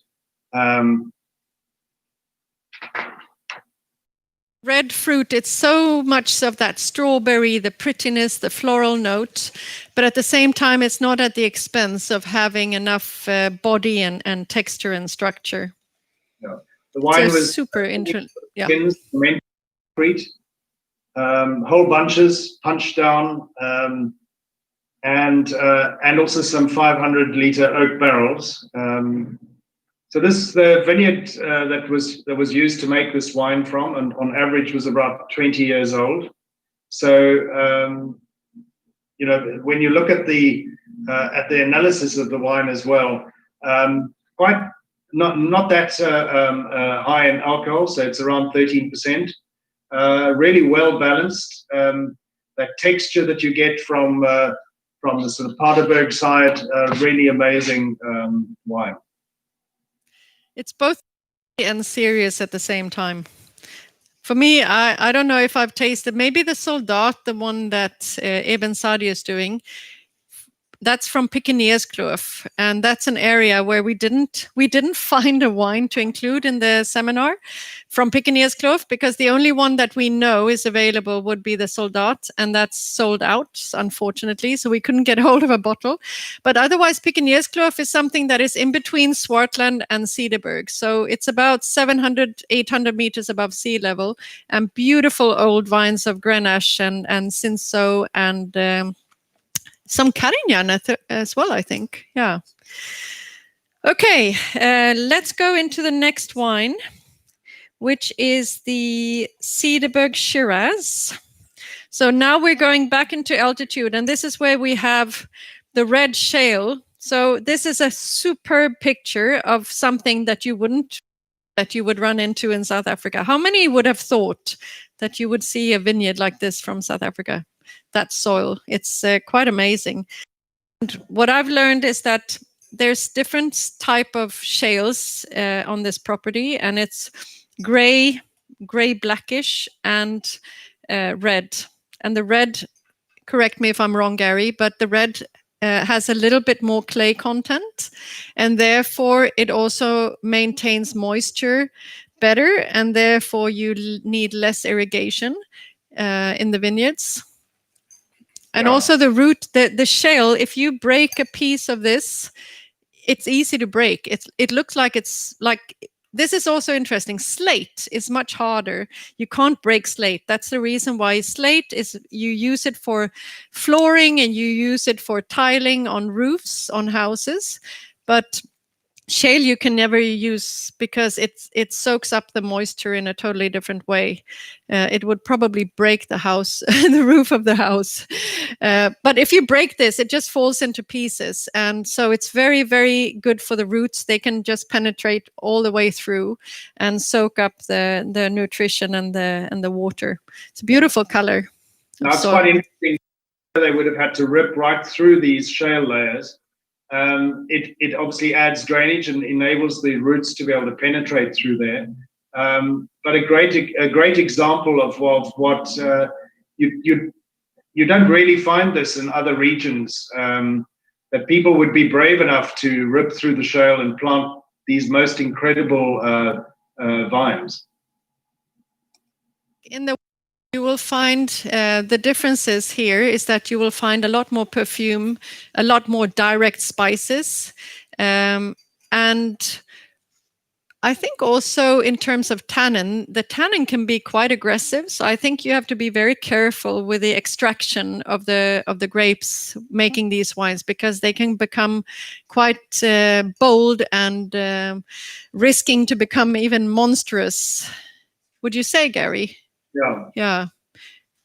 A: Red fruit, it's so much of that strawberry, the prettiness, the floral note, but at the same time, it's not at the expense of having enough body and texture and structure.
B: Yeah. The wine was
A: super interesting. Yeah.
B: Whole bunches punched down. And also some 500-liter oak barrels. So the vineyard that was used to make this wine from, and on average was about 20 years old. So when you look at the analysis of the wine as well, quite not that high in alcohol, so it's around 13%. Really well balanced. That texture that you get from the sort of Paardeberg side, really amazing wine.
A: It's both and serious at the same time. For me, I don't know if I've tasted, maybe the Soldat, the one that Eben Sadi is doing. That's from Pickeneerskloof, and that's an area where we didn't find a wine to include in the seminar from Pickeneerskloof, because the only one that we know is available would be the Soldat, and that's sold out, unfortunately, so we couldn't get hold of a bottle. But otherwise, Pickeneerskloof is something that is in between Swartland and Cederberg, so it's about 700, 800 meters above sea level, and beautiful old vines of Grenache and Cinsault and some Carignan as well, I think. Yeah. Okay, let's go into the next wine, which is the Cederberg Shiraz. So now we're going back into altitude, and this is where we have the red shale. So this is a superb picture of something that you would run into in South Africa. How many would have thought that you would see a vineyard like this from South Africa? That soil, it's quite amazing. And what I've learned is that there's different type of shales on this property, and it's gray blackish, and red. And the red, correct me if I'm wrong, Gary, but the red has a little bit more clay content, and therefore it also maintains moisture better, and therefore you need less irrigation in the vineyards. And also the root, the shale, if you break a piece of this, it's easy to break. It looks like this is also interesting. Slate is much harder. You can't break slate. That's the reason why slate is, you use it for flooring and you use it for tiling on roofs, on houses. But shale you can never use because it soaks up the moisture in a totally different way. It would probably break the house, the roof of the house. But if you break this, it just falls into pieces. And so it's very, very good for the roots. They can just penetrate all the way through and soak up the nutrition and the water. It's a beautiful color.
B: Now it's quite interesting. They would have had to rip right through these shale layers. It obviously adds drainage and enables the roots to be able to penetrate through there. But a great example of what you you don't really find this in other regions, that people would be brave enough to rip through the shale and plant these most incredible vines.
A: You will find the differences here is that you will find a lot more perfume, a lot more direct spices, and I think also in terms of tannin, the tannin can be quite aggressive. So I think you have to be very careful with the extraction of the grapes making these wines, because they can become quite bold and risking to become even monstrous. Would you say, Gary?
B: Yeah.
A: Yeah.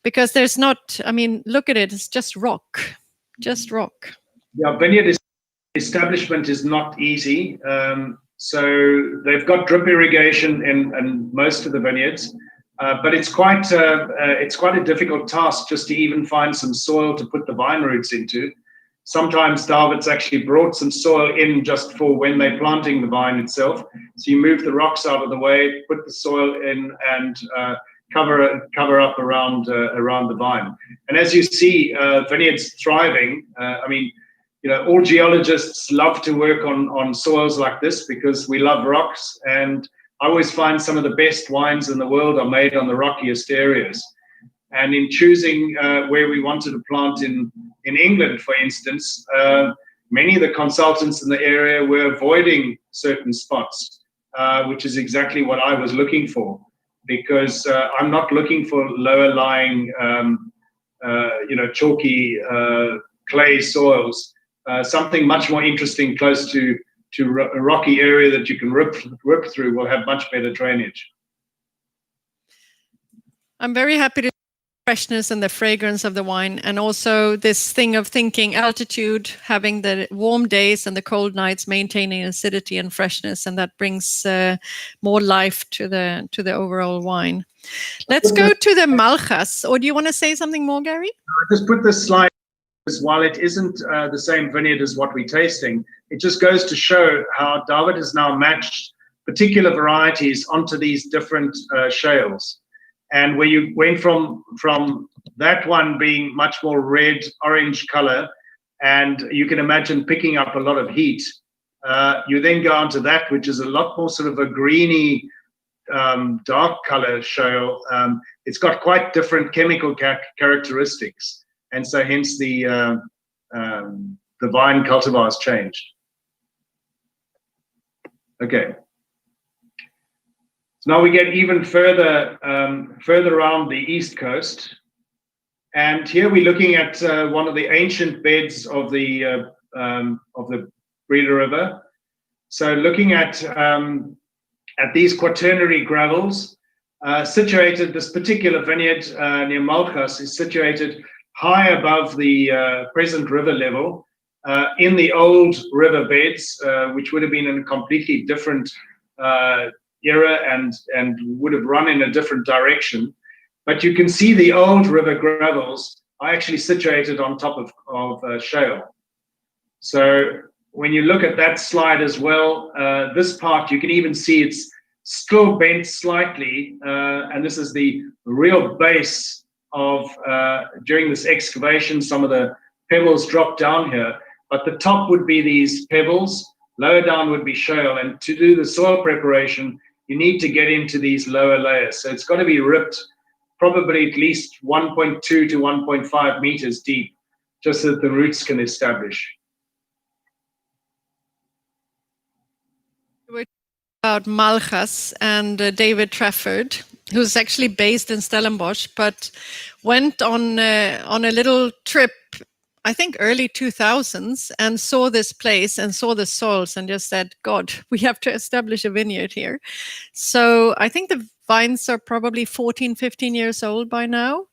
A: Because there's not, I mean, look at it, it's just rock. Just rock.
B: Yeah, vineyard establishment is not easy. So they've got drip irrigation in most of the vineyards, but it's quite a difficult task just to even find some soil to put the vine roots into. Sometimes David's actually brought some soil in just for when they're planting the vine itself. So you move the rocks out of the way, put the soil in, and cover up around the vine. And as you see, vineyards thriving. I mean, you know, all geologists love to work on soils like this because we love rocks. And I always find some of the best wines in the world are made on the rockiest areas. And in choosing where we wanted to plant in England, for instance, many of the consultants in the area were avoiding certain spots, which is exactly what I was looking for, because I'm not looking for lower lying, chalky clay soils. Something much more interesting close to a rocky area that you can rip through will have much better drainage.
A: I'm very happy to freshness and the fragrance of the wine, and also this thing of thinking altitude, having the warm days and the cold nights, maintaining acidity and freshness, and that brings more life to the overall wine. Let's go to the Malchas. Or do you want to say something more, Gary?
B: I just put this slide, because while it isn't the same vineyard as what we're tasting, it just goes to show how David has now matched particular varieties onto these different shales. And where you went from that one being much more red, orange color, and you can imagine picking up a lot of heat, you then go on to that, which is a lot more sort of a greeny, dark color shale. It's got quite different chemical characteristics. And so hence the vine cultivars changed. Okay. Now we get even further around the east coast, and here we're looking at one of the ancient beds of the Breeder River. So looking at these quaternary gravels, situated, this particular vineyard near Malchas is situated high above the present river level, in the old river beds, which would have been in a completely different era and would have run in a different direction. But you can see the old river gravels are actually situated on top of shale. So when you look at that slide as well, this part, you can even see it's still bent slightly, and this is the real base of, during this excavation, some of the pebbles drop down here, but the top would be these pebbles, lower down would be shale, and to do the soil preparation, you need to get into these lower layers. So it's got to be ripped probably at least 1.2 to 1.5 meters deep, just so that the roots can establish.
A: We're about Malchas and David Trafford, who's actually based in Stellenbosch, but went on a little trip, I think early 2000s, and saw this place and saw the soils and just said, God, we have to establish a vineyard here. So I think the vines are probably 14, 15 years old by now.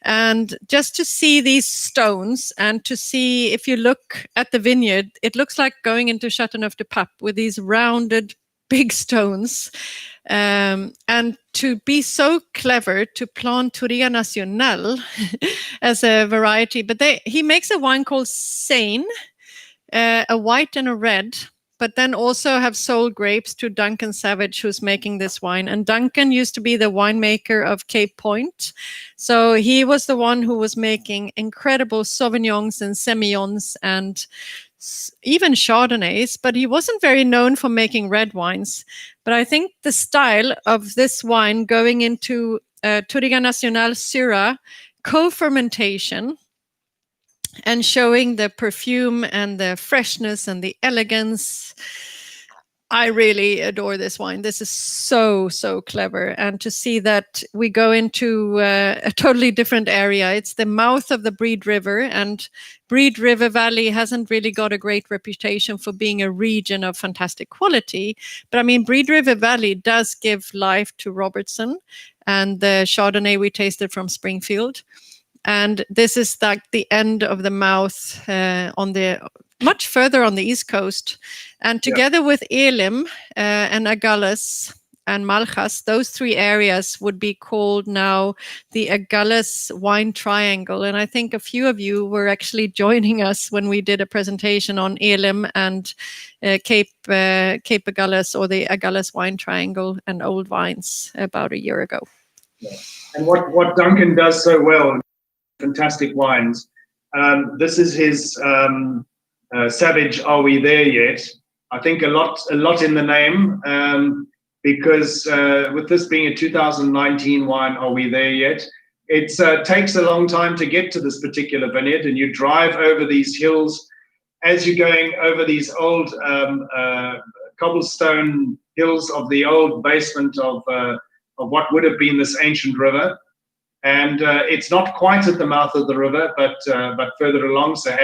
A: And just to see these stones and to see, if you look at the vineyard, it looks like going into Châteauneuf-du-Pape with these rounded big stones. And to be so clever to plant Touriga Nacional as a variety. But he makes a wine called Seine, a white and a red. but then also have sold grapes to Duncan Savage, who's making this wine. And Duncan used to be the winemaker of Cape Point. So he was the one who was making incredible Sauvignons and Semillons and even Chardonnays, but he wasn't very known for making red wines. But I think the style of this wine going into Touriga Nacional Syrah co-fermentation and showing the perfume and the freshness and the elegance. I really adore this wine. This is so clever. And to see that we go into a totally different area. It's the mouth of the Breed River, and Breed River Valley hasn't really got a great reputation for being a region of fantastic quality. But I mean, Breed River Valley does give life to Robertson and the Chardonnay we tasted from Springfield. And this is like the end of the mouth on the much further on the east coast. And together with Elim and Agulhas and Malchas, those three areas would be called now the Agulhas Wine Triangle. And I think a few of you were actually joining us when we did a presentation on Elim and Cape Agulhas, or the Agulhas Wine Triangle and old vines, about a year ago.
B: Yeah. And what Duncan does so well, fantastic wines. This is his Savage Are We There Yet? I think a lot in the name, because with this being a 2019 wine, Are We There Yet? It takes a long time to get to this particular vineyard, and you drive over these hills as you're going over these old cobblestone hills of the old basement of what would have been this ancient river. And it's not quite at the mouth of the river, but further along, so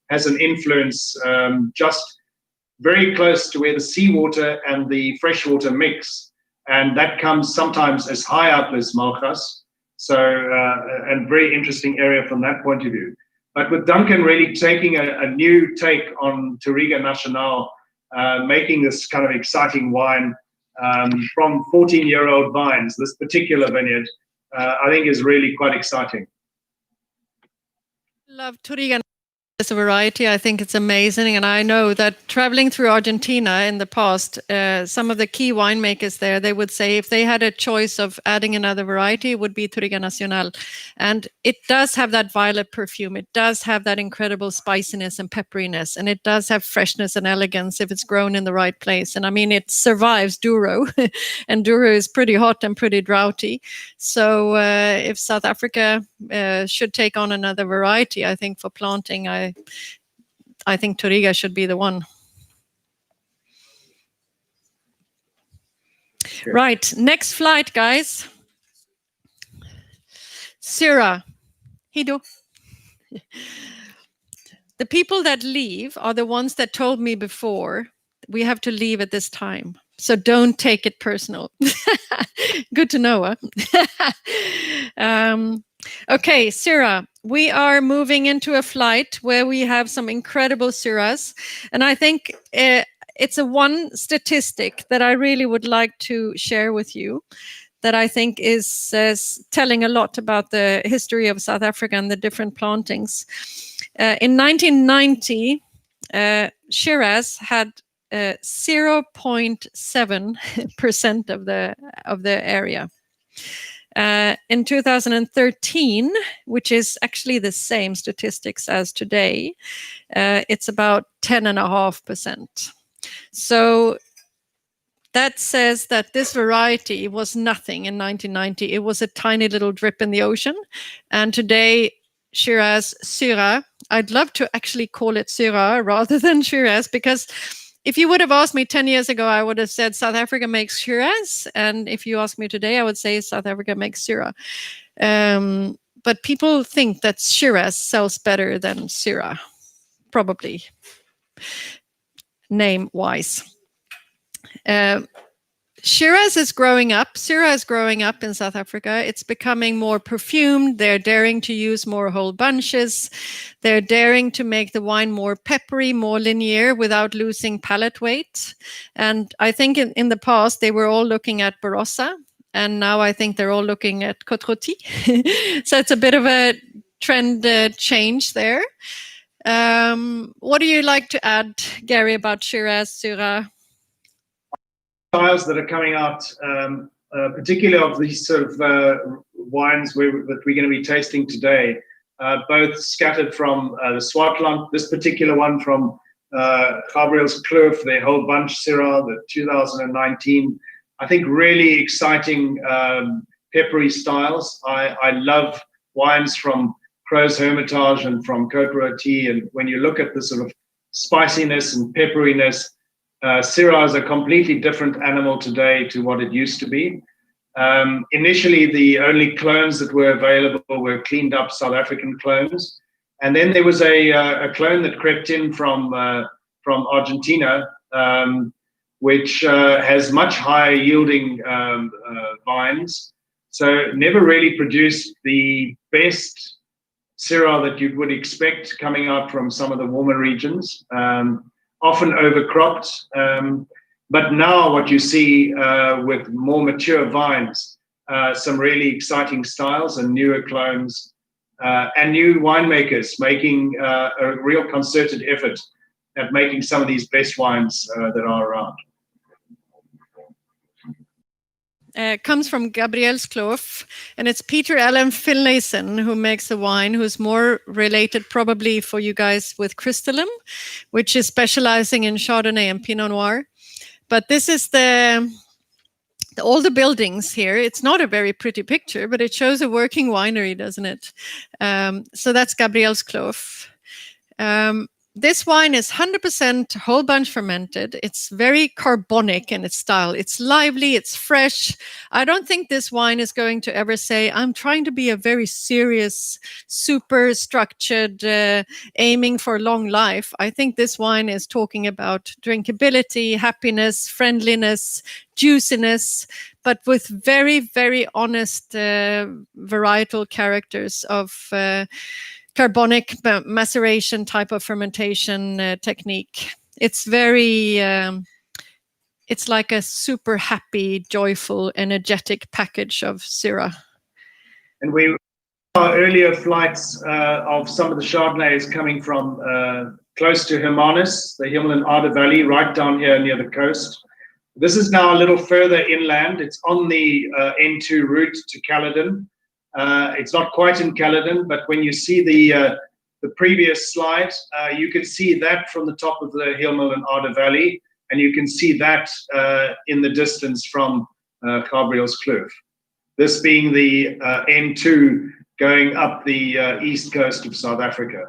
B: has an influence just very close to where the seawater and the freshwater mix, and that comes sometimes as high up as Malchas. So, and very interesting area from that point of view. But with Duncan really taking a new take on Touriga Nacional, making this kind of exciting wine from 14-year-old vines, this particular vineyard, I think is really quite exciting.
A: Love Touriga as a variety. I think it's amazing. And I know that traveling through Argentina in the past, some of the key winemakers there, they would say if they had a choice of adding another variety, it would be Touriga Nacional. And it does have that violet perfume. It does have that incredible spiciness and pepperiness. And it does have freshness and elegance if it's grown in the right place. And I mean, it survives Douro. And Douro is pretty hot and pretty droughty. So if South Africa should take on another variety, I think for planting, I think Touriga should be the one. Sure. Right, next flight, guys. Syrah. Hido. The people that leave are the ones that told me before, we have to leave at this time. So don't take it personal. Good to know, huh? Okay, Syrah. We are moving into a flight where we have some incredible Syrahs. And I think it's a one statistic that I really would like to share with you that I think is telling a lot about the history of South Africa and the different plantings. In 1990, Shiraz had 0.7% of the area. In 2013, which is actually the same statistics as today, it's about 10.5%. So that says that this variety was nothing in 1990. It was a tiny little drip in the ocean. And today, Shiraz Syrah, I'd love to actually call it Syrah rather than Shiraz, because if you would have asked me 10 years ago, I would have said South Africa makes Shiraz. And if you ask me today, I would say South Africa makes Syrah. But people think that Shiraz sells better than Syrah, probably, name-wise. Shiraz is growing up. Syrah is growing up in South Africa. It's becoming more perfumed. They're daring to use more whole bunches. They're daring to make the wine more peppery, more linear without losing palate weight. And I think in the past, they were all looking at Barossa. And now I think they're all looking at Côte Rôtie. So it's a bit of a trend change there. What do you like to add, Gary, about Shiraz, Syrah?
B: Styles that are coming out, particularly of these sort of wines that we're going to be tasting today, both scattered from the Swartland, this particular one from Gabriel's Kloof, their whole bunch Syrah, the 2019. I think really exciting peppery styles. I love wines from Crow's Hermitage and from Côte Rôtie, and when you look at the sort of spiciness and pepperiness, Syrah is a completely different animal today to what it used to be. Initially, the only clones that were available were cleaned up South African clones. And then there was a clone that crept in from Argentina, which has much higher yielding vines. So never really produced the best Syrah that you would expect coming out from some of the warmer regions. Often overcropped, but now what you see with more mature vines, some really exciting styles and newer clones, and new winemakers making a real concerted effort at making some of these best wines that are around.
A: Comes from Gabriel's Kloof, and it's Peter Allen Finlayson who makes the wine, who's more related probably for you guys with Crystallum, which is specializing in Chardonnay and Pinot Noir. But this is all the buildings here. It's not a very pretty picture, but it shows a working winery, doesn't it? So that's Gabriel's Kloof. This wine is 100% whole bunch fermented. It's very carbonic in its style. It's lively, it's fresh. I don't think this wine is going to ever say, I'm trying to be a very serious, super structured, aiming for long life. I think this wine is talking about drinkability, happiness, friendliness, juiciness, but with very, very honest varietal characters of carbonic maceration type of fermentation technique. It's very, it's like a super happy, joyful, energetic package of Syrah.
B: And our earlier flights of some of the Chardonnays coming from close to Hermanus, the Himmel and Arde Valley, right down here near the coast. This is now a little further inland. It's on the N2 route to Caledon. It's not quite in Caledon, but when you see the previous slide, you can see that from the top of the Himmel and Arde Valley, and you can see that in the distance from Gabriel's Kloof. This being the N2 going up the east coast of South Africa.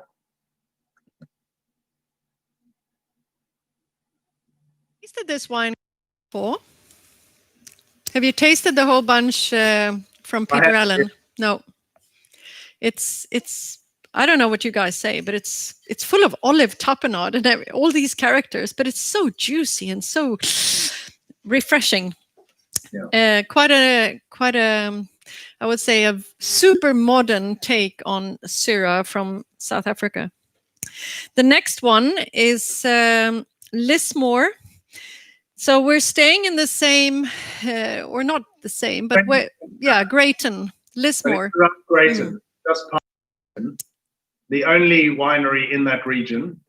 A: Tasted this wine before? Have you tasted the whole bunch from Peter Allen? No, it's. I don't know what you guys say, but it's full of olive tapenade and all these characters, but it's so juicy and so refreshing. Yeah. Quite a. I would say a super modern take on Syrah from South Africa. The next one is Lismore. So we're staying in the same, or not the same, but Greyton. Lismore.
B: Greyton, just past Greyton, the only winery in that region.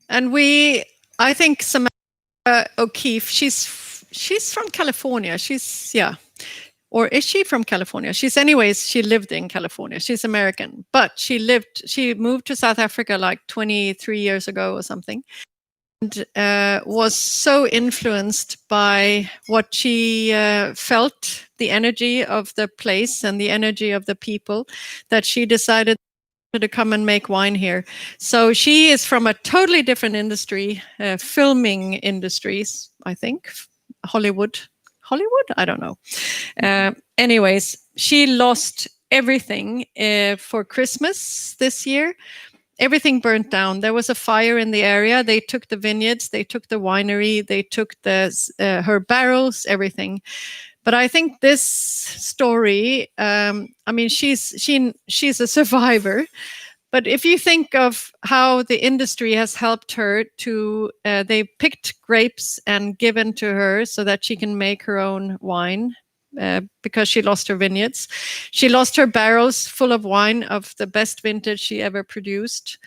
B: And
A: I think Samantha O'Keefe, she's from California. Or is she from California? She lived in California. She's American, but she moved to South Africa like 23 years ago or something. And was so influenced by what she felt, the energy of the place and the energy of the people, that she decided to come and make wine here. So she is from a totally different industry, filming industries, I think, Hollywood, I don't know. Anyways, she lost everything for Christmas this year. Everything burnt down. There was a fire in the area. They took the vineyards, they took the winery, they took her barrels, everything. But I think this story, she's a survivor. But if you think of how the industry has helped her to, they picked grapes and given to her so that she can make her own wine. because she lost her vineyards. She lost her barrels full of wine of the best vintage she ever produced.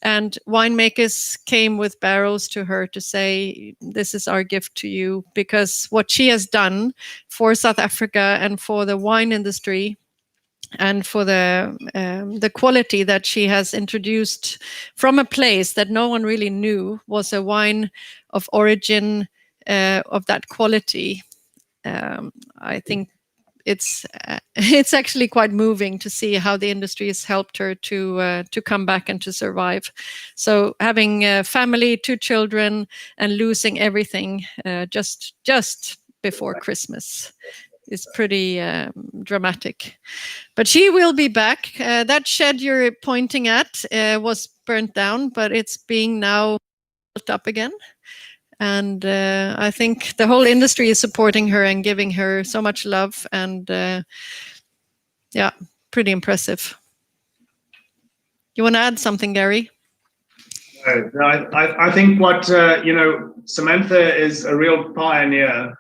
A: And winemakers came with barrels to her to say, this is our gift to you, because what she has done for South Africa and for the wine industry and for the quality that she has introduced from a place that no one really knew was a wine of origin of that quality. I think it's actually quite moving to see how the industry has helped her to come back and to survive. So having a family, 2 children, and losing everything just before Christmas is pretty dramatic. But she will be back. That shed you're pointing at was burnt down, but it's being now built up again. And I think the whole industry is supporting her and giving her so much love, and yeah, pretty impressive. You want to add something, Gary?
B: I think what, Samantha is a real pioneer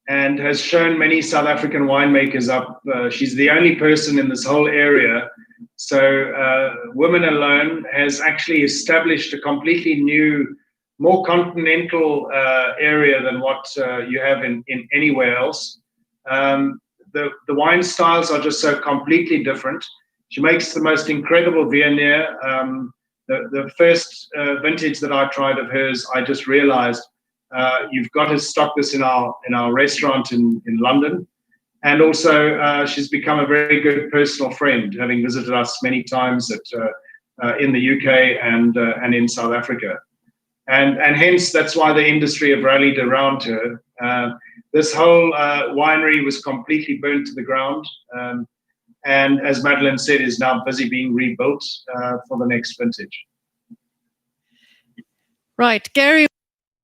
B: and has shown many South African winemakers up. She's the only person in this whole area. So Women Alone has actually established a completely new, more continental area than what you have in anywhere else. The wine styles are just so completely different. She makes the most incredible Viognier. The first vintage that I tried of hers, I just realized you've got to stock this in our restaurant in London. And also she's become a very good personal friend, having visited us many times in the UK and in South Africa. And hence, that's why the industry have rallied around her. This whole winery was completely burnt to the ground. And as Madeleine said, is now busy being rebuilt for the next vintage.
A: Right. Gary,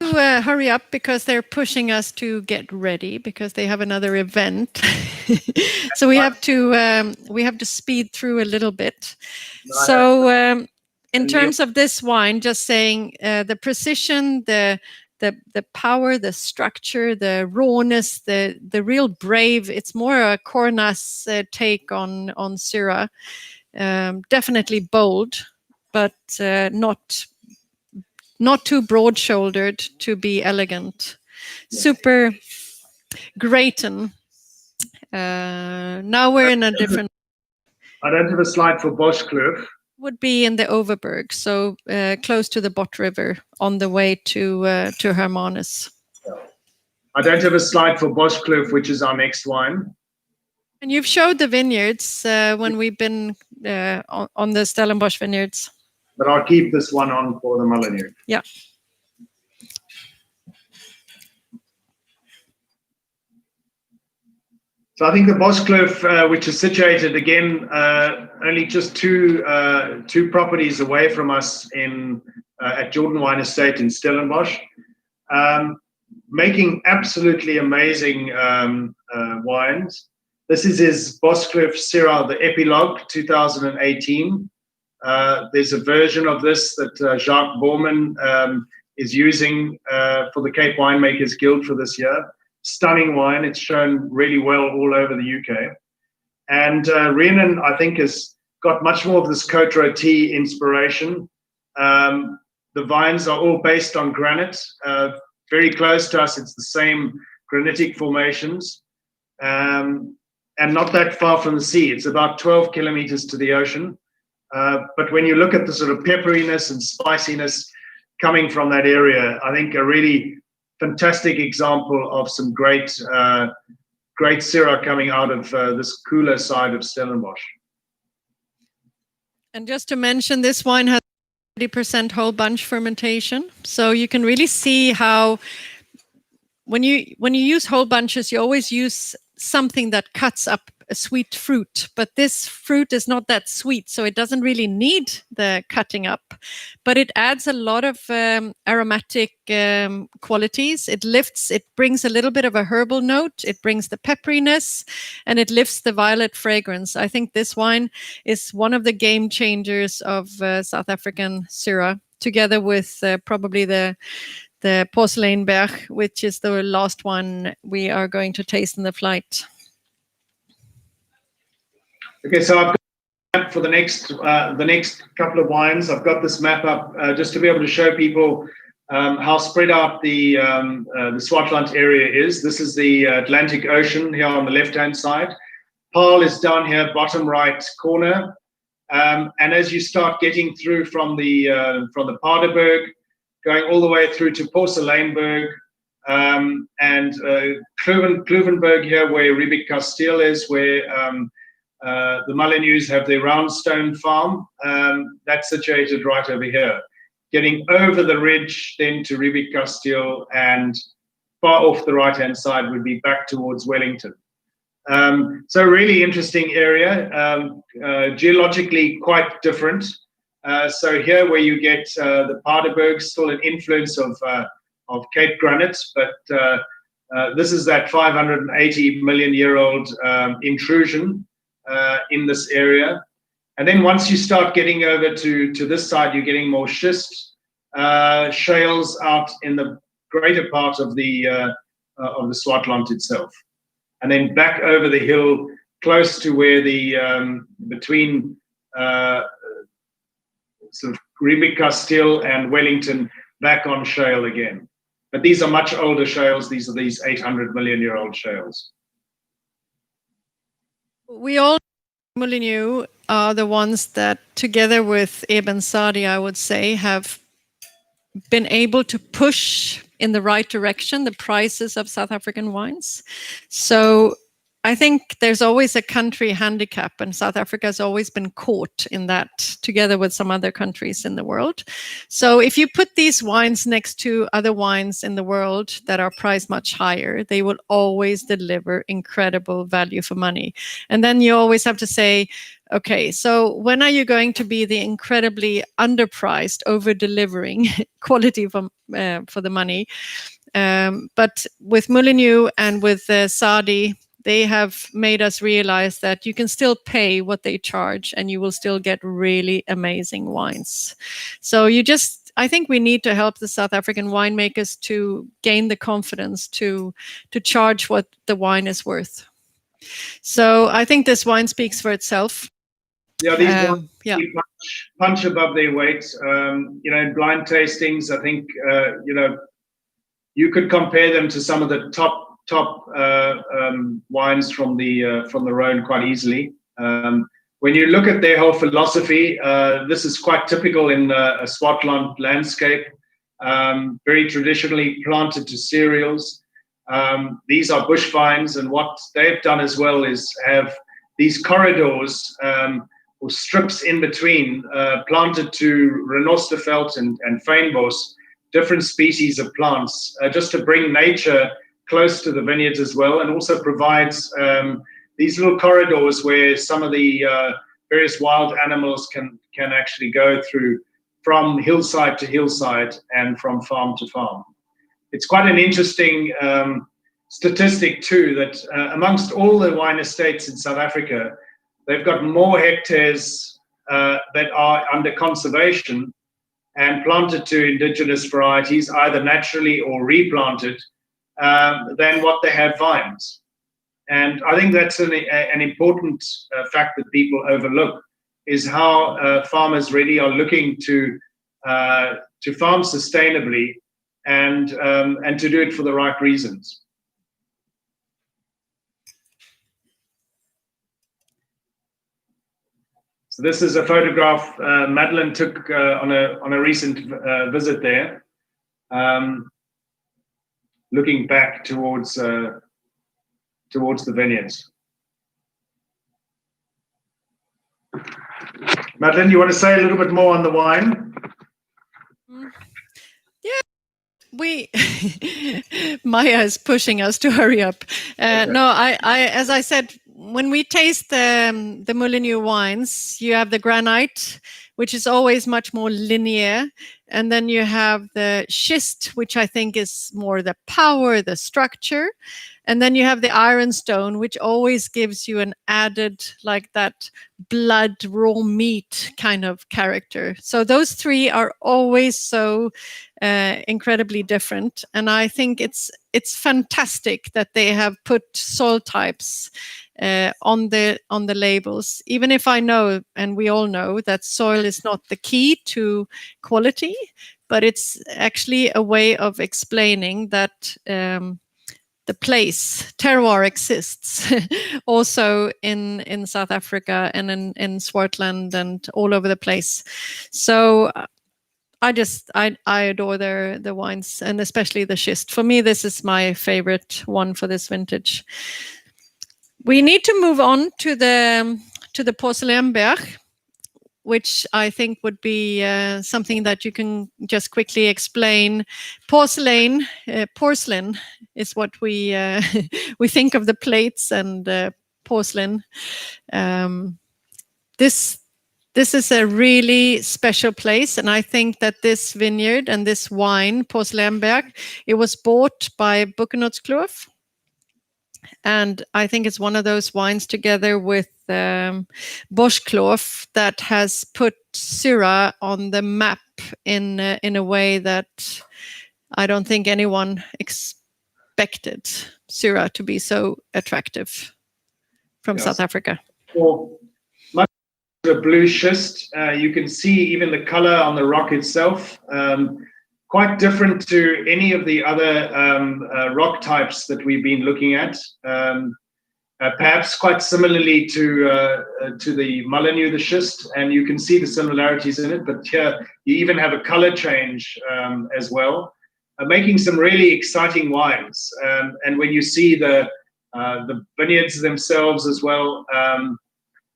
A: hurry up, because they're pushing us to get ready because they have another event. So we have to speed through a little bit. So in terms of this wine, just saying the precision, the power, the structure, the rawness, the real brave. It's more a Cornas take on Syrah. Definitely bold, but not too broad-shouldered to be elegant. Super Grayton. Now we're in a different...
B: I don't have a slide for Boschkloof.
A: Would be in the Overberg, so close to the Bot River on the way to Hermanus.
B: I don't have a slide for Boschkloof, which is our next wine.
A: And you've showed the vineyards when we've been on the Stellenbosch vineyards.
B: But I'll keep this one on for the Molyneux.
A: Yeah.
B: So I think the Boschkloof, which is situated again only just two properties away from us at Jordan Wine Estate in Stellenbosch, making absolutely amazing wines. This is his Boschkloof Syrah, the Epilogue 2018. There's a version of this that Jacques Borman is using for the Cape Winemakers Guild for this year. Stunning wine. It's shown really well all over the UK. And Rhiannon, I think, has got much more of this Côte Rôtie inspiration. The vines are all based on granite. Very close to us, it's the same granitic formations. And not that far from the sea. It's about 12 kilometers to the ocean. But when you look at the sort of pepperiness and spiciness coming from that area, I think a really fantastic example of some great Syrah coming out of this cooler side of Stellenbosch.
A: And just to mention, this wine has 30% whole bunch fermentation, so you can really see how when you use whole bunches, you always use something that cuts up a sweet fruit, but this fruit is not that sweet, so it doesn't really need the cutting up, but it adds a lot of aromatic qualities. It brings a little bit of a herbal note, it brings the pepperiness, and it lifts the violet fragrance. I think this wine is one of the game changers of South African Syrah, together with probably the Porcelainberg, which is the last one we are going to taste in the flight.
B: Okay, so I've got a map for the next couple of wines. I've got this map up just to be able to show people how spread out the Swartland area is. This is the Atlantic Ocean here on the left-hand side. Paarl is down here, bottom right corner. And as you start getting through from the Paardeberg, going all the way through to Porceleinberg, and Kluvenberg here, where Riebeek Kasteel is, where the Molyneux have their Roundstone farm. That's situated right over here. Getting over the ridge then to Riebeek Kasteel, and far off the right-hand side would be back towards Wellington. So really interesting area, geologically quite different. So here where you get the Paardeberg, still an influence of Cape granite, but this is that 580 million year old intrusion in this area. And then once you start getting over to this side, you're getting more schist shales out in the greater part of the Swartland itself. And then back over the hill, close to where the between sort of Riebeek Kasteel and Wellington, back on shale again. But these are much older shales. These are these 800 million year old shales.
A: We all Molyneux are the ones that, together with Eben Sadi, I would say, have been able to push in the right direction the prices of South African wines. So I think there's always a country handicap, and South Africa has always been caught in that, together with some other countries in the world. So if you put these wines next to other wines in the world that are priced much higher, they will always deliver incredible value for money. And then you always have to say, okay, so when are you going to be the incredibly underpriced, over-delivering quality for the money? But with Molyneux and with Sadi, they have made us realize that you can still pay what they charge and you will still get really amazing wines. So I think we need to help the South African winemakers to gain the confidence to charge what the wine is worth. So I think this wine speaks for itself.
B: Yeah, these wines punch above their weight. In blind tastings, I think you could compare them to some of the top wines from the Rhone quite easily. When you look at their whole philosophy, this is quite typical in a Swartland landscape, very traditionally planted to cereals. These are bush vines, and what they've done as well is have these corridors or strips in between, planted to Renosterveld and fynbos, different species of plants, just to bring nature close to the vineyards as well, and also provides these little corridors where some of the various wild animals can actually go through from hillside to hillside and from farm to farm. It's quite an interesting statistic too, that amongst all the wine estates in South Africa, they've got more hectares that are under conservation and planted to indigenous varieties, either naturally or replanted, than what they have vines. And I think that's an important fact that people overlook, is how farmers really are looking to farm sustainably and to do it for the right reasons. So this is a photograph Madeleine took on a recent visit there, looking back towards the vineyards. Madeleine, you want to say a little bit more on the wine?
A: Yeah, Maya is pushing us to hurry up. Okay. No, I as I said, when we taste the Molyneux wines, you have the granite, which is always much more linear. And then you have the schist, which I think is more the power, the structure. And then you have the ironstone, which always gives you an added, like that blood, raw meat kind of character. So those three are always so incredibly different. And I think it's fantastic that they have put soil types on the labels, even if I know, and we all know, that soil is not the key to quality, but it's actually a way of explaining that the place, terroir, exists also in South Africa and in Swartland and all over the place. So I adore the wines, and especially the schist. For me, this is my favorite one for this vintage. We need to move on to the Porcelainberg, which I think would be something that you can just quickly explain. Porcelain is what we we think of the plates and porcelain. This is a really special place, and I think that this vineyard and this wine, Porcelainberg, it was bought by Buchenholzkloof. And I think it's one of those wines, together with Boschkloof, that has put Syrah on the map in a way that I don't think anyone expected Syrah to be so attractive from South Africa.
B: Well, much the blue schist, you can see even the color on the rock itself. Quite different to any of the other rock types that we've been looking at. Perhaps quite similarly to the Molyneux, the schist, and you can see the similarities in it. But here you even have a color change as well, making some really exciting wines. And when you see the vineyards themselves as well,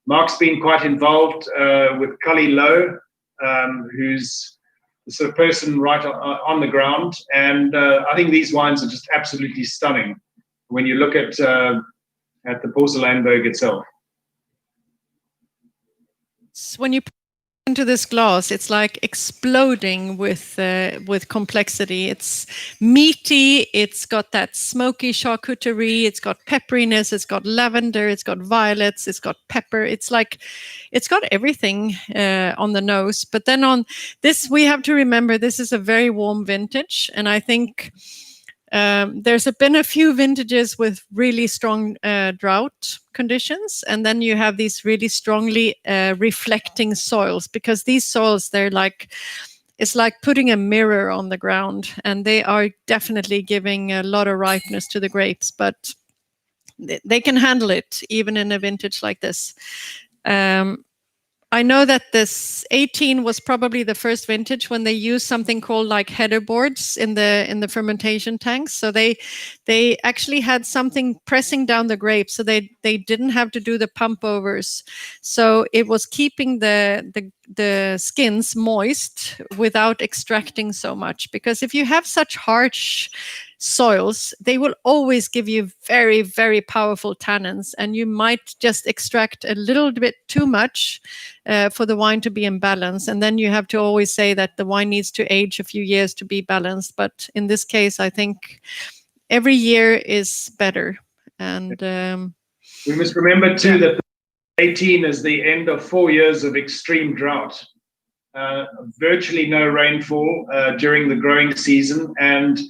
B: Mark's been quite involved with Cully Lowe, who's the sort of person right on the ground, and I think these wines are just absolutely stunning when you look at the Porcelainberg itself.
A: When you put it into this glass, it's like exploding with complexity. It's meaty. It's got that smoky charcuterie. It's got pepperiness. It's got lavender. It's got violets. It's got pepper. It's got everything on the nose. But then on this, we have to remember this is a very warm vintage, and I think there's been a few vintages with really strong drought conditions, and then you have these really strongly reflecting soils, because these soils, it's like putting a mirror on the ground, and they are definitely giving a lot of ripeness to the grapes, but they can handle it even in a vintage like this. I know that this 18 was probably the first vintage when they used something called like header boards in the fermentation tanks. So they actually had something pressing down the grapes, so they didn't have to do the pump overs. So it was keeping the skins moist without extracting so much. Because if you have such harsh soils, they will always give you very, very powerful tannins, and you might just extract a little bit too much for the wine to be in balance. And then you have to always say that the wine needs to age a few years to be balanced. But in this case, I think every year is better. And
B: we must remember too that 18 is the end of 4 years of extreme drought. Virtually no rainfall during the growing season, and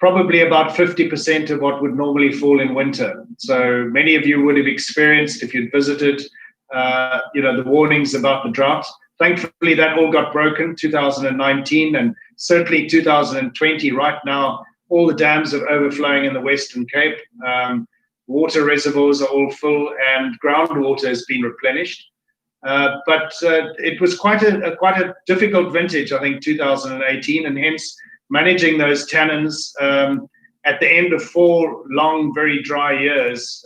B: probably about 50% of what would normally fall in winter. So many of you would have experienced, if you'd visited, the warnings about the drought. Thankfully, that all got broken 2019, and certainly 2020. Right now, all the dams are overflowing in the Western Cape. Water reservoirs are all full, and groundwater has been replenished. But it was quite a difficult vintage, I think, 2018, and hence managing those tannins at the end of 4 long, very dry years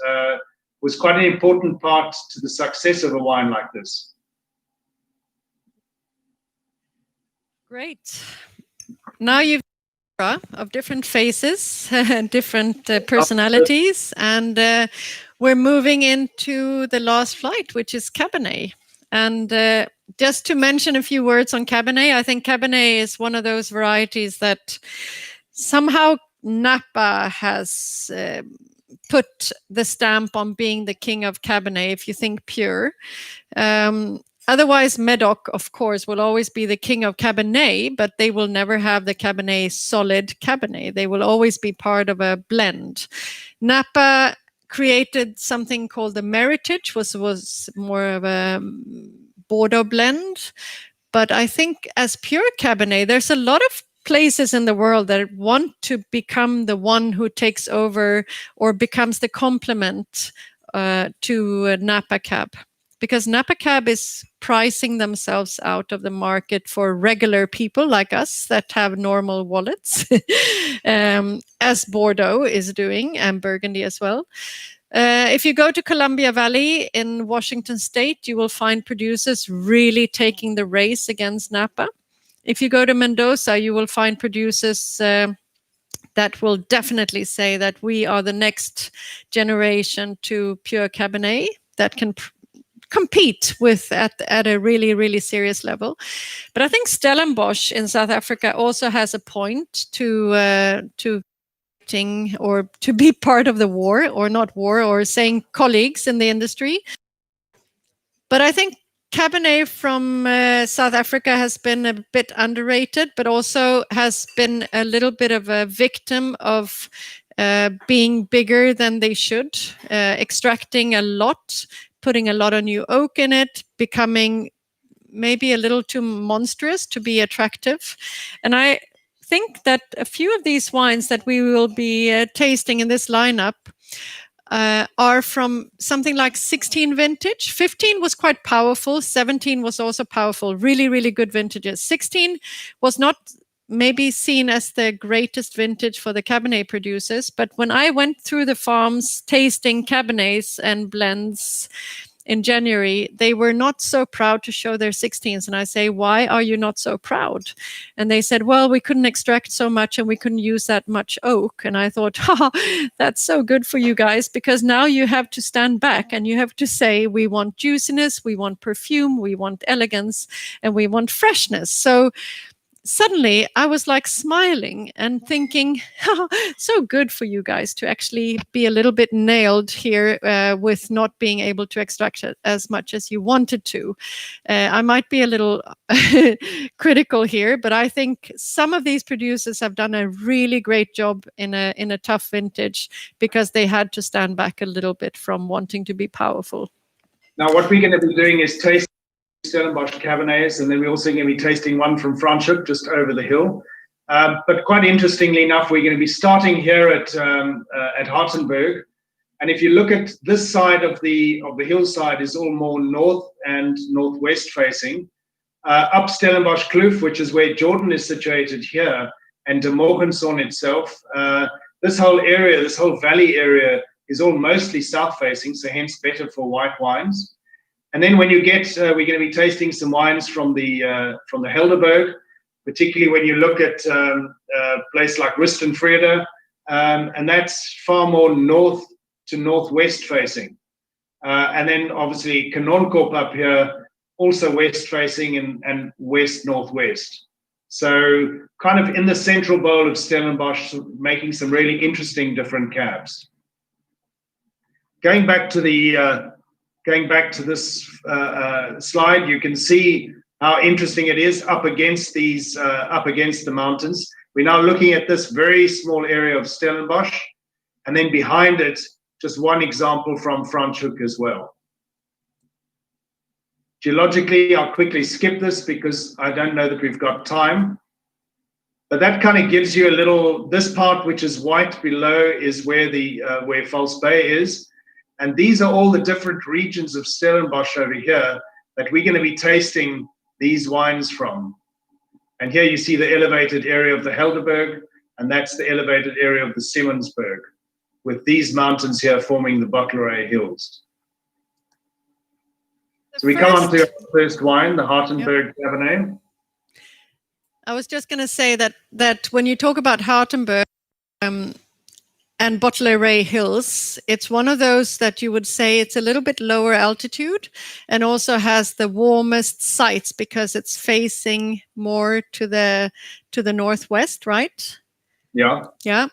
B: was quite an important part to the success of a wine like this.
A: Great. Now you've of different faces, different personalities, and we're moving into the last flight, which is Cabernet. And just to mention a few words on Cabernet, I think Cabernet is one of those varieties that somehow Napa has put the stamp on being the king of Cabernet, if you think pure. Otherwise, Medoc, of course, will always be the king of Cabernet, but they will never have the Cabernet solid Cabernet. They will always be part of a blend. Napa created something called the Meritage, was more of a Bordeaux blend. But I think as pure Cabernet, there's a lot of places in the world that want to become the one who takes over or becomes the complement to Napa Cab. Because Napa Cab is pricing themselves out of the market for regular people like us that have normal wallets, as Bordeaux is doing, and Burgundy as well. If you go to Columbia Valley in Washington State, you will find producers really taking the race against Napa. If you go to Mendoza, you will find producers that will definitely say that we are the next generation to pure Cabernet that can compete with at a really, really serious level. But I think Stellenbosch in South Africa also has a point to or to be part of the war, or not war, or saying colleagues in the industry. But I think Cabernet from South Africa has been a bit underrated, but also has been a little bit of a victim of being bigger than they should, extracting a lot, putting a lot of new oak in it, becoming maybe a little too monstrous to be attractive. And I think that a few of these wines that we will be tasting in this lineup are from something like 16 vintage. 15 was quite powerful. 17 was also powerful. Really, really good vintages. 16 was not maybe seen as the greatest vintage for the Cabernet producers. But when I went through the farms tasting Cabernets and blends in January, they were not so proud to show their 16s. And I say, why are you not so proud? And they said, well, we couldn't extract so much and we couldn't use that much oak. And I thought, that's so good for you guys, because now you have to stand back and you have to say, we want juiciness, we want perfume, we want elegance, and we want freshness. So suddenly I was like smiling and thinking, so good for you guys to actually be a little bit nailed here with not being able to extract it as much as you wanted to. I might be a little critical here, but I think some of these producers have done a really great job in a tough vintage, because they had to stand back a little bit from wanting to be powerful.
B: Now, what we're going to be doing is tasting Stellenbosch Cabernets, and then we're also going to be tasting one from Franschhoek just over the hill. But quite interestingly enough, we're going to be starting here at Hartenberg. And if you look at this side of the hillside, is all more north and northwest facing. Up Stellenbosch Kloof, which is where Jordan is situated here, and De Morgenson itself, this whole area, this whole valley area, is all mostly south facing, so hence better for white wines. And then when you get, we're going to be tasting some wines from the Helderberg, particularly when you look at a place like Rustenfrede, and that's far more north to northwest facing. And then obviously Kanonkop up here, also west facing and west northwest. So kind of in the central bowl of Stellenbosch, making some really interesting different cabs. Going back to this slide, you can see how interesting it is up against the mountains. We're now looking at this very small area of Stellenbosch, and then behind it, just one example from Franschhoek as well. Geologically, I'll quickly skip this because I don't know that we've got time. But that kind of gives you a little, this part which is white below is where where False Bay is. And these are all the different regions of Stellenbosch over here that we're going to be tasting these wines from. And here you see the elevated area of the Helderberg, and that's the elevated area of the Simmonsberg, with these mountains here forming the Bottleray Hills. So we come on to our first wine, the Hartenberg Cabernet.
A: I was just going to say that when you talk about Hartenberg and Bottleray Hills, it's one of those that you would say it's a little bit lower altitude and also has the warmest sites because it's facing more to the northwest, right? Yeah.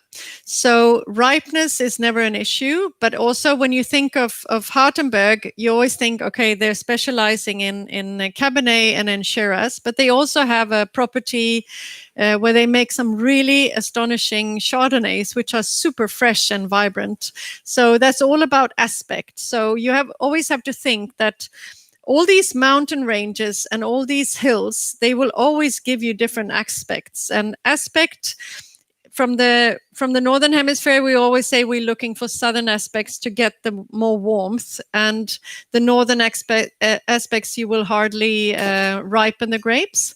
A: So ripeness is never an issue, but also when you think of Hartenberg, you always think, okay, they're specializing in Cabernet and in Shiraz, but they also have a property where they make some really astonishing Chardonnays, which are super fresh and vibrant. So that's all about aspect. So you always have to think that all these mountain ranges and all these hills, they will always give you different aspects. And aspect from the northern hemisphere, we always say we're looking for southern aspects to get the more warmth, and the northern aspects you will hardly ripen the grapes.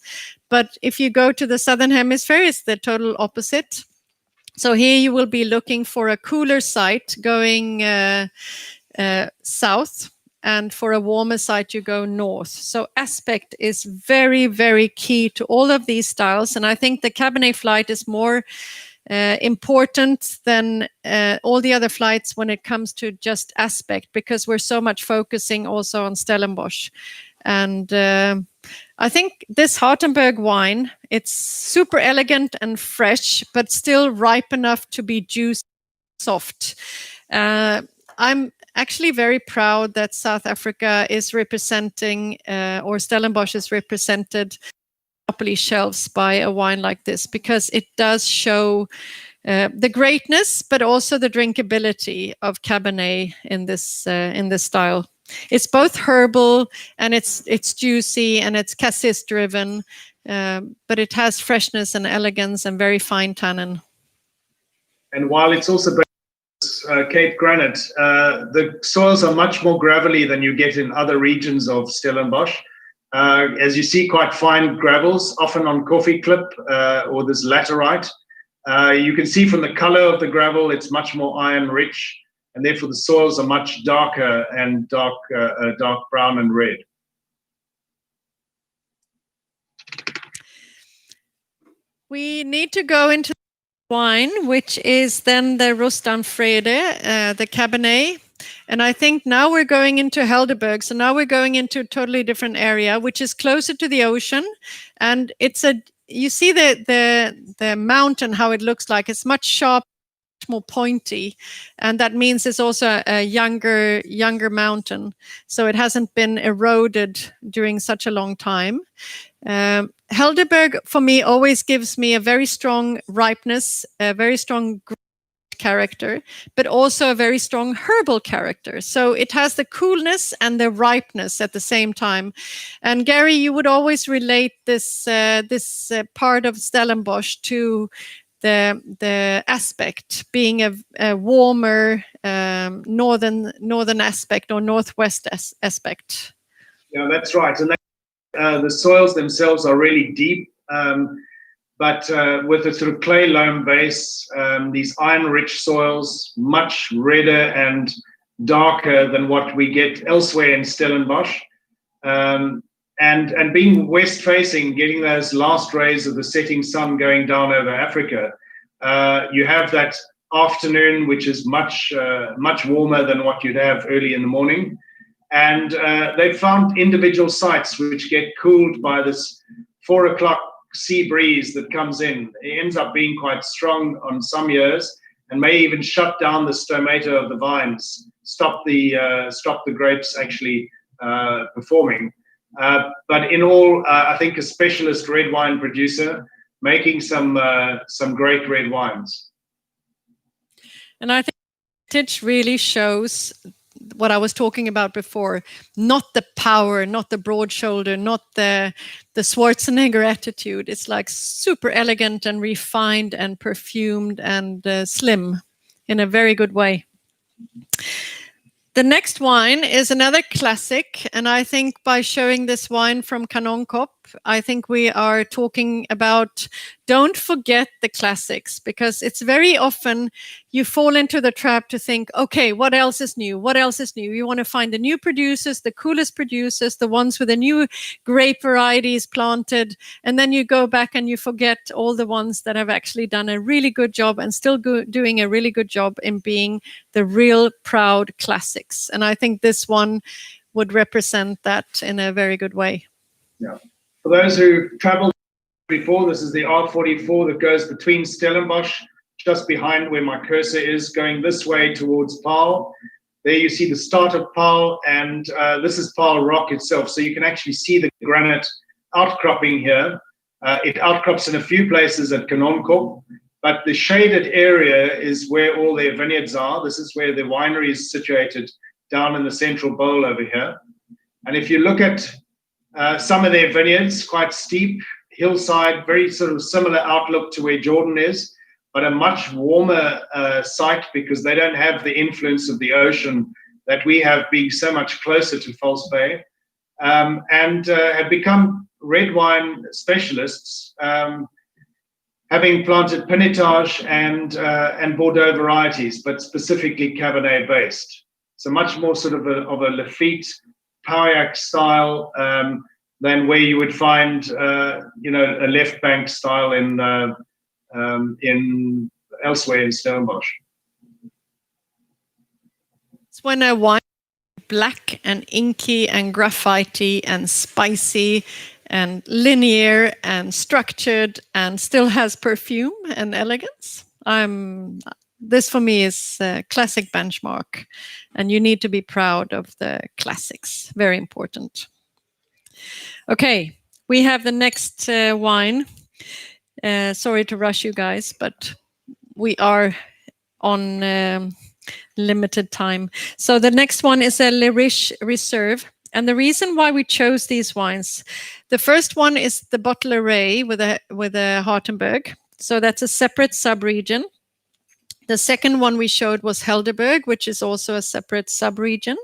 A: But if you go to the southern hemisphere, it's the total opposite. So here you will be looking for a cooler site going south, and for a warmer site you go north. So aspect is very, very key to all of these styles, and I think the Cabernet flight is more important than all the other flights when it comes to just aspect, because we're so much focusing also on Stellenbosch. And I think this Hartenberg wine, it's super elegant and fresh, but still ripe enough to be juicy, soft. I'm actually very proud that South Africa is representing, or Stellenbosch is represented shelves by a wine like this, because it does show the greatness, but also the drinkability of Cabernet in this style. It's both herbal and it's juicy and it's cassis driven, but it has freshness and elegance and very fine tannin.
B: And while it's also Cape granite, the soils are much more gravelly than you get in other regions of Stellenbosch. As you see, quite fine gravels, often on coffee clip or this laterite. You can see from the color of the gravel, it's much more iron rich, and therefore the soils are much darker and dark brown and red.
A: We need to go into wine, which is then the Rostandfrede, the Cabernet. And I think now we're going into Helderberg. So now we're going into a totally different area, which is closer to the ocean. And you see the mountain, how it looks like. It's much sharper, much more pointy. And that means it's also a younger mountain. So it hasn't been eroded during such a long time. Helderberg, for me, always gives me a very strong ripeness, a very strong character, but also a very strong herbal character. So it has the coolness and the ripeness at the same time. And Gary, you would always relate this part of Stellenbosch to the aspect being a warmer northern aspect or northwest aspect.
B: Yeah, that's right. And the soils themselves are really deep. But with a sort of clay loam base, these iron-rich soils, much redder and darker than what we get elsewhere in Stellenbosch. And being west-facing, getting those last rays of the setting sun going down over Africa, you have that afternoon, which is much warmer than what you'd have early in the morning. And they've found individual sites which get cooled by this 4 o'clock sea breeze that comes in. It ends up being quite strong on some years and may even shut down the stomata of the vines, stop the grapes actually performing. But in all, I think a specialist red wine producer making some great red wines.
A: And I think vintage really shows what I was talking about before, not the power, not the broad shoulder, not the Schwarzenegger attitude. It's like super elegant and refined and perfumed and slim in a very good way. The next wine is another classic, and I think by showing this wine from Kanonkop, I think we are talking about don't forget the classics, because it's very often you fall into the trap to think, okay, what else is new? What else is new? You want to find the new producers, the coolest producers, the ones with the new grape varieties planted, and then you go back and you forget all the ones that have actually done a really good job and still doing a really good job in being the real proud classics. And I think this one would represent that in a very good way.
B: Yeah. For those who traveled before, this is the R44 that goes between Stellenbosch just behind where my cursor is, going this way towards Paarl. There you see the start of Paarl, and this is Paarl Rock itself. So you can actually see the granite outcropping here. It outcrops in a few places at Clonal, but the shaded area is where all their vineyards are. This is where the winery is situated, down in the central bowl over here. And if you look at some of their vineyards, quite steep, hillside, very sort of similar outlook to where Jordan is, but a much warmer site because they don't have the influence of the ocean that we have, being so much closer to False Bay, and have become red wine specialists, having planted Pinotage and Bordeaux varieties, but specifically Cabernet based. So much more sort of a Lafite, Pauillac style than where you would find a left bank style in elsewhere in Stellenbosch.
A: It's when a wine is black and inky and graphitey and spicy and linear and structured and still has perfume and elegance. This for me is a classic benchmark, and you need to be proud of the classics. Very important. Okay, we have the next wine. Sorry to rush you guys, but we are on limited time. So the next one is a Le Riche Reserve. And the reason why we chose these wines, the first one is the bottle array with a Hartenberg. So that's a separate sub-region. The second one we showed was Helderberg, which is also a separate sub-region.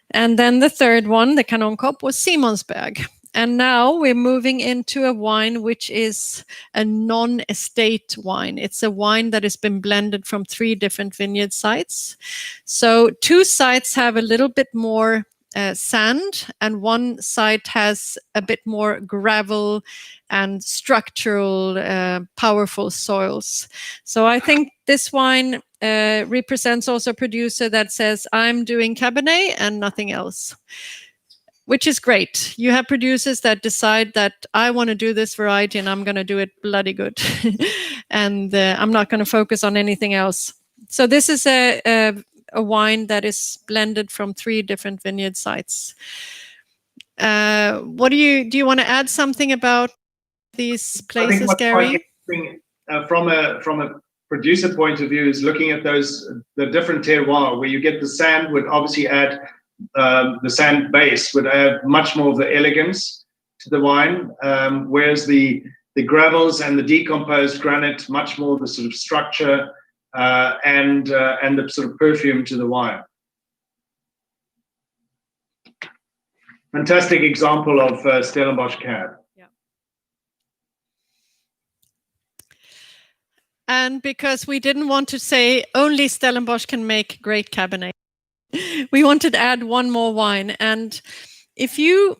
A: And then the third one, the Kanonkop, was Simonsberg. And now we're moving into a wine which is a non-estate wine. It's a wine that has been blended from 3 different vineyard sites. So 2 sites have a little bit more sand, and 1 site has a bit more gravel and structural, powerful soils. So I think this wine represents also a producer that says, I'm doing Cabernet and nothing else, which is great. You have producers that decide that I want to do this variety and I'm going to do it bloody good. And I'm not going to focus on anything else. So this is a wine that is blended from 3 different vineyard sites. Do you want to add something about these places, Gary?
B: From a producer point of view is looking at the different terroir, where you get the sand would obviously add the sand base would add much more of the elegance to the wine, whereas the gravels and the decomposed granite much more the sort of structure and the sort of perfume to the wine. Fantastic example of Stellenbosch Cab.
A: Yeah. And because we didn't want to say only Stellenbosch can make great Cabernet, we wanted to add one more wine. And if you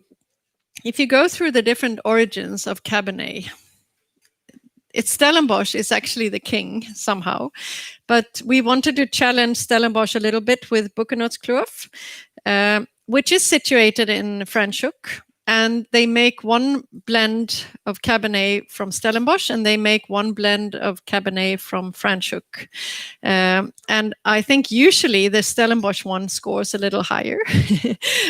A: go through the different origins of Cabernet, Stellenbosch is actually the king somehow, but we wanted to challenge Stellenbosch a little bit with Bukkenhotskloof, which is situated in Franschhoek, and they make 1 blend of Cabernet from Stellenbosch, and they make 1 blend of Cabernet from Franschhoek. And I think usually the Stellenbosch one scores a little higher,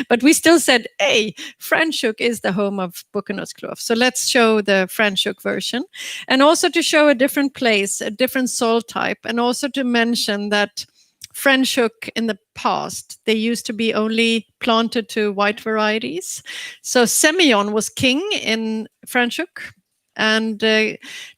A: but we still said, hey, Franschhoek is the home of Bukkenhotskloof. So let's show the Franschhoek version, and also to show a different place, a different soil type, and also to mention that Franschhoek in the past, they used to be only planted to white varieties. So Semillon was king in Franschhoek. And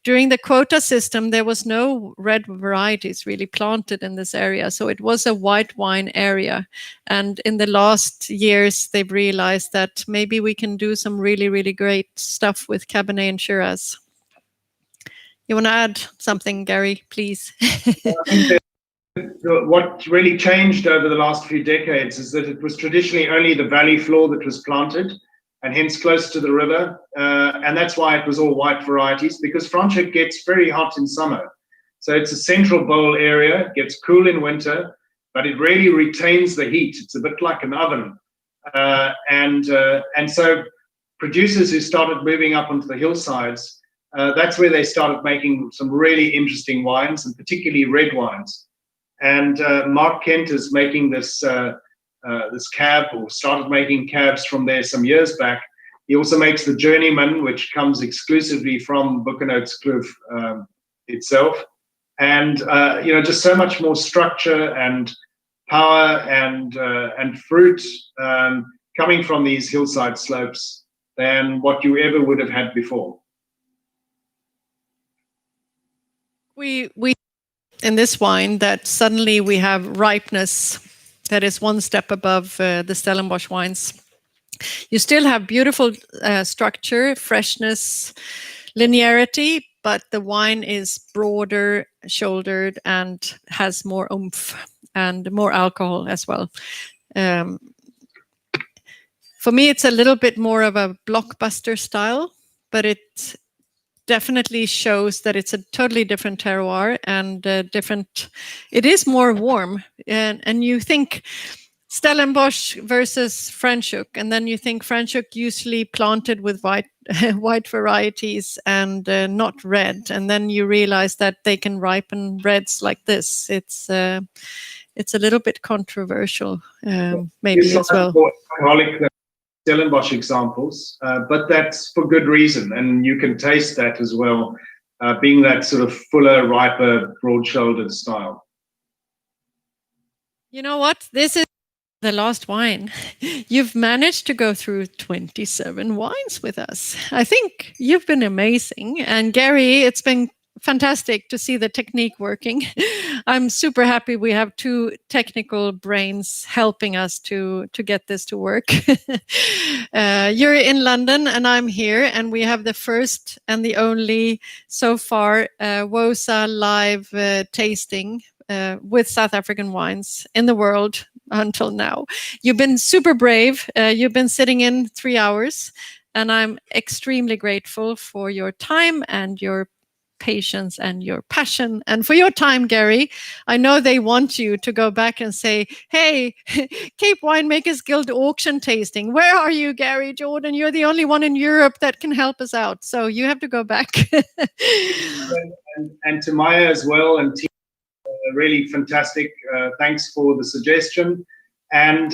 A: during the quota system, there was no red varieties really planted in this area. So it was a white wine area. And in the last years, they've realized that maybe we can do some really, really great stuff with Cabernet and Shiraz. You want to add something, Gary, please?
B: What really changed over the last few decades is that it was traditionally only the valley floor that was planted, and hence close to the river. And that's why it was all white varieties, because Franschhoek gets very hot in summer. So it's a central bowl area, it gets cool in winter, but it really retains the heat. It's a bit like an oven. And so producers who started moving up onto the hillsides that's where they started making some really interesting wines, and particularly red wines. And Mark Kent is making this cab, or started making cabs from there some years back. He also makes the Journeyman, which comes exclusively from Bukkenhoutskloef itself. And just so much more structure and power and fruit coming from these hillside slopes than what you ever would have had before.
A: We in this wine that suddenly we have ripeness that is one step above the Stellenbosch wines. You still have beautiful structure, freshness, linearity, but the wine is broader shouldered and has more oomph and more alcohol as well. For me, it's a little bit more of a blockbuster style, but it definitely shows that it's a totally different terroir and different. It is more warm, and you think Stellenbosch versus Franschhoek, and then you think Franschhoek usually planted with white varieties and not red, and then you realize that they can ripen reds like this. It's a little bit controversial, maybe as well.
B: More alcoholic than Stellenbosch examples, but that's for good reason, and you can taste that as well, being that sort of fuller, riper, broad-shouldered style.
A: You know what? This is the last wine. You've managed to go through 27 wines with us. I think you've been amazing. And Gary, it's been fantastic to see the technique working. I'm super happy we have two technical brains helping us to get this to work. You're in London and I'm here, and we have the first and the only so far WOSA live tasting with South African wines in the world until now. You've been super brave. You've been sitting in 3 hours, and I'm extremely grateful for your time and your patience and your passion and for your time, Gary. I know they want you to go back and say, hey, Cape Winemakers Guild auction tasting. Where are you, Gary Jordan? You're the only one in Europe that can help us out. So you have to go back.
B: and to Maya as well, and team, really fantastic. Thanks for the suggestion. And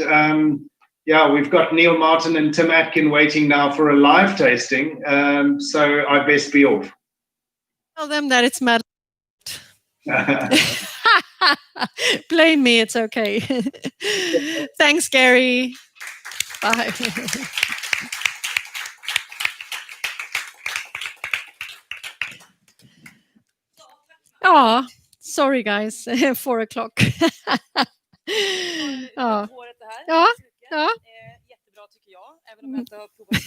B: we've got Neil Martin and Tim Atkin waiting now for a live tasting. So I best be off.
A: Tell them that it's Madeleine. Blame me, it's okay. Thanks, Gary. Bye. Oh, sorry guys, 4 o'clock. Ja. Jättebra tycker jag, även om jag inte har provat